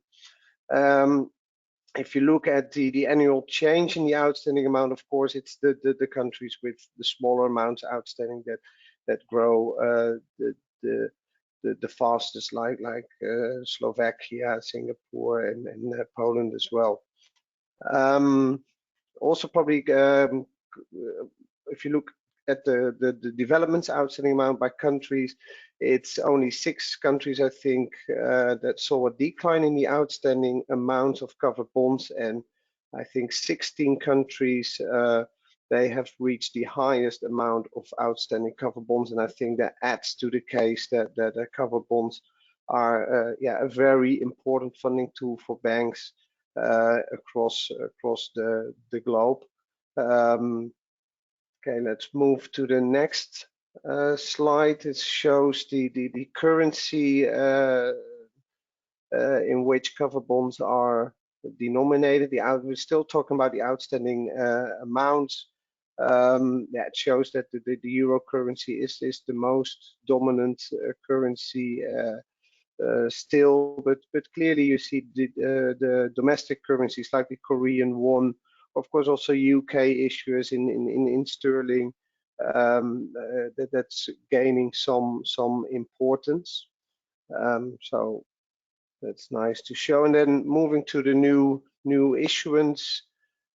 If you look at the annual change in the outstanding amount, of course, it's the countries with the smaller amounts outstanding that grow the fastest, like Slovakia, Singapore, and Poland as well. Also, probably if you look at the developments outstanding amount by countries, it's only 6 countries, I think, that saw a decline in the outstanding amount of covered bonds, and I think 16 countries they have reached the highest amount of outstanding covered bonds, and I think that adds to the case that covered bonds are a very important funding tool for banks across the globe. Okay, let's move to the next slide. It shows the currency in which covered bonds are denominated. We're still talking about the outstanding amounts. It shows that the euro currency is the most dominant currency still, but clearly you see the domestic currencies like the Korean won, of course also UK issuers in sterling, that's gaining some importance. So that's nice to show. And then moving to the new issuance,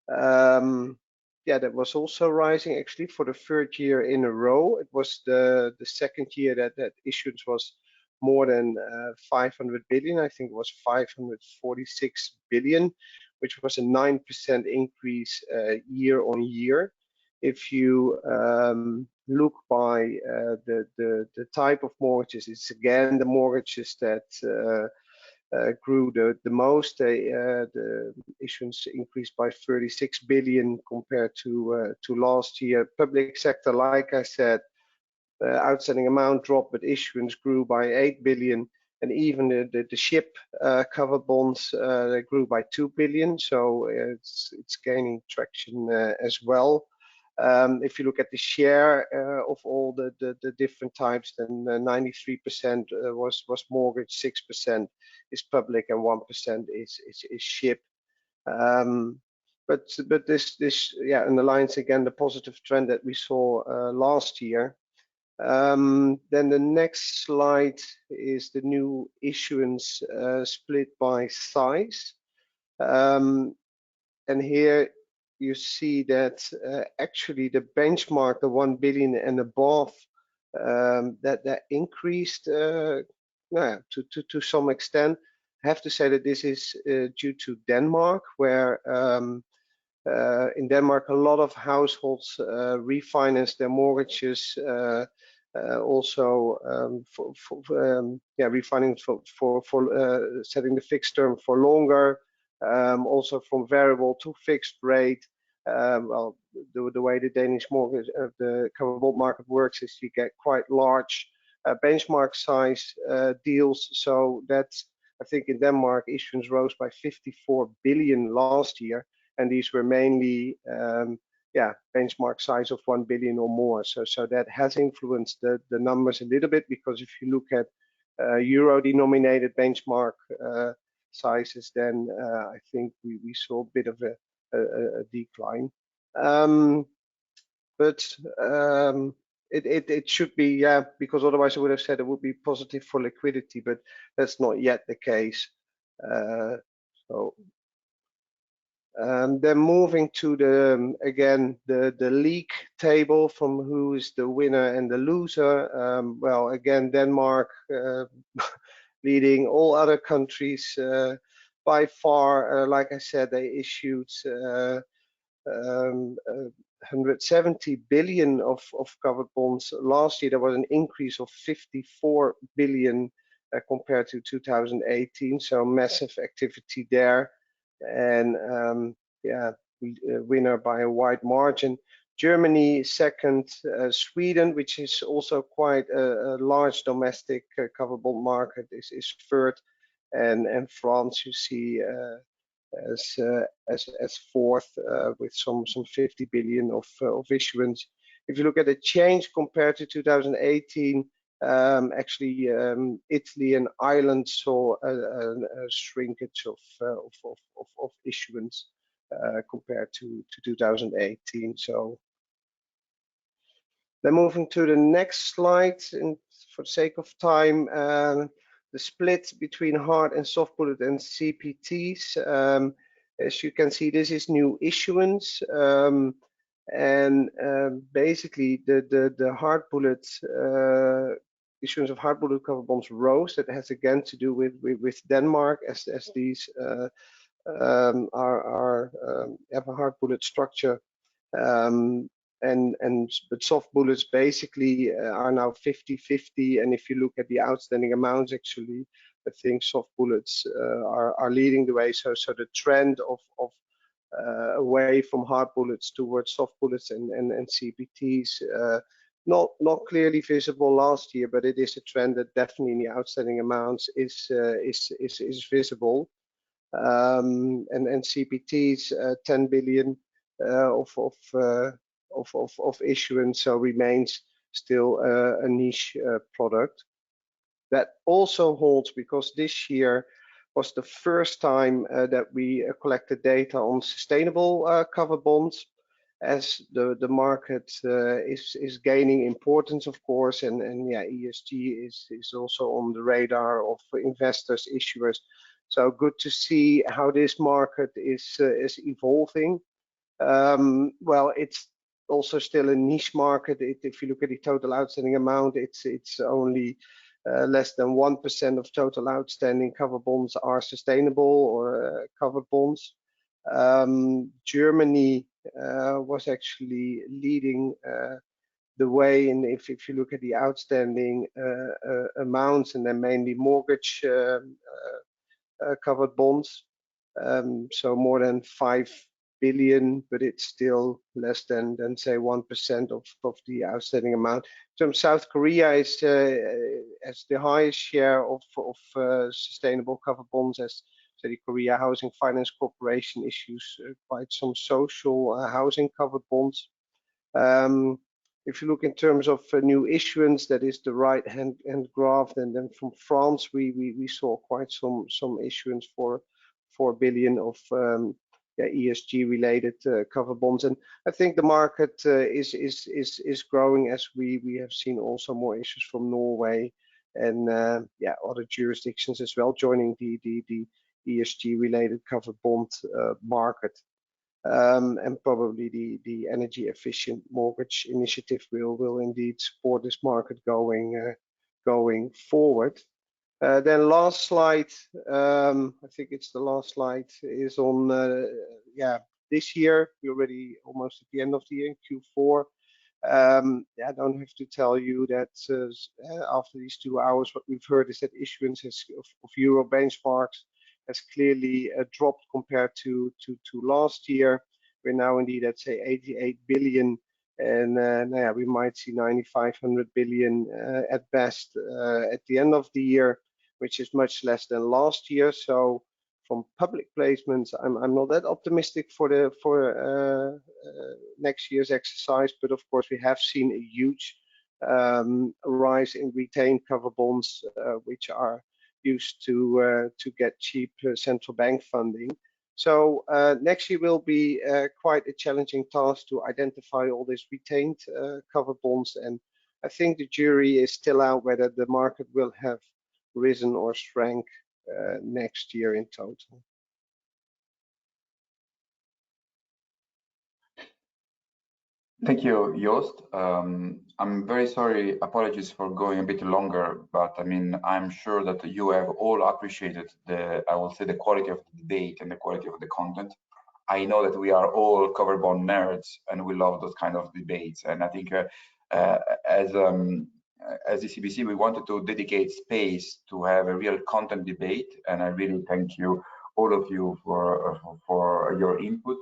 that was also rising actually for the 3rd year in a row. It was the 2nd year that issuance was more than 500 billion. I think it was 546 billion, which was a 9% increase year on year. If you look by the type of mortgages, it's again the mortgages that grew the most. The issuance increased by 36 billion compared to last year. Public sector, like I said, outstanding amount dropped, but issuance grew by 8 billion, and even the ship covered bonds they grew by 2 billion. So it's gaining traction as well. If you look at the share of all the different types, then 93% was mortgage, 6% is public, and 1% is ship. But this underlines again the positive trend that we saw last year. Then the next slide is the new issuance split by size, and here you see that actually the benchmark, the 1 billion and above, that increased to some extent. I have to say that this is due to Denmark, where in Denmark a lot of households refinance their mortgages also refinancing for setting the fixed term for longer, also from variable to fixed rate. Well, the way the Danish mortgage, the covered bond market works is you get quite large benchmark size deals. So that's, I think in Denmark, issuance rose by 54 billion last year, and these were mainly benchmark size of 1 billion or more. So that has influenced the numbers a little bit, because if you look at euro-denominated benchmark sizes, then I think we saw a bit of a decline. It should be, because otherwise I would have said it would be positive for liquidity, but that's not yet the case. Then moving to the league table from who is the winner and the loser. Well, again, Denmark leading all other countries by far. Like I said, they issued 170 billion of covered bonds last year. There was an increase of 54 billion compared to 2018. So massive activity there. And winner by a wide margin. Germany second, Sweden, which is also quite a large domestic covered bond market, is third, and France you see as fourth with some 50 billion of issuance. If you look at the change compared to 2018, actually Italy and Ireland saw a shrinkage of issuance compared to 2018. So then moving to the next slide, and for the sake of time, the split between hard and soft bullet and CPTs. As you can see, this is new issuance. And basically the hard bullet issuance of hard bullet covered bonds rose. That has again to do with Denmark, as these have a hard bullet structure, but soft bullets basically are now 50-50. And if you look at the outstanding amounts, actually, I think soft bullets are leading the way. So the trend of away from hard bullets towards soft bullets and CPTs, not clearly visible last year, but it is a trend that definitely in the outstanding amounts is visible. And CPTs 10 billion of issuance, so remains still a niche product. That also holds because this year was the first time that we collected data on sustainable covered bonds, as the market is gaining importance, of course, and ESG is also on the radar of investors, issuers. So good to see how this market is evolving. Well, it's also still a niche market. If you look at the total outstanding amount, it's only less than 1% of total outstanding covered bonds are sustainable or covered bonds. Germany was actually leading the way, and if you look at the outstanding amounts, and then mainly mortgage covered bonds, so more than 5 billion, but it's still less than say 1% of the outstanding amount. So South Korea is has the highest share of sustainable covered bonds, as the Korea Housing Finance Corporation issues quite some social housing covered bonds. If you look in terms of new issuance, that is the right hand graph, and then from France we saw quite some issuance for 4 billion of ESG related covered bonds, and I think the market is growing, as we have seen also more issues from Norway and other jurisdictions as well joining the ESG related covered bond market. And probably the energy efficient mortgage initiative will indeed support this market going forward. Then last slide, I think it's the last slide, is on this year. We're already almost at the end of the year in Q4. I don't have to tell you that after these 2 hours, what we've heard is that issuance of euro benchmarks has clearly dropped compared to last year. We're now indeed at, say, 88 billion, and we might see 9,500 billion at best at the end of the year, which is much less than last year. So from public placements, I'm not that optimistic for next year's exercise, but of course we have seen a huge rise in retained cover bonds, which are used to get cheap central bank funding. So next year will be quite a challenging task to identify all these retained cover bonds, and I think the jury is still out whether the market will have risen or shrank next year in total. Thank you, Joost. I'm very sorry, apologies for going a bit longer, but I mean, I'm sure that you have all appreciated I will say, the quality of the debate and the quality of the content. I know that we are all cover bond nerds and we love those kind of debates. And I think as ECBC, we wanted to dedicate space to have a real content debate. And I really thank you, all of you, for your input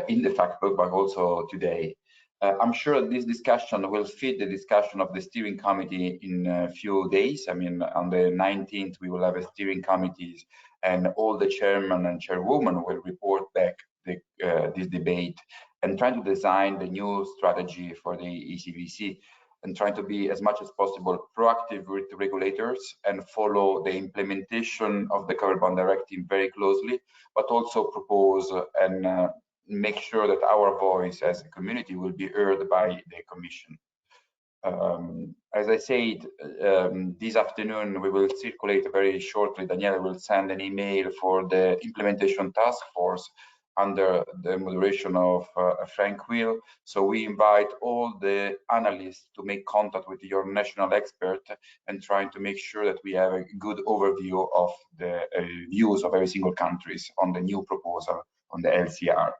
in the fact book, but also today. I'm sure this discussion will feed the discussion of the steering committee in a few days. I mean, on the 19th, we will have a steering committee, and all the chairman and chairwoman will report back this debate and try to design the new strategy for the ECBC, and trying to be as much as possible proactive with the regulators and follow the implementation of the covered bond directive very closely, but also propose and make sure that our voice as a community will be heard by the Commission. As I said, this afternoon we will circulate very shortly. Daniela will send an email for the implementation task force under the moderation of Frank Will. So we invite all the analysts to make contact with your national expert and trying to make sure that we have a good overview of the views of every single countries on the new proposal on the LCR.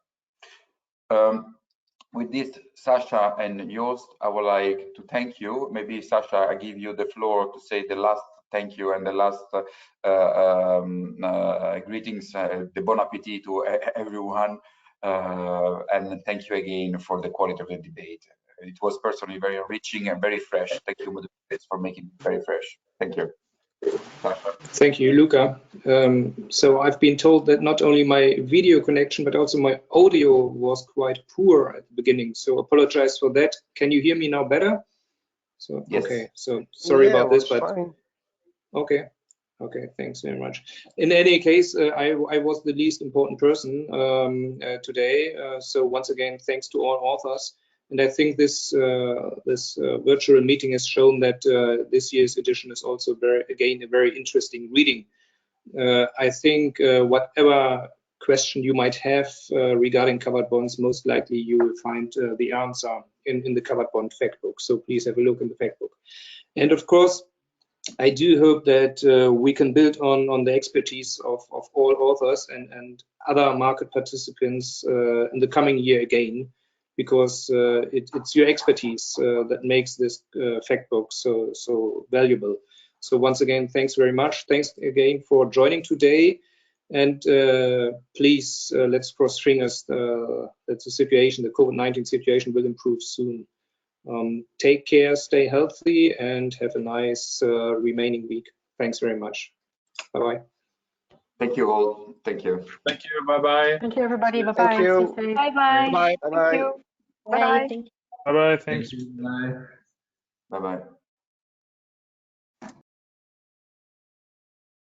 With this, Sascha and Joost, I would like to thank you. Maybe, Sascha, I give you the floor to say the last thank you and the last greetings, the bon appetit to everyone. And thank you again for the quality of the debate. It was personally very enriching and very fresh. Thank you, moderators, for making it very fresh. Thank you. Thank you, Luca. So I've been told that not only my video connection, but also my audio was quite poor at the beginning. So apologize for that. Can you hear me now better? So, yes. Okay, so sorry about this, but fine. Okay. Okay, thanks very much. In any case, I was the least important person today. So once again, thanks to all authors. And I think this virtual meeting has shown that this year's edition is also again a very interesting reading. I think whatever question you might have regarding covered bonds, most likely you will find the answer in the covered bond fact book. So please have a look in the fact book. And of course, I do hope that we can build on the expertise of all authors and other market participants in the coming year again, because it's your expertise that makes this fact book so valuable. So once again, thanks very much. Thanks again for joining today. And please, let's cross fingers that the situation, the COVID-19 situation, will improve soon. Take care, stay healthy, and have a nice remaining week. Thanks very much. Bye-bye. Thank you all. Thank you. Thank you. Bye-bye. Thank you, everybody. Bye-bye. Thank you. Bye-bye. Bye-bye. Thank you. Bye-bye. Bye-bye. Thanks. Bye. Bye-bye.